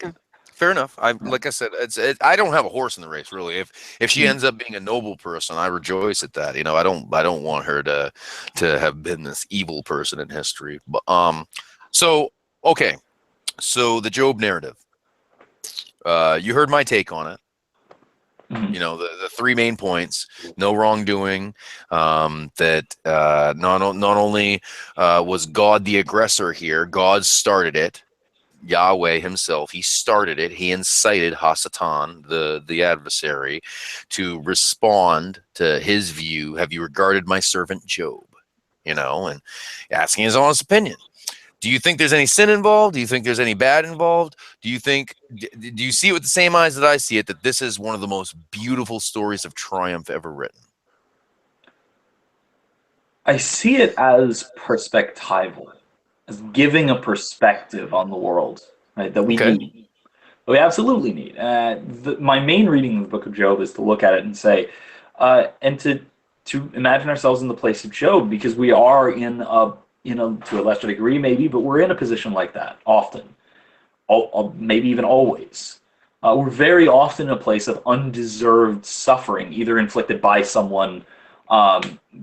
Fair enough. Like I said, I don't have a horse in the race, really. If she ends up being a noble person, I rejoice at that. You know, I don't want her to have been this evil person in history. But so okay, so the Job narrative. You heard my take on it. Mhm. You know, the three main points: no wrongdoing, that not only was God the aggressor here, God started it. Yahweh himself, he started it. He incited Hasatan, the adversary, to respond to his view. Have you regarded my servant Job? You know, and asking his honest opinion. Do you think there's any sin involved? Do you think there's any bad involved? Do you see it with the same eyes that I see it, that this is one of the most beautiful stories of triumph ever written? I see it as perspectival, as giving a perspective on the world, right, that we Okay. need. That we absolutely need. My main reading of the Book of Job is to look at it and say, and to imagine ourselves in the place of Job, because we are in a, to a lesser degree maybe, but we're in a position like that often, maybe even always. We're very often in a place of undeserved suffering, either inflicted by someone,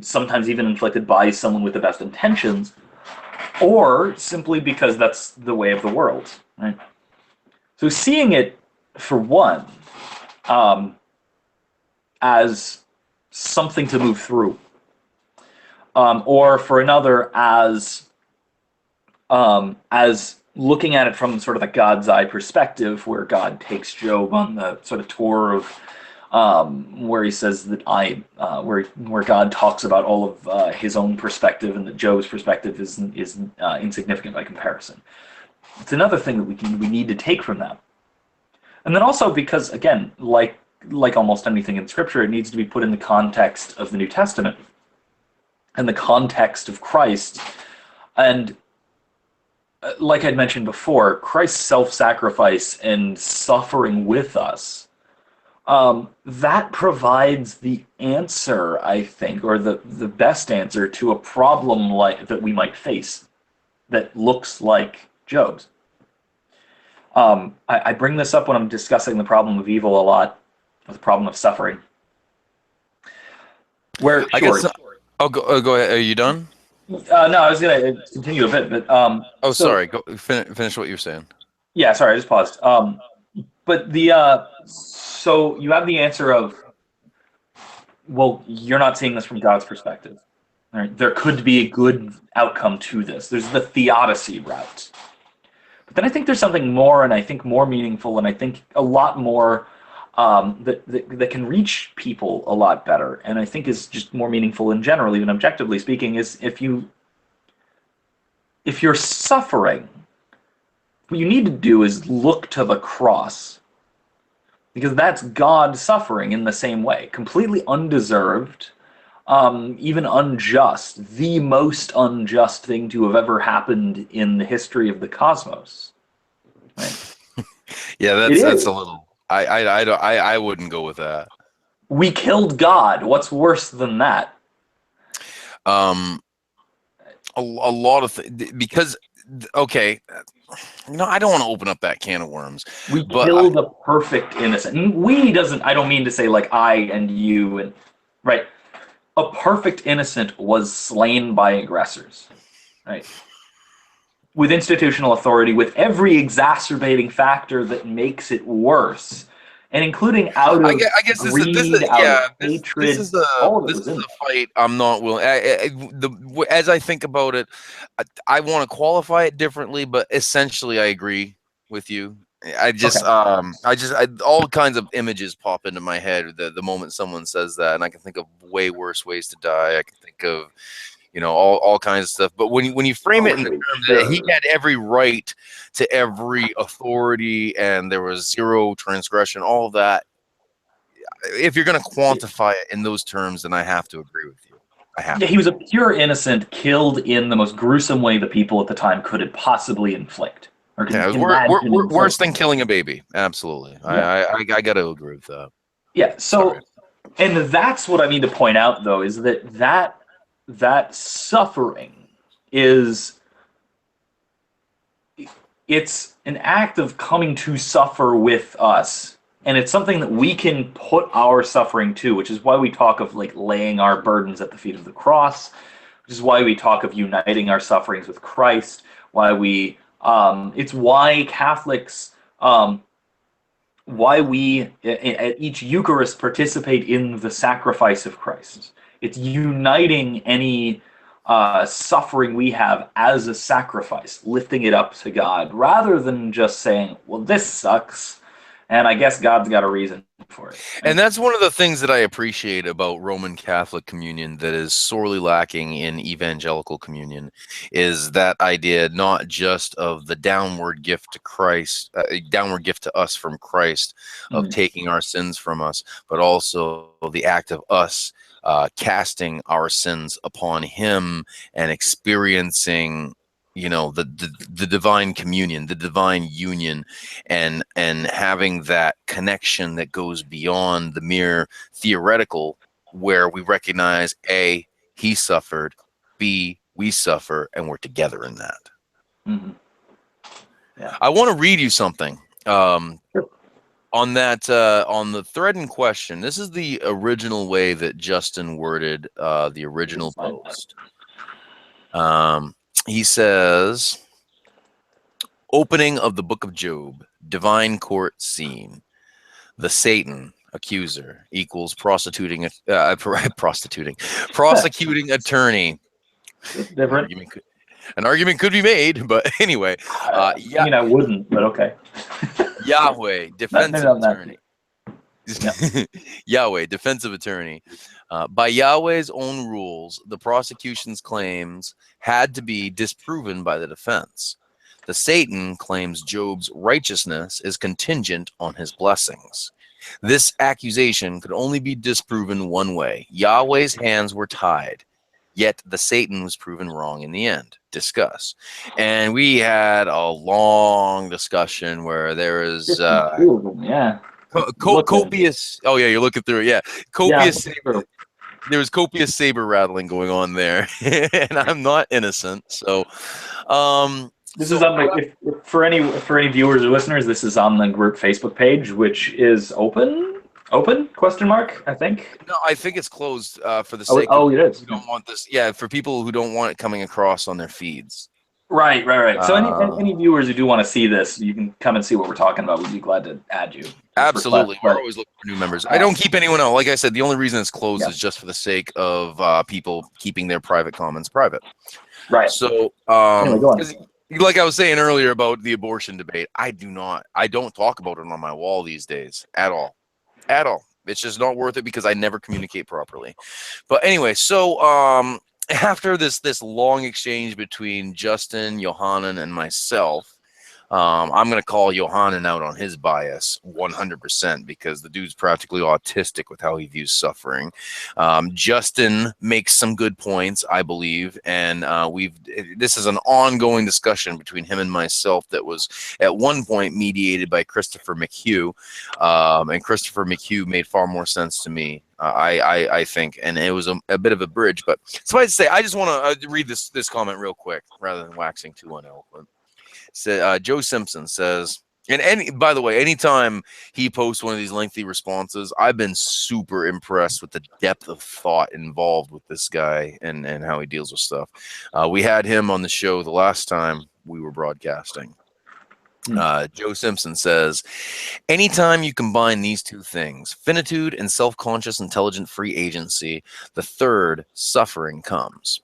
sometimes even inflicted by someone with the best intentions, or simply because that's the way of the world, right? So seeing it, for one, as something to move through, or for another, as looking at it from sort of the God's eye perspective, where God takes Job on the sort of tour of where he says that where God talks about all of his own perspective, and that Job's perspective is insignificant by comparison. It's another thing that we need to take from that. And then also because, again, like almost anything in Scripture, it needs to be put in the context of the New Testament and the context of Christ. And like I'd mentioned before, Christ's self-sacrifice and suffering with us, that provides the answer, I think, or the best answer to a problem that we might face that looks like Job's. I bring this up when I'm discussing the problem of evil a lot, or the problem of suffering. Go ahead. Are you done? No, I was going to continue a bit, but sorry. Go finish what you're saying. Yeah, sorry, I just paused. But so you have the answer of, well, you're not seeing this from God's perspective. Right? There could be a good outcome to this. There's the theodicy route. But then I think there's something more, and I think more meaningful, and I think a lot more that can reach people a lot better, and I think is just more meaningful in general, even objectively speaking, is if you're suffering, what you need to do is look to the cross, because that's God suffering in the same way, completely undeserved, even unjust, the most unjust thing to have ever happened in the history of the cosmos. Right? Yeah, that's a little. I wouldn't go with that. We killed God. What's worse than that? A lot of because okay, I don't want to open up that can of worms. We killed a perfect innocent. I don't mean to say like I and you and right. A perfect innocent was slain by aggressors, right? With institutional authority, with every exacerbating factor that makes it worse, and including out of I guess greed, hatred. This is a fight I'm not willing. As I think about it, I want to qualify it differently, but essentially I agree with you. All kinds of images pop into my head the moment someone says that, and I can think of way worse ways to die. I can think of, all kinds of stuff. But when you frame it in the terms that he had every right to every authority and there was zero transgression, all of that, if you're going to quantify it in those terms, then I have to agree with you. Yeah, he was a pure innocent, killed in the most gruesome way the people at the time could possibly inflict. Yeah, it was worse than killing a baby. Absolutely. Yeah. I got to agree with that. Yeah, so, and that's what I mean to point out, though, is that suffering it's an act of coming to suffer with us, and it's something that we can put our suffering to, which is why we talk of like laying our burdens at the feet of the cross, which is why we talk of uniting our sufferings with Christ, why we it's why Catholics why we at each Eucharist participate in the sacrifice of Christ. It's uniting any suffering we have as a sacrifice, lifting it up to God, rather than just saying, well, this sucks, and I guess God's got a reason for it. And that's one of the things that I appreciate about Roman Catholic communion that is sorely lacking in evangelical communion, is that idea not just of the downward gift to Christ, downward gift to us from Christ, of taking our sins from us, but also the act of us casting our sins upon him and experiencing, you know, the divine communion, the divine union, and having that connection that goes beyond the mere theoretical, where we recognize A, he suffered, B, we suffer, and we're together in that. Mm-hmm. Yeah. I want to read you something. Sure. On that, on the thread in question, this is the original way that Justin worded the original post. He says, opening of the book of Job, divine court scene. The Satan accuser equals prosecuting attorney. Different. An argument could be made, but anyway. I mean, I wouldn't, but okay. Yahweh, defensive attorney. Yeah. Yahweh, defensive attorney. By Yahweh's own rules, the prosecution's claims had to be disproven by the defense. The Satan claims Job's righteousness is contingent on his blessings. This accusation could only be disproven one way. Yahweh's hands were tied, yet the Satan was proven wrong in the end. Discuss. And we had a long discussion where there is copious. Oh yeah, you're looking through it. Yeah, copious. Yeah, there was copious saber rattling going on there, and I'm not innocent. So, this is on the, for any viewers or listeners, this is on the group Facebook page, which is open? Question mark? I think. No, I think it's closed for the sake. Oh, it is. You don't want this. Yeah, for people who don't want it coming across on their feeds. Right. So any viewers who do want to see this, you can come and see what we're talking about. We'd be glad to add you. Absolutely. We're always looking for new members. I don't keep anyone out. Like I said, the only reason it's closed is just for the sake of people keeping their private comments private. Right. So, anyway, go on. Like I was saying earlier about the abortion debate, I don't talk about it on my wall these days at all. It's just not worth it because I never communicate properly. But anyway, so after this long exchange between Justin, Johanan, and myself, I'm going to call Johanan out on his bias 100% because the dude's practically autistic with how he views suffering. Justin makes some good points, I believe, and this is an ongoing discussion between him and myself that was at one point mediated by Christopher McHugh, and Christopher McHugh made far more sense to me. I think, and it was a bit of a bridge, but suffice to say, I just want to read this comment real quick rather than waxing too uneloquent. So, Joe Simpson says, and by the way, anytime he posts one of these lengthy responses, I've been super impressed with the depth of thought involved with this guy and how he deals with stuff. We had him on the show the last time we were broadcasting. Joe Simpson says, anytime you combine these two things, finitude and self-conscious intelligent free agency, the third, suffering, comes.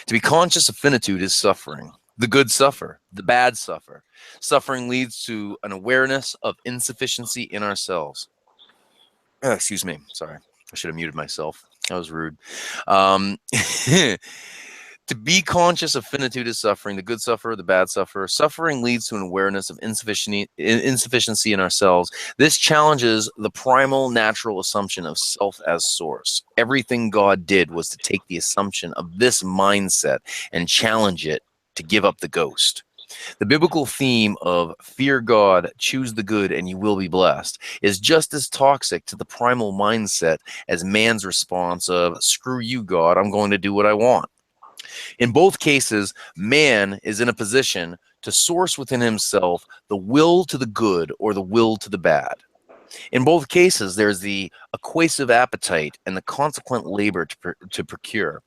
To be conscious of finitude is suffering. The good suffer, the bad suffer. Suffering leads to an awareness of insufficiency in ourselves. Excuse me, sorry. I should have muted myself. That was rude. To be conscious of finitude is suffering, the good suffer, the bad suffer. Suffering leads to an awareness of insufficiency in ourselves. This challenges the primal natural assumption of self as source. Everything God did was to take the assumption of this mindset and challenge it to give up the ghost. The biblical theme of fear God, choose the good, and you will be blessed is just as toxic to the primal mindset as man's response of, screw you, God, I'm going to do what I want. In both cases, man is in a position to source within himself the will to the good or the will to the bad. In both cases, there's the acquisitive appetite and the consequent labor to procure.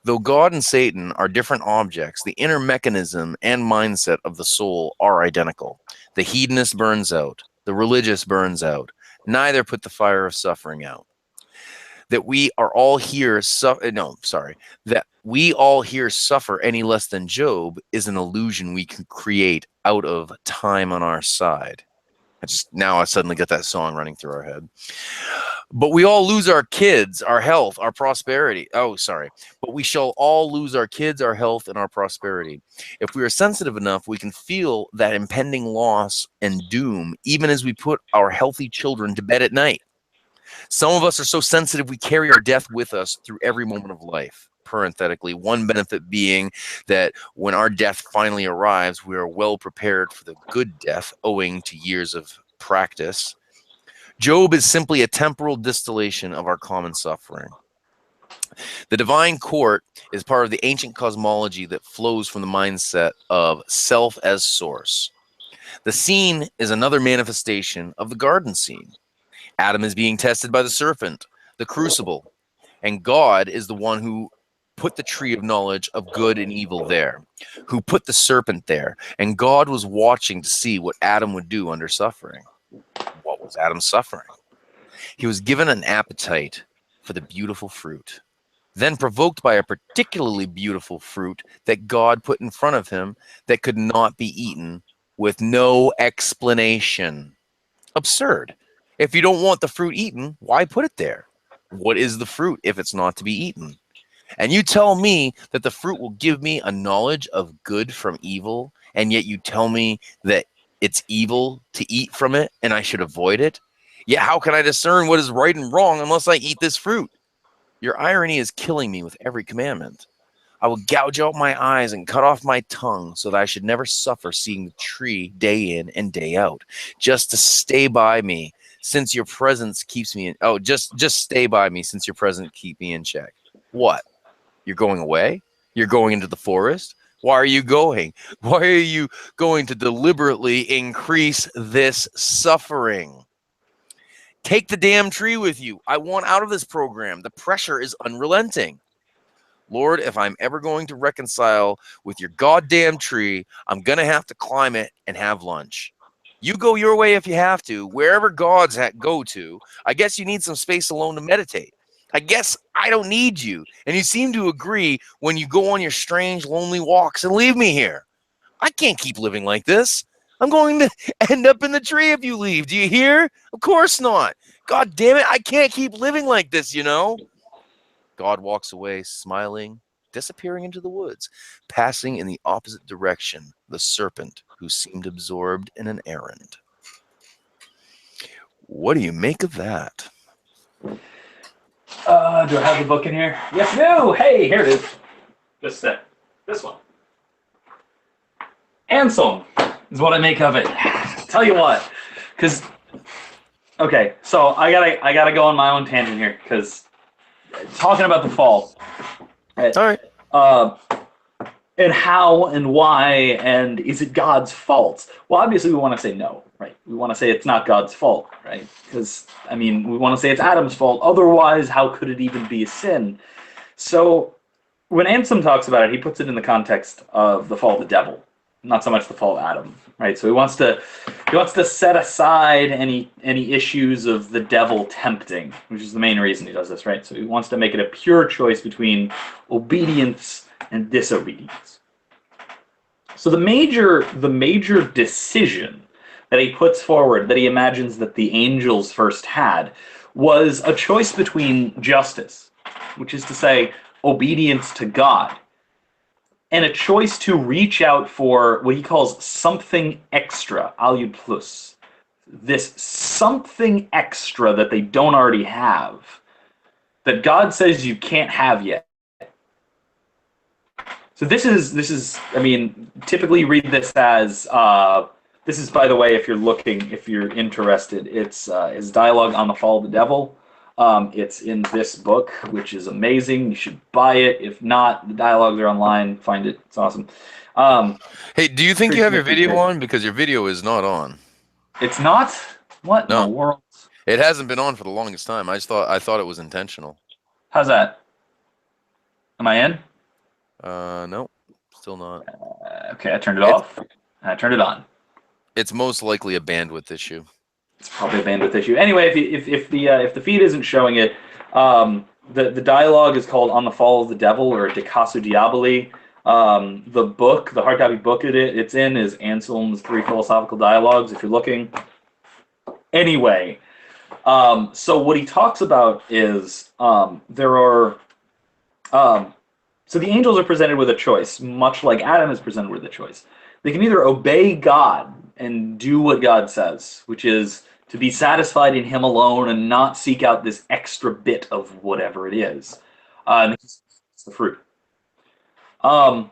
Though God and Satan are different objects, the inner mechanism and mindset of the soul are identical. The hedonist burns out. the religious burns out. Neither put the fire of suffering out. That we are all here, that we all here suffer any less than Job is an illusion we can create out of time on our side. Now I suddenly get that song running through our head. But we all lose our kids, our health, our prosperity. But we shall all lose our kids, our health, and our prosperity. If we are sensitive enough, we can feel that impending loss and doom, even as we put our healthy children to bed at night. Some of us are so sensitive we carry our death with us through every moment of life. Parenthetically, one benefit being that when our death finally arrives, we are well prepared for the good death owing to years of practice. Job is simply a temporal distillation of our common suffering. The divine court is part of the ancient cosmology that flows from the mindset of self as source. The scene is another manifestation of the garden scene. Adam is being tested by the serpent, the crucible, and God is the one who put the tree of knowledge of good and evil there, who put the serpent there, and God was watching to see what Adam would do under suffering. What was Adam suffering? He was given an appetite for the beautiful fruit, then provoked by a particularly beautiful fruit that God put in front of him that could not be eaten with no explanation. Absurd. If you don't want the fruit eaten, why put it there? What is the fruit if it's not to be eaten? And you tell me that the fruit will give me a knowledge of good from evil, and yet you tell me that it's evil to eat from it and I should avoid it? Yet how can I discern what is right and wrong unless I eat this fruit? Your irony is killing me with every commandment. I will gouge out my eyes and cut off my tongue so that I should never suffer seeing the tree day in and day out, just to stay by me since your presence keeps me in. Oh, just stay by me since your presence keep me in check. What? You're going away? You're going into the forest? Why are you going? Why are you going to deliberately increase this suffering? Take the damn tree with you. I want out of this program. The pressure is unrelenting. Lord, if I'm ever going to reconcile with your goddamn tree, I'm going to have to climb it and have lunch. You go your way if you have to. Wherever gods go to, I guess you need some space alone to meditate. I guess I don't need you. And you seem to agree when you go on your strange, lonely walks and leave me here. I can't keep living like this. I'm going to end up in the tree if you leave. Do you hear? Of course not. God damn it. I can't keep living like this, you know? God walks away, smiling, disappearing into the woods, passing in the opposite direction, the serpent who seemed absorbed in an errand. What do you make of that? Do I have the book in here? Yes, no. Hey, here it is. Just this one. Anselm is what I make of it. Tell you what, because okay, so I gotta go on my own tangent here because talking about the fall. All right. And how and why and is it God's fault? Well, obviously we want to say no, right? We want to say it's not God's fault, right? Because I mean, we want to say it's Adam's fault. Otherwise, how could it even be a sin? So when Anselm talks about it, he puts it in the context of the fall of the devil, not so much the fall of Adam, right? So he wants to set aside any issues of the devil tempting, which is the main reason he does this, right? So he wants to make it a pure choice between obedience and disobedience. So the major decision that he puts forward, that he imagines that the angels first had, was a choice between justice, which is to say obedience to God, and a choice to reach out for what he calls something extra, aliud plus. This something extra that they don't already have, that God says you can't have yet. So this is I mean, typically read this as this is, by the way, if you're interested, it's his dialogue on the fall of the devil. It's in this book, which is amazing. You should buy it. If not, the dialogues are online. Find it. It's awesome. Hey, do you think you have your video on? Because your video is not on. It's not? What in the world? It hasn't been on for the longest time. I thought it was intentional. How's that? Am I in? No, still not. Okay, I turned it off. I turned it on. It's most likely a bandwidth issue. it's probably a bandwidth issue. Anyway, if the feed isn't showing it, the dialogue is called "On the Fall of the Devil" or "De Casu Diaboli." The book, the hard copy book it's in, is Anselm's 3 Philosophical Dialogues. If you're looking, anyway. So what he talks about is there are. So the angels are presented with a choice, much like Adam is presented with a choice. They can either obey God and do what God says, which is to be satisfied in Him alone and not seek out this extra bit of whatever it is. And it's the fruit. Or,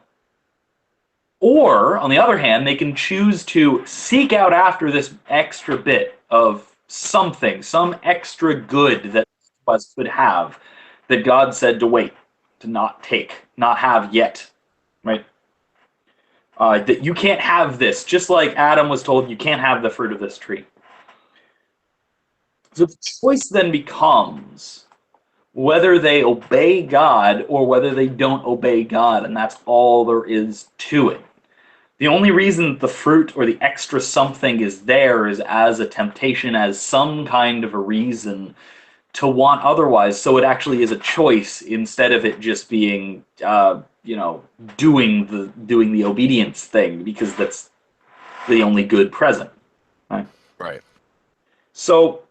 on the other hand, they can choose to seek out after this extra bit of something, some extra good that us could have, that God said to wait, to not take, not have yet, right? That you can't have this, just like Adam was told you can't have the fruit of this tree. So the choice then becomes whether they obey God or whether they don't obey God, and that's all there is to it. The only reason the fruit or the extra something is there is as a temptation, as some kind of a reason to want otherwise. So it actually is a choice instead of it just being, doing the obedience thing, because that's the only good present. Right. Right. So,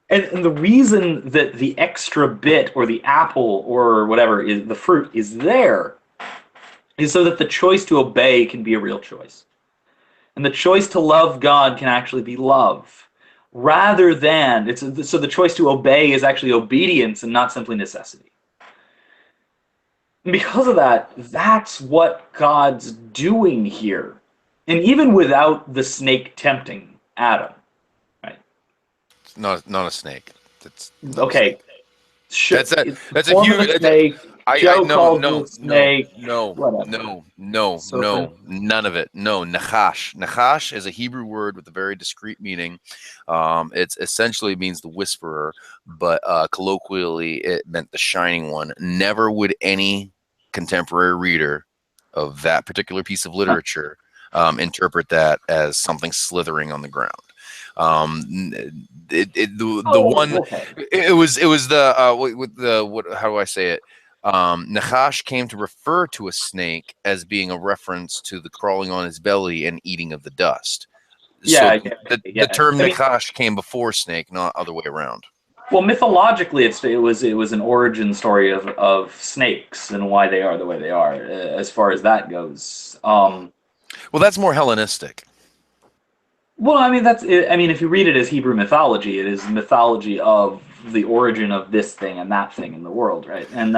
and the reason that the extra bit or the apple or whatever is the fruit is there is so that the choice to obey can be a real choice. And the choice to love God can actually be love. Rather than, so the choice to obey is actually obedience and not simply necessity. And because of that, that's what God's doing here. And even without the snake tempting Adam, right? It's not a snake. That's okay. That's a huge snake. Joe called no, it snake. no, Serpent. none of it. No, nachash. Nachash is a Hebrew word with a very discrete meaning. It essentially means the whisperer, but colloquially it meant the shining one. Never would any contemporary reader of that particular piece of literature interpret that as something slithering on the ground. It was how do I say it? Nachash came to refer to a snake as being a reference to the crawling on his belly and eating of the dust. Yeah, so the term Nachash came before snake, not other way around. Well, mythologically, it was an origin story of snakes and why they are the way they are, as far as that goes. Well, that's more Hellenistic. Well, I mean, if you read it as Hebrew mythology, it is mythology of the origin of this thing and that thing in the world, right? And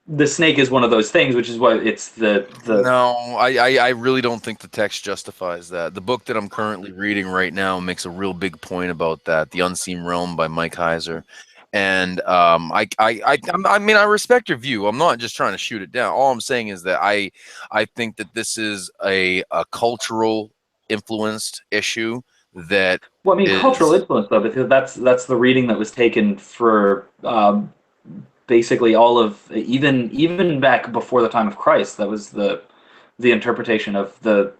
the snake is one of those things, which is why it's the. No, I really don't think the text justifies that. The book that I'm currently reading right now makes a real big point about that. The Unseen Realm by Mike Heiser. And I mean, I respect your view. I'm not just trying to shoot it down. All I'm saying is that I think that this is a cultural influenced issue that. Well, I mean, cultural influence though, because that's the reading that was taken for basically all of even back before the time of Christ. That was the interpretation of the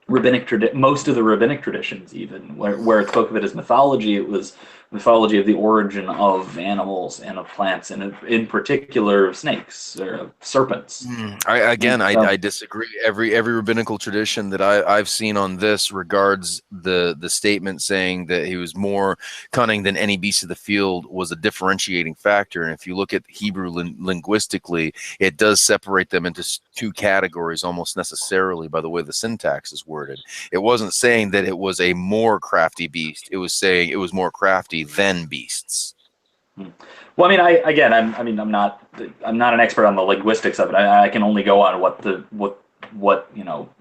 rabbinic most of the rabbinic traditions, even where it spoke of it as mythology. It was mythology of the origin of animals and of plants, and in particular of snakes or of serpents. I disagree. Every rabbinical tradition that I've seen on this regards the statement saying that he was more cunning than any beast of the field was a differentiating factor. And if you look at Hebrew linguistically, it does separate them into two categories almost necessarily by the way the syntax is worded. It wasn't saying that it was a more crafty beast. It was saying it was more crafty than beasts. Well, I mean, I'm not an expert on the linguistics of it. I can only go on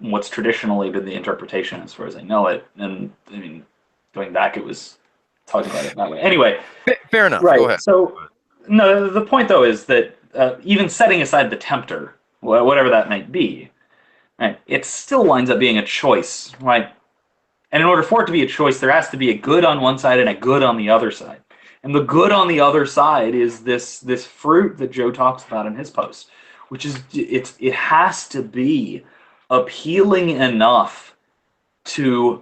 what's traditionally been the interpretation as far as I know it. And I mean, going back, it was talking about it that way. Anyway, fair enough. Right. Go ahead. So, no, the point though is that even setting aside the tempter, whatever that might be, right, it still winds up being a choice, right? And in order for it to be a choice, there has to be a good on one side and a good on the other side. And the good on the other side is this fruit that Joe talks about in his post, which is it has to be appealing enough to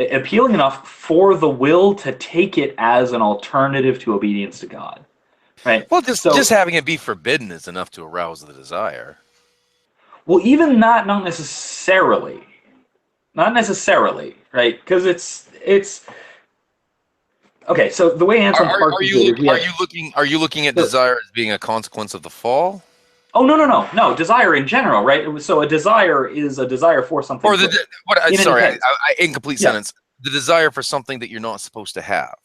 appealing enough for the will to take it as an alternative to obedience to God. Right. Well, just having it be forbidden is enough to arouse the desire. Well, even that, not necessarily, right? Because it's okay. So the way Anselm parses it is are you looking at desire as being a consequence of the fall? Oh no! Desire in general, right? So a desire is a desire for something. Or incomplete sentence. The desire for something that you're not supposed to have.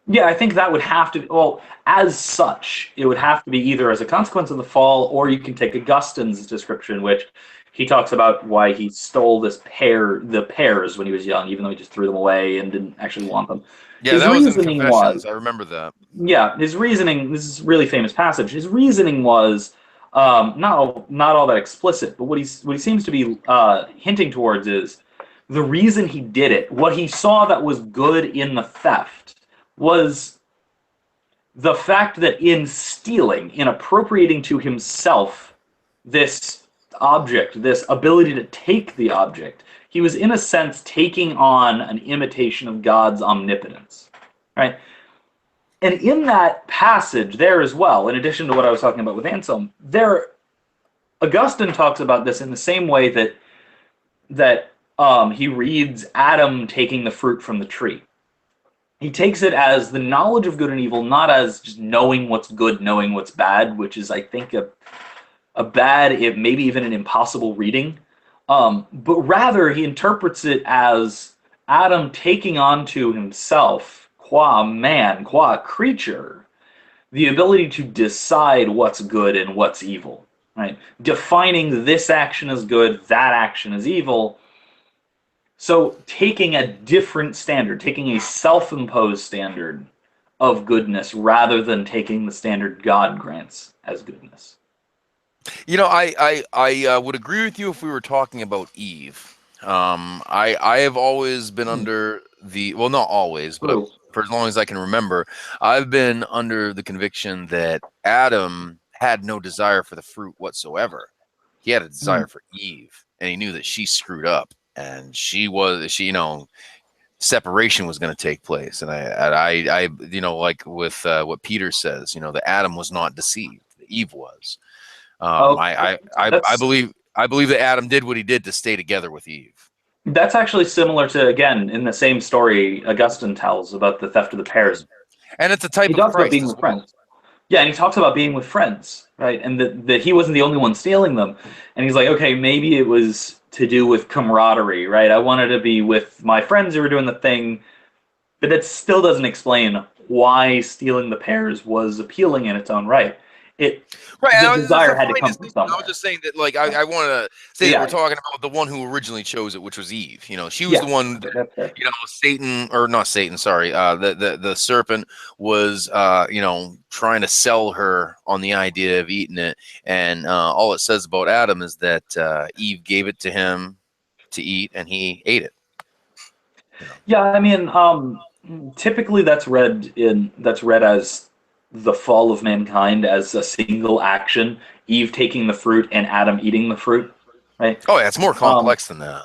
Yeah, I think that would have to. Well, as such, it would have to be either as a consequence of the fall, or you can take Augustine's description, which he talks about why he stole the pears when he was young, even though he just threw them away and didn't actually want them. Yeah, that was in Confessions. I remember that. Yeah, his reasoning. This is a really famous passage. His reasoning was not all that explicit, but what he seems to be hinting towards is the reason he did it. What he saw that was good in the theft was the fact that in stealing, in appropriating to himself this object, this ability to take the object, he was in a sense taking on an imitation of God's omnipotence, right? And in that passage there as well, in addition to what I was talking about with Anselm, Augustine talks about this in the same way that he reads Adam taking the fruit from the tree. He takes it as the knowledge of good and evil, not as just knowing what's good, knowing what's bad, which is, I think, a bad, if maybe even an impossible reading. But rather, he interprets it as Adam taking onto himself, qua man, qua creature, the ability to decide what's good and what's evil. Right? Defining this action as good, that action as evil. So taking a different standard, taking a self-imposed standard of goodness rather than taking the standard God grants as goodness. You know, I would agree with you if we were talking about Eve. I have always been under well, not always, but for as long as I can remember, I've been under the conviction that Adam had no desire for the fruit whatsoever. He had a desire for Eve, and he knew that she screwed up. And separation was going to take place. And I like with what Peter says, that Adam was not deceived, Eve was. I believe that Adam did what he did to stay together with Eve. That's actually similar to, again, in the same story Augustine tells about the theft of the pears. And it's a type of Christ. He talks about being with friends. Yeah, and he talks about being with friends, right? And that he wasn't the only one stealing them. And he's like, okay, maybe it was to do with camaraderie, right? I wanted to be with my friends who were doing the thing, but that still doesn't explain why stealing the pears was appealing in its own right. The desire had to come from somewhere. I was just saying that, like, I want to say that we're talking about the one who originally chose it, which was Eve. She was the one that, Satan, or not Satan, sorry, the serpent was, trying to sell her on the idea of eating it. And all it says about Adam is that Eve gave it to him to eat, and he ate it. Yeah, I mean, typically that's read as the fall of mankind as a single action, Eve taking the fruit and Adam eating the fruit, right? Oh yeah, it's more complex than that.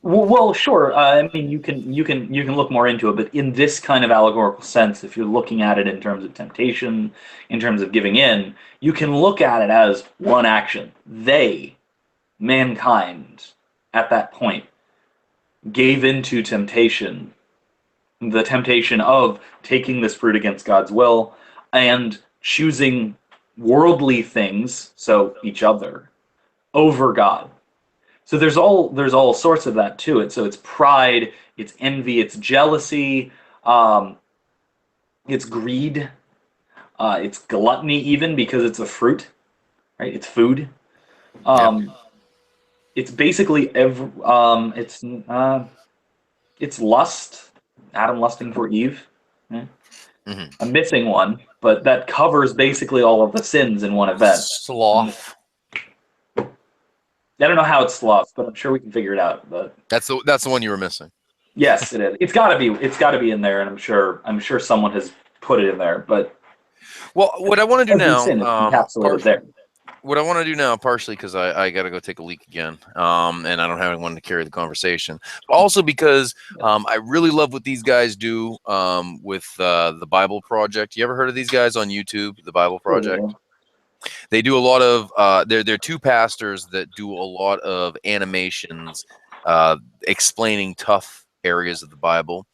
Well, sure. I mean, you can look more into it, but in this kind of allegorical sense, if you're looking at it in terms of temptation, in terms of giving in, you can look at it as one action. They, mankind, at that point, gave into temptation, the temptation of taking this fruit against God's will, and choosing worldly things, so each other, over God. So there's all sorts of that to it. So it's pride, it's envy, it's jealousy, it's greed, it's gluttony, even because it's a fruit, right? It's food. It's basically it's lust. Adam lusting for Eve. Right? Mm-hmm. I'm missing one, but that covers basically all of the sins in one event. Sloth. I don't know how it's sloth, but I'm sure we can figure it out. But that's the one you were missing. Yes, it is. It's got to be in there, and I'm sure someone has put it in there. But well, what I want to do now, encapsulated there. what I want to do now, partially because I got to go take a leak again, and I don't have anyone to carry the conversation. But also because I really love what these guys do with the Bible Project. You ever heard of these guys on YouTube, the Bible Project? Yeah. They do a lot of they're two pastors that do a lot of animations explaining tough areas of the Bible.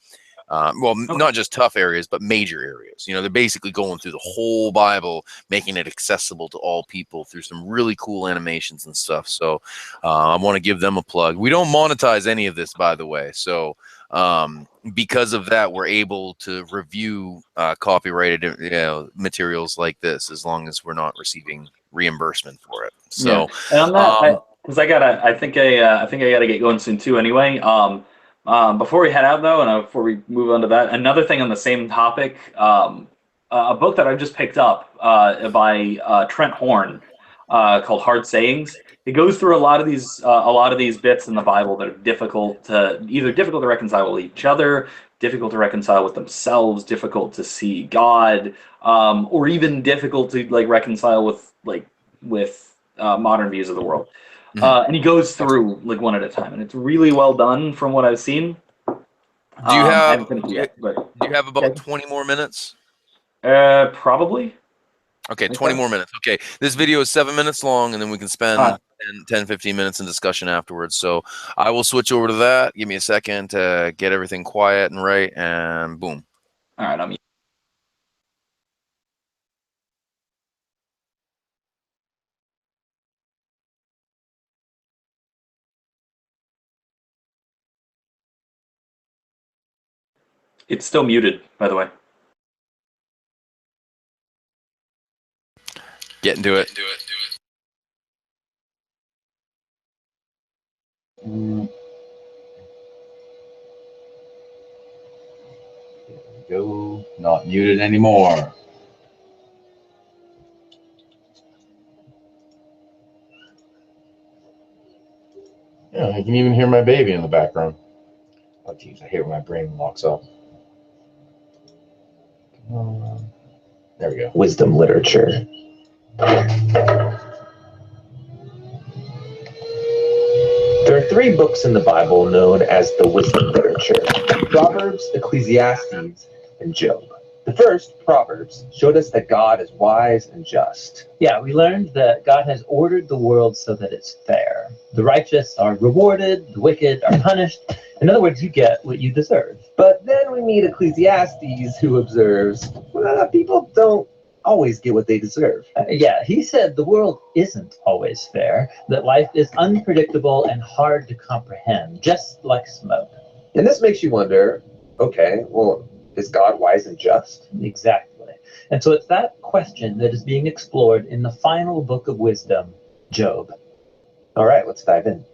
Well, not just tough areas, but major areas. You know, they're basically going through the whole Bible, making it accessible to all people through some really cool animations and stuff. So I want to give them a plug. We don't monetize any of this, by the way. So because of that, we're able to review copyrighted materials like this, as long as we're not receiving reimbursement for it. So, and on that, because I think I gotta get going soon too. Anyway, before we head out though, and before we move on to that, another thing on the same topic, a book that I just picked up by Trent Horn called Hard Sayings. It goes through a lot of these bits in the Bible that are difficult to reconcile with each other, difficult to reconcile with themselves, difficult to see God, or even difficult to like reconcile with modern views of the world. And he goes through like one at a time, and it's really well done from what I've seen. Do you have? I haven't finished yet, but do you have about 20 more minutes? Probably. Okay, 20 more minutes. Okay, this video is 7 minutes long, and then we can spend 10, 15 minutes in discussion afterwards. So I will switch over to that. Give me a second to get everything quiet and right, and boom. All right, I'm. It's still muted, by the way. Get into it. There we go. Not muted anymore. Yeah, I can even hear my baby in the background. Oh, geez, I hate when my brain locks up. There we go. Wisdom literature. There are 3 books in the Bible known as the wisdom literature: Proverbs, Ecclesiastes, and Job. The first, Proverbs, showed us that God is wise and just. Yeah, we learned that God has ordered the world so that it's fair. The righteous are rewarded, the wicked are punished. In other words, you get what you deserve. But then we meet Ecclesiastes, who observes, well, people don't always get what they deserve. Yeah, he said the world isn't always fair, that life is unpredictable and hard to comprehend, just like smoke. And this makes you wonder, okay, well, is God wise and just? Exactly. And so it's that question that is being explored in the final book of wisdom, Job. All right, let's dive in.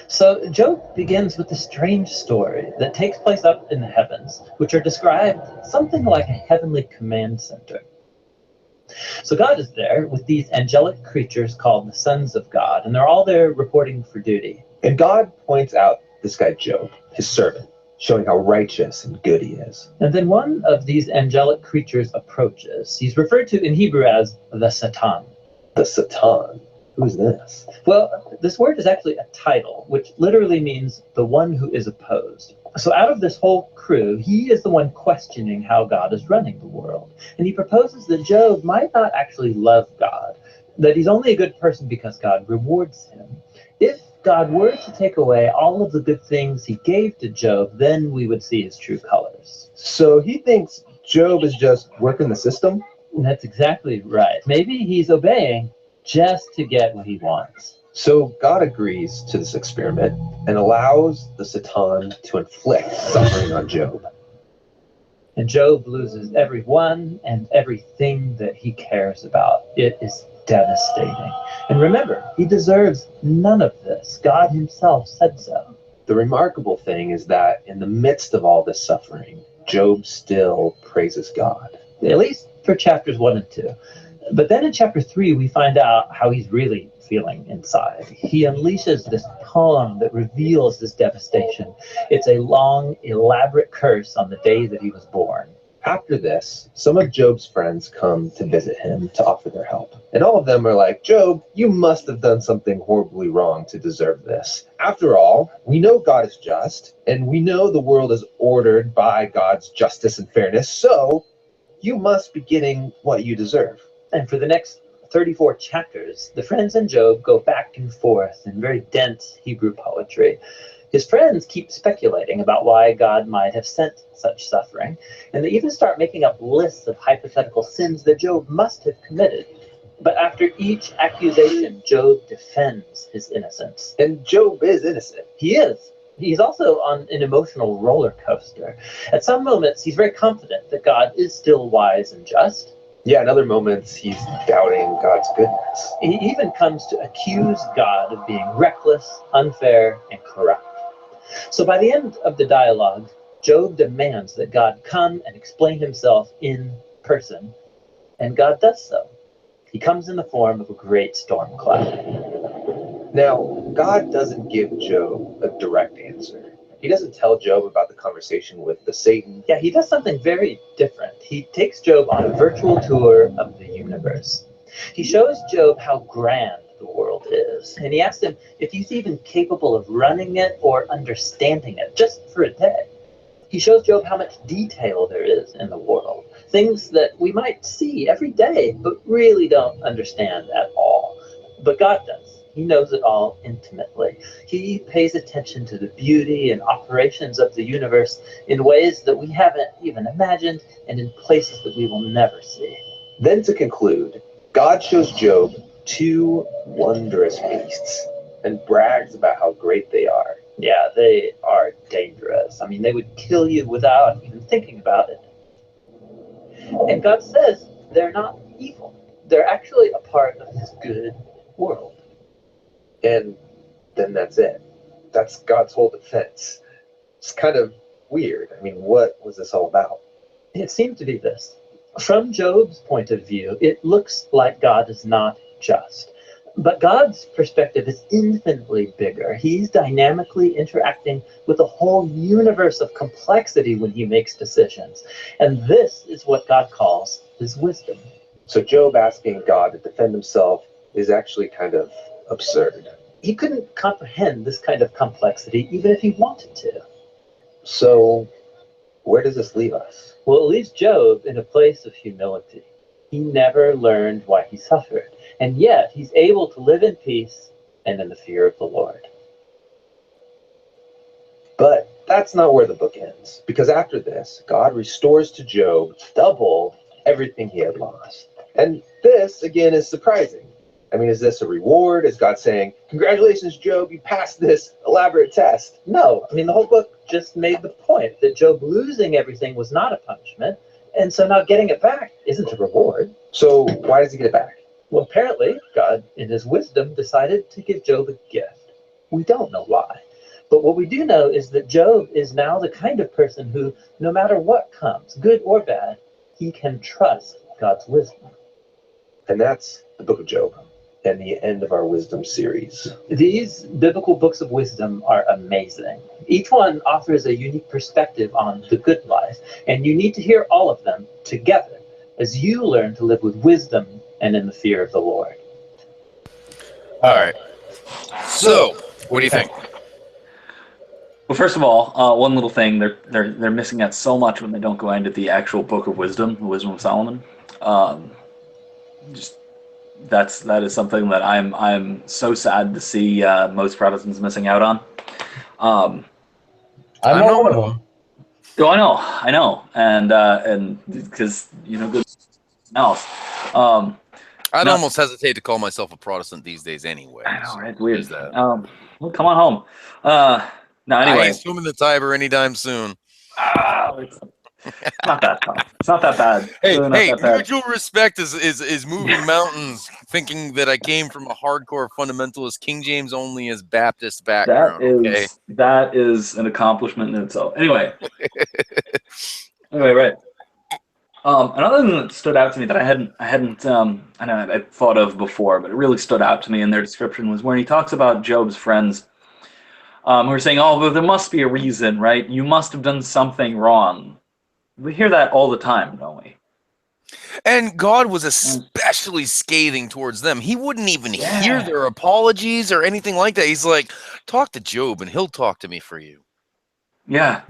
So Job begins with a strange story that takes place up in the heavens, which are described something like a heavenly command center. So God is there with these angelic creatures called the sons of God, and they're all there reporting for duty. And God points out this guy Job, his servant, showing how righteous and good he is. And then one of these angelic creatures approaches. He's referred to in Hebrew as the Satan. The Satan? Who's this? Well, this word is actually a title, which literally means the one who is opposed. So out of this whole crew, he is the one questioning how God is running the world. And he proposes that Job might not actually love God, that he's only a good person because God rewards him. If God were to take away all of the good things he gave to Job, then we would see his true colors. So he thinks Job is just working the system? That's exactly right. Maybe he's obeying just to get what he wants. So God agrees to this experiment and allows the Satan to inflict suffering on Job. And Job loses everyone and everything that he cares about. It is devastating. And remember, he deserves none of this. God himself said so. The remarkable thing is that in the midst of all this suffering, Job still praises God. At least for chapters 1 and 2. But then in chapter 3, we find out how he's really feeling inside. He unleashes this poem that reveals this devastation. It's a long, elaborate curse on the day that he was born. After this, some of Job's friends come to visit him to offer their help. And all of them are like, Job, you must have done something horribly wrong to deserve this. After all, we know God is just, and we know the world is ordered by God's justice and fairness, so you must be getting what you deserve. And for the next 34 chapters, the friends and Job go back and forth in very dense Hebrew poetry. His friends keep speculating about why God might have sent such suffering, and they even start making up lists of hypothetical sins that Job must have committed. But after each accusation, Job defends his innocence. And Job is innocent. He is. He's also on an emotional roller coaster. At some moments, he's very confident that God is still wise and just. Yeah, in other moments, he's doubting God's goodness. He even comes to accuse God of being reckless, unfair, and corrupt. So by the end of the dialogue, Job demands that God come and explain himself in person, and God does so. He comes in the form of a great storm cloud. Now, God doesn't give Job a direct answer. He doesn't tell Job about the conversation with the Satan. Yeah, he does something very different. He takes Job on a virtual tour of the universe. He shows Job how grand the world is, and he asks him if he's even capable of running it or understanding it, just for a day. He shows Job how much detail there is in the world, things that we might see every day, but really don't understand at all. But God does. He knows it all intimately. He pays attention to the beauty and operations of the universe in ways that we haven't even imagined and in places that we will never see. Then to conclude, God shows Job two wondrous beasts and brags about how great they are. Yeah, they are dangerous. I mean, they would kill you without even thinking about it. And God says they're not evil. They're actually a part of his good world. And then that's it. That's God's whole defense. It's kind of weird. I mean, what was this all about? It seemed to be this. From Job's point of view, it looks like God is not just. But God's perspective is infinitely bigger. He's dynamically interacting with a whole universe of complexity when he makes decisions. And this is what God calls his wisdom. So Job asking God to defend himself is actually kind of absurd. He couldn't comprehend this kind of complexity even if he wanted to. So where does this leave us? Well, it leaves Job in a place of humility. He never learned why he suffered, and yet he's able to live in peace and in the fear of the Lord. But that's not where the book ends, because after this, God restores to Job double everything he had lost. And this, again, is surprising. I mean, is this a reward? Is God saying, congratulations, Job, you passed this elaborate test? No, I mean, the whole book just made the point that Job losing everything was not a punishment, and so now getting it back isn't a reward. So why does he get it back? Well, apparently, God, in his wisdom, decided to give Job a gift. We don't know why. But what we do know is that Job is now the kind of person who, no matter what comes, good or bad, he can trust God's wisdom. And that's the book of Job and the end of our wisdom series. These biblical books of wisdom are amazing. Each one offers a unique perspective on the good life, and you need to hear all of them together as you learn to live with wisdom and in the fear of the Lord. All right. So, what do you think? Well, first of all, one little thing, they're missing out so much when they don't go into the actual book of wisdom, the Wisdom of Solomon. That is something that I'm so sad to see most Protestants missing out on. I'm not one of them. Oh, I know, and because good else. I'd almost hesitate to call myself a Protestant these days, anyway. I know, right? Weird. That. Well, come on home. Now, anyway, I ain't swimming the Tiber anytime soon. It's not that tough. It's not that bad. Hey, really hey, that bad. mutual respect is moving mountains, thinking that I came from a hardcore fundamentalist, King James only as Baptist background. That is an accomplishment in itself. Anyway, right. Another thing that stood out to me that I hadn't I know I thought of before, but it really stood out to me in their description was when he talks about Job's friends. Who are saying, oh, well, there must be a reason, right? You must have done something wrong We hear that all the time, don't we? And God was especially scathing towards them. He wouldn't even hear their apologies or anything like that. He's like, talk to Job and he'll talk to me for you. Yeah.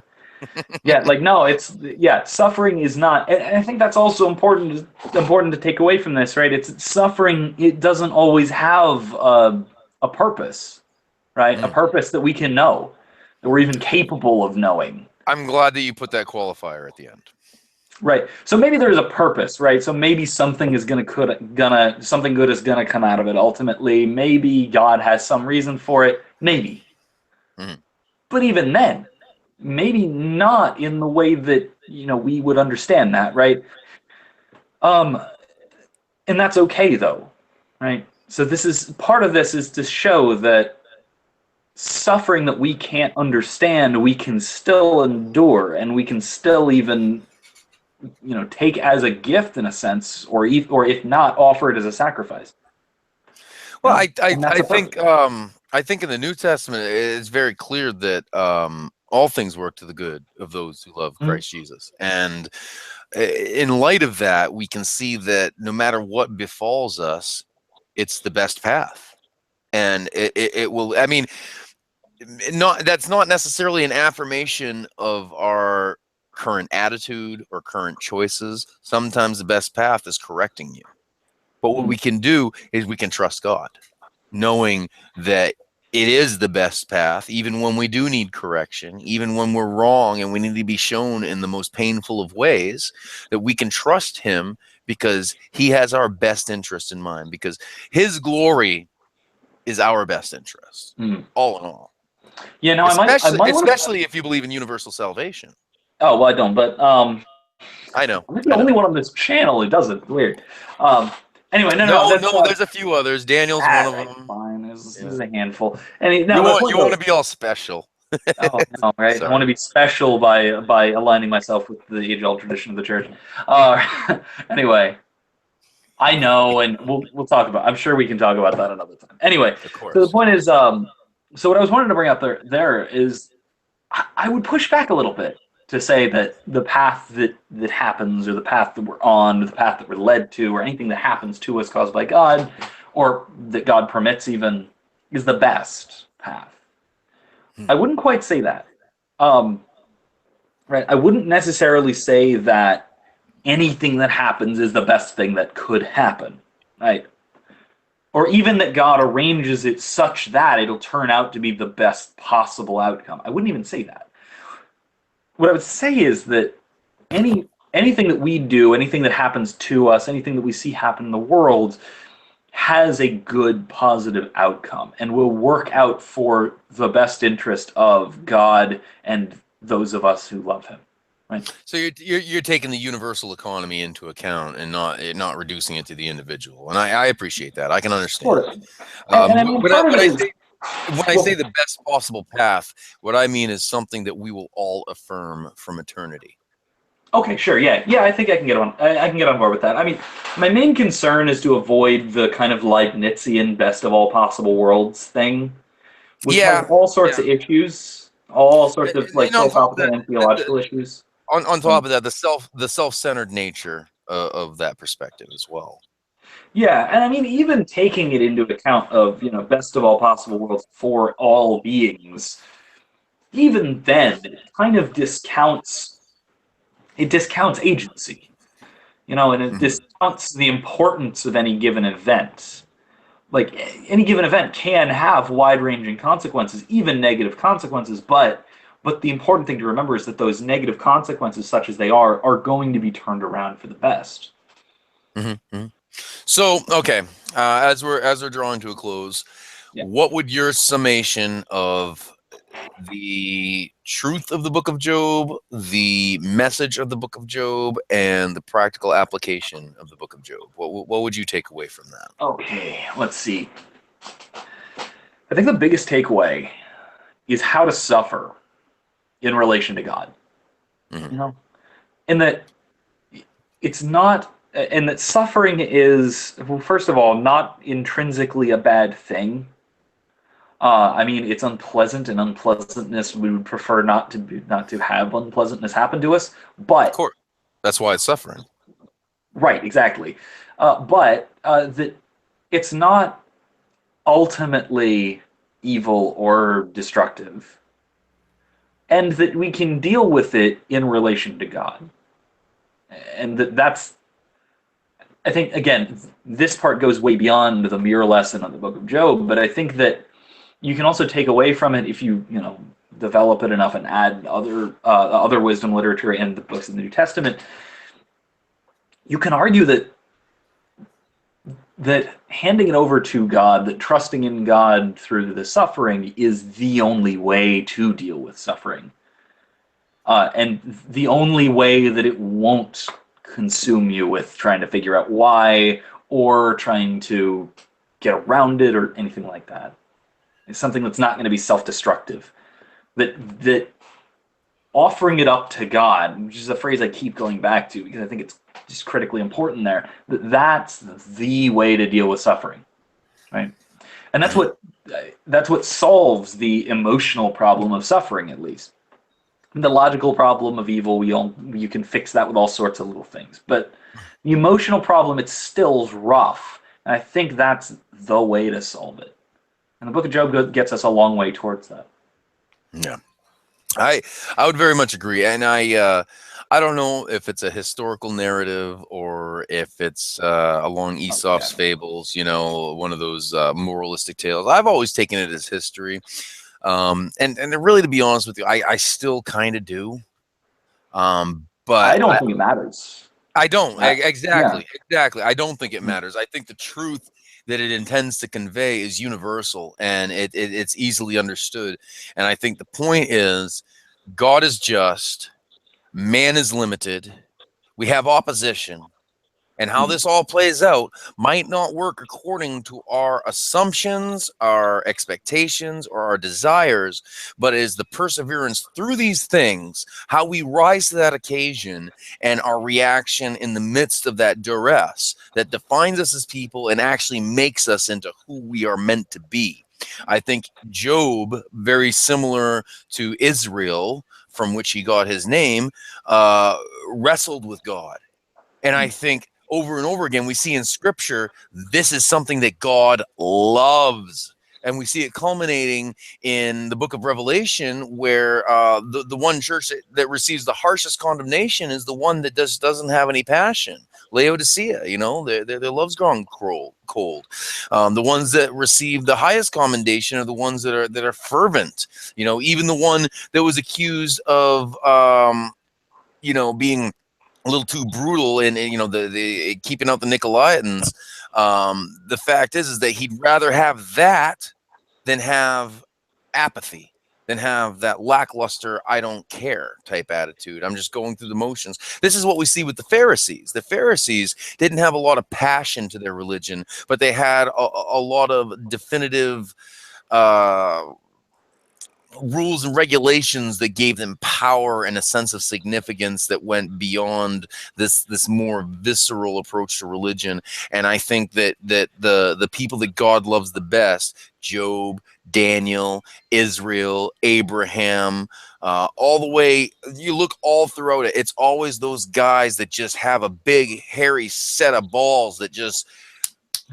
Yeah, like, no, it's, suffering is not, and I think that's also important to take away from this, right? It's suffering, it doesn't always have a purpose, right? A purpose that we can know, that we're even capable of knowing. I'm glad that you put that qualifier at the end. Right. So maybe there's a purpose, right? So maybe something is something good is gonna come out of it ultimately. Maybe God has some reason for it. Maybe. But even then, maybe not in the way that we would understand that, right? And that's okay though, right? So this is part of this is to show that suffering that we can't understand, we can still endure, and we can still even take as a gift in a sense, or if not, offer it as a sacrifice. Well, I think in the New Testament it's very clear that all things work to the good of those who love Christ Jesus, and in light of that, we can see that no matter what befalls us, it's the best path, and it will. I mean, that's not necessarily an affirmation of our current attitude or current choices. Sometimes the best path is correcting you. But what we can do is we can trust God, knowing that it is the best path, even when we do need correction, even when we're wrong and we need to be shown in the most painful of ways, that we can trust him because he has our best interest in mind, because his glory is our best interest, all in all. Yeah, no, especially if you believe in universal salvation. Oh, well, I don't, but I know. I'm the only one on this channel who does it. Weird. Anyway, no, there's a few others. Daniel's one of them. Fine, this is a handful. And you want to be all special. Oh no, right? I want to be special by aligning myself with the age-old tradition of the church. Anyway, I know, and we'll talk about. I'm sure we can talk about that another time. Anyway, so the point is, so what I was wanting to bring up there is, I would push back a little bit to say that the path that happens, or the path that we're on, or the path that we're led to, or anything that happens to us caused by God, or that God permits even, is the best path. I wouldn't quite say that. Right? I wouldn't necessarily say that anything that happens is the best thing that could happen, right? Or even that God arranges it such that it'll turn out to be the best possible outcome. I wouldn't even say that. What I would say is that anything that we do, anything that happens to us, anything that we see happen in the world has a good, positive outcome and will work out for the best interest of God and those of us who love him. Right. So you're taking the universal economy into account and not reducing it to the individual, and I appreciate that. I can understand. Sort of. When I say the best possible path, what I mean is something that we will all affirm from eternity. Okay, sure, yeah, I think I can get on. I can get on board with that. I mean, my main concern is to avoid the kind of Leibnizian best of all possible worlds thing, which has all sorts of issues, all sorts of philosophical and theological issues. On top of that, the self-centered nature of that perspective as well. Yeah, and I mean, even taking it into account of best of all possible worlds for all beings, even then it kind of discounts agency, and it discounts the importance of any given event. Like, any given event can have wide-ranging consequences, even negative consequences, but the important thing to remember is that those negative consequences, such as they are going to be turned around for the best. So, okay, as we're drawing to a close, what would your summation of the truth of the book of Job, the message of the book of Job, and the practical application of the book of Job, what would you take away from that? Okay, let's see. I think the biggest takeaway is how to suffer in relation to God. And that it's not, and that suffering is, well, first of all, not intrinsically a bad thing, I mean, it's unpleasant, and unpleasantness, we would prefer not to have unpleasantness happen to us. But Of course, that's why it's suffering. right, exactly. But that it's not ultimately evil or destructive, and that we can deal with it in relation to God. And that's, I think, again, this part goes way beyond the mere lesson of the Book of Job, but I think that you can also take away from it if you develop it enough and add other wisdom literature and the books of the New Testament. You can argue that handing it over to God, that trusting in God through the suffering is the only way to deal with suffering. And the only way that it won't consume you with trying to figure out why or trying to get around it or anything like that. It's something that's not going to be self-destructive. That offering it up to God, which is a phrase I keep going back to because I think it's just critically important there, that's the way to deal with suffering, right? And that's what solves the emotional problem of suffering, at least. The logical problem of evil, you can fix that with all sorts of little things. But the emotional problem, it's still rough. And I think that's the way to solve it. And the Book of Job gets us a long way towards that. Yeah, I would very much agree, and I don't know if it's a historical narrative or if it's along Aesop's fables, one of those moralistic tales. I've always taken it as history, and really, to be honest with you, I still kind of do, but I don't think it matters. I don't exactly. I don't think it matters. I think the truth that it intends to convey is universal and it's easily understood. And I think the point is God is just, man is limited, we have opposition, and how this all plays out might not work according to our assumptions, our expectations, or our desires, but it is the perseverance through these things, how we rise to that occasion, and our reaction in the midst of that duress that defines us as people and actually makes us into who we are meant to be. I think Job, very similar to Israel, from which he got his name, wrestled with God. And I think over and over again, we see in Scripture, this is something that God loves. And we see it culminating in the book of Revelation, where the one church that receives the harshest condemnation is the one that doesn't have any passion. Laodicea, their love's gone cold. The ones that receive the highest commendation are the ones that are fervent. Even the one that was accused of, being a little too brutal and the keeping out the Nicolaitans. The fact is that he'd rather have that than have apathy, than have that lackluster, I don't care type attitude. I'm just going through the motions. This is what we see with the Pharisees. The Pharisees didn't have a lot of passion to their religion, but they had a lot of definitive rules and regulations that gave them power and a sense of significance that went beyond this more visceral approach to religion. And I think that the people that God loves the best, Job, Daniel, Israel, Abraham, all the way, you look all throughout it, it's always those guys that just have a big hairy set of balls that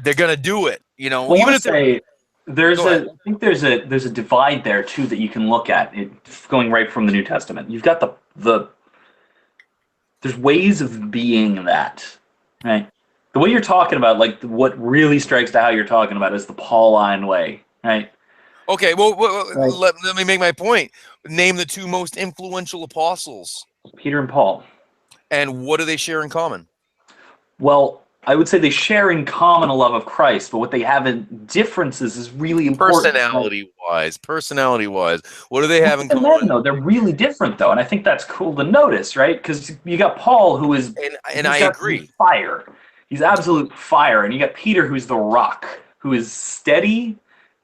they're gonna do it, Well, even if they're I think there's a divide there too that you can look at, going right from the New Testament. You've got there's ways of being that, right? The way you're talking about, like what really strikes to how you're talking about is the Pauline way, right? Okay, well, let me make my point. Name the two most influential apostles. Peter and Paul. And what do they share in common? Well, I would say they share in common a love of Christ, but what they have in differences is really important. Personality-wise, what do they have in common? No, they're really different, though, and I think that's cool to notice, right? Because you got Paul, who is and I agree, fire. He's absolute fire, and you got Peter, who's the rock, who is steady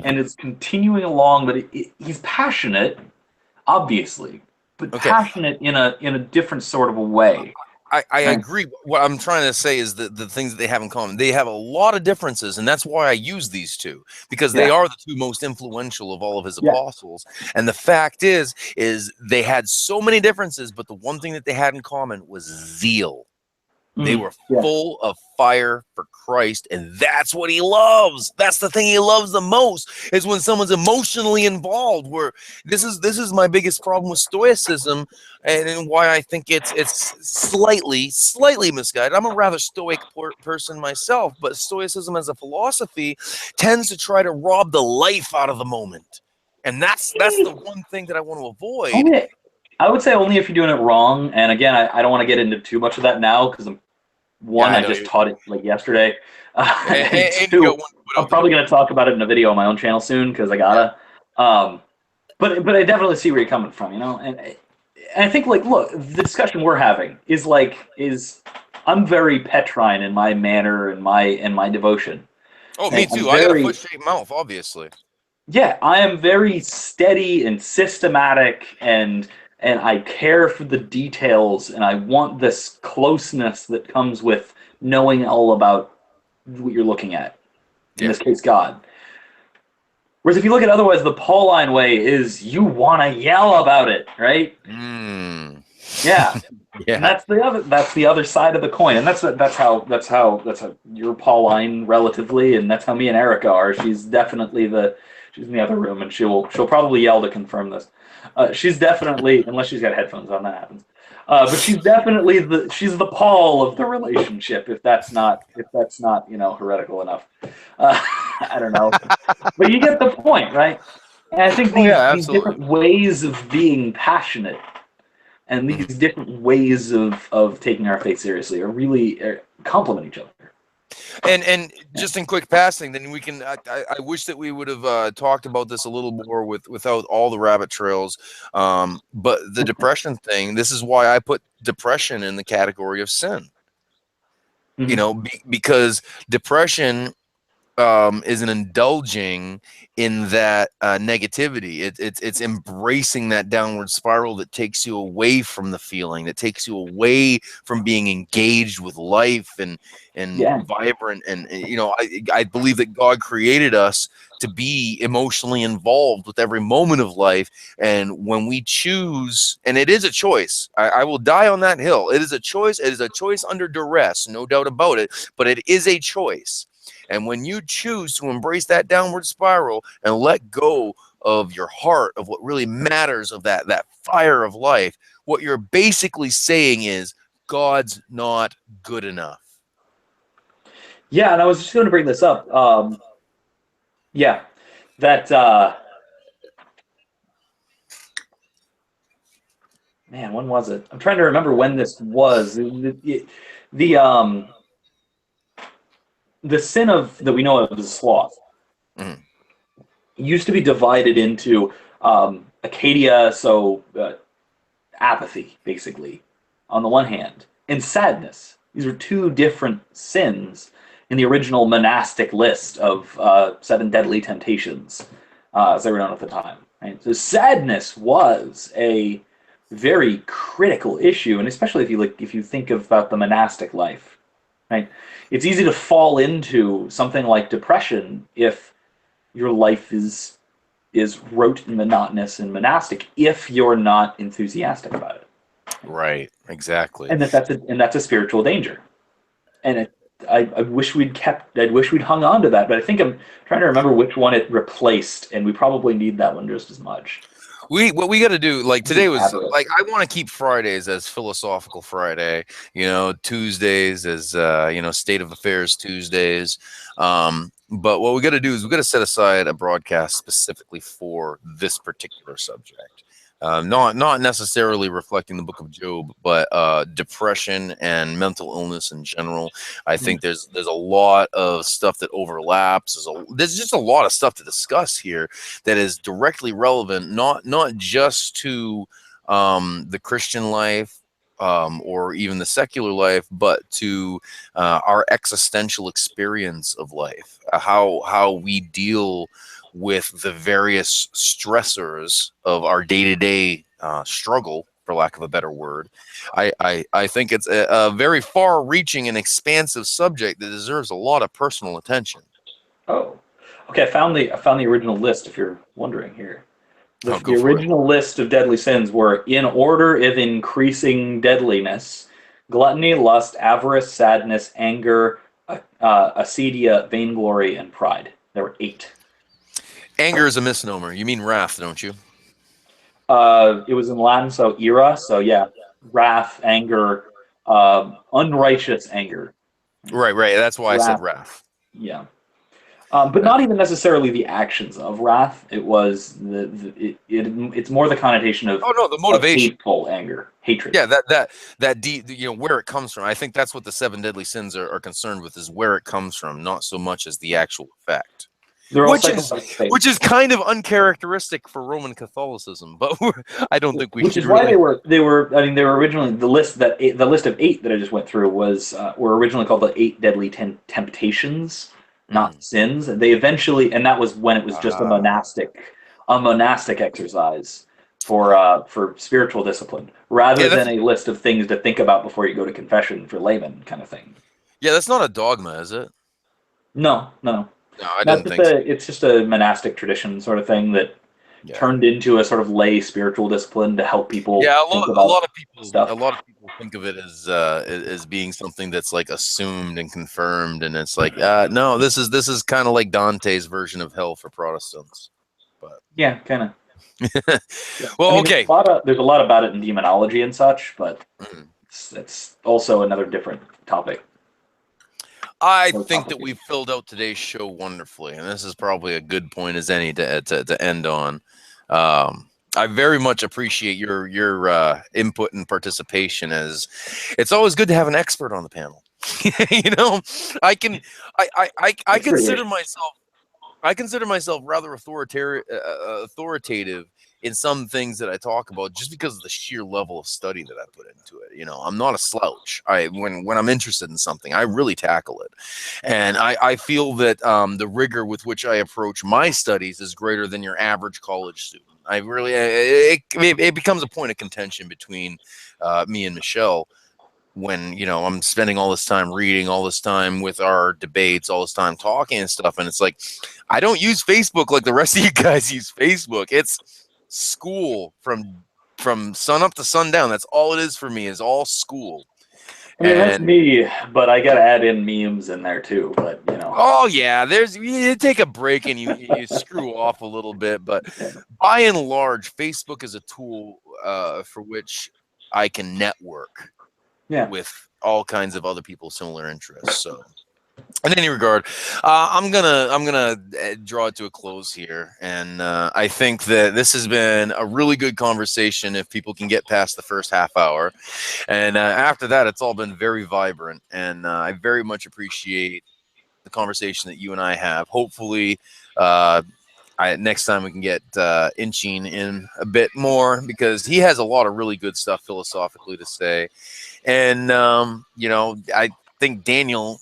and is continuing along, but he's passionate, obviously, but passionate in a different sort of a way. I agree. What I'm trying to say is that the things that they have in common, they have a lot of differences, and that's why I use these two, because they are the two most influential of all of his apostles. And the fact is they had so many differences, but the one thing that they had in common was zeal. They were full of fire for Christ, and that's what he loves. That's the thing he loves the most, is when someone's emotionally involved. Where this is my biggest problem with Stoicism, and why I think it's slightly misguided. I'm a rather stoic person myself, but Stoicism as a philosophy tends to try to rob the life out of the moment, and that's the one thing that I want to avoid. I would say only if you're doing it wrong. And again, I don't want to get into too much of that now because I just taught it like yesterday. And two, I'm probably going to talk about it in a video on my own channel soon because I gotta. But I definitely see where you're coming from, you know. And I think look, the discussion we're having is I'm very Petrine in my manner and my devotion. Oh, me too. I got a foot-shaped mouth, obviously. Yeah, I am very steady and systematic, and I care for the details, and I want this closeness that comes with knowing all about what you're looking at. In this case, God. Whereas if you look at otherwise, the Pauline way is you want to yell about it, right? Yeah. And that's the other side of the coin, and that's how you're Pauline relatively, and that's how me and Erica are. She's definitely she's in the other room, and she'll probably yell to confirm this. She's definitely, unless she's got headphones on, that happens. But she's definitely she's the Paul of the relationship. If that's not heretical enough, I don't know. But you get the point, right? And I think these different ways of being passionate and these different ways of taking our faith seriously are really complement each other. And just in quick passing, then we can. I wish that we would have talked about this a little more without all the rabbit trails. But the depression thing. This is why I put depression in the category of sin. You know, because depression is an indulging in that negativity. It's embracing that downward spiral that takes you away from the feeling, that takes you away from being engaged with life and vibrant. And you know, I believe that God created us to be emotionally involved with every moment of life. And when we choose, and it is a choice, I will die on that hill. It is a choice. It is a choice under duress, no doubt about it. But it is a choice. And when you choose to embrace that downward spiral and let go of your heart, of what really matters, of that fire of life, what you're basically saying is God's not good enough. Yeah, and I was just going to bring this up. Man, when was it? I'm trying to remember when this was. The sin that we know of is sloth. Used to be divided into Acadia, so apathy, basically, on the one hand, and sadness. These are two different sins in the original monastic list of 7 deadly temptations, as they were known at the time. Right? So sadness was a very critical issue, and especially if you think about the monastic life. Right? It's easy to fall into something like depression if your life is rote and monotonous and monastic, if you're not enthusiastic about it. Right, exactly. And that's a spiritual danger. And I wish we'd hung on to that, but I think I'm trying to remember which one it replaced, and we probably need that one just as much. What we got to do, like today was like, I want to keep Fridays as Philosophical Friday, you know, Tuesdays as State of Affairs Tuesdays. But what we got to do is we got to set aside a broadcast specifically for this particular subject. Not necessarily reflecting the Book of Job, but depression and mental illness in general. I think there's a lot of stuff that overlaps. There's just a lot of stuff to discuss here that is directly relevant, not just to the Christian life or even the secular life, but to our existential experience of life, how we deal with the various stressors of our day-to-day struggle, for for lack of a better word. I think it's a very far-reaching and expansive subject that deserves a lot of personal attention. Oh, okay. I found the original list. If you're wondering here, the Go for it. original list of deadly sins were in order of increasing deadliness: gluttony, lust, avarice, sadness, anger, acedia, vainglory, and pride. There were 8. Anger is a misnomer. You mean wrath, don't you? It was in Latin, so ira. So yeah, wrath, anger, unrighteous anger. Right. That's why I said Wrath. wrath. Yeah. But not even necessarily the actions of wrath. It was it's more the connotation of the motivation, hateful anger, hatred. Yeah, where it comes from. I think that's what the 7 deadly sins are concerned with, is where it comes from, not so much as the actual effect. Which is kind of uncharacteristic for Roman Catholicism, but I don't think we Which should. Is why they were. I mean, they were originally the list of 8 that I just went through were originally called the 8 deadly temptations, not sins. They eventually, and that was when it was just a monastic exercise for spiritual discipline, rather than a list of things to think about before you go to confession for laymen, kind of thing. Yeah, that's not a dogma, is it? No. No, I didn't think so. It's just a monastic tradition sort of thing that turned into a sort of lay spiritual discipline to help people. Yeah, a lot of people think of it as being something that's like assumed and confirmed, and it's like no, this is kind of like Dante's version of hell for Protestants. But yeah, kind of. Well, okay. There's a lot about it in demonology and such, but it's also another different topic. I think that we've filled out today's show wonderfully, and this is probably a good point as any to end on. I very much appreciate your input and participation, as it's always good to have an expert on the panel. I consider myself rather authoritative in some things that I talk about, just because of the sheer level of study that I put into it. I'm not a slouch. When I'm interested in something, I really tackle it, and I feel that the rigor with which I approach my studies is greater than your average college student. I really it becomes a point of contention between me and Michelle when I'm spending all this time reading, all this time with our debates, all this time talking and stuff, and it's like I don't use Facebook like the rest of you guys use Facebook. It's school from sun up to sundown. That's all it is for me, is all school. I mean, that's me, but I gotta add in memes in there too. But oh yeah, you take a break and you screw off a little bit, but by and large, Facebook is a tool for which I can network with all kinds of other people with similar interests. So in any regard, I'm gonna draw it to a close here, and I think that this has been a really good conversation if people can get past the first half hour, and after that, it's all been very vibrant, and I very much appreciate the conversation that you and I have. Hopefully, next time we can get Inching in a bit more, because he has a lot of really good stuff philosophically to say, and I think Daniel.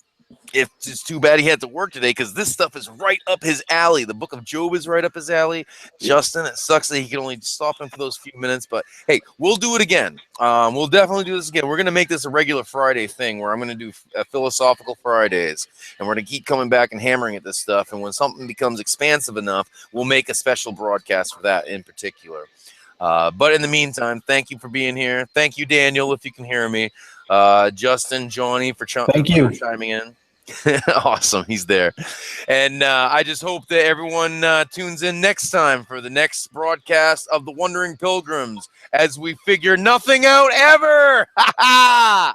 It's too bad he had to work today, because this stuff is right up his alley. The Book of Job is right up his alley. Justin, it sucks that he can only stop him for those few minutes, but hey, we'll do it again. We'll definitely do this again. We're going to make this a regular Friday thing, where I'm going to do philosophical Fridays, and we're going to keep coming back and hammering at this stuff. And when something becomes expansive enough, we'll make a special broadcast for that in particular. But in the meantime, thank you for being here. Thank you, Daniel, if you can hear me. Justin, Johnny, for chiming in. Awesome, he's there. And I just hope that everyone tunes in next time for the next broadcast of the Wandering Pilgrims, as we figure nothing out ever. Ha ha!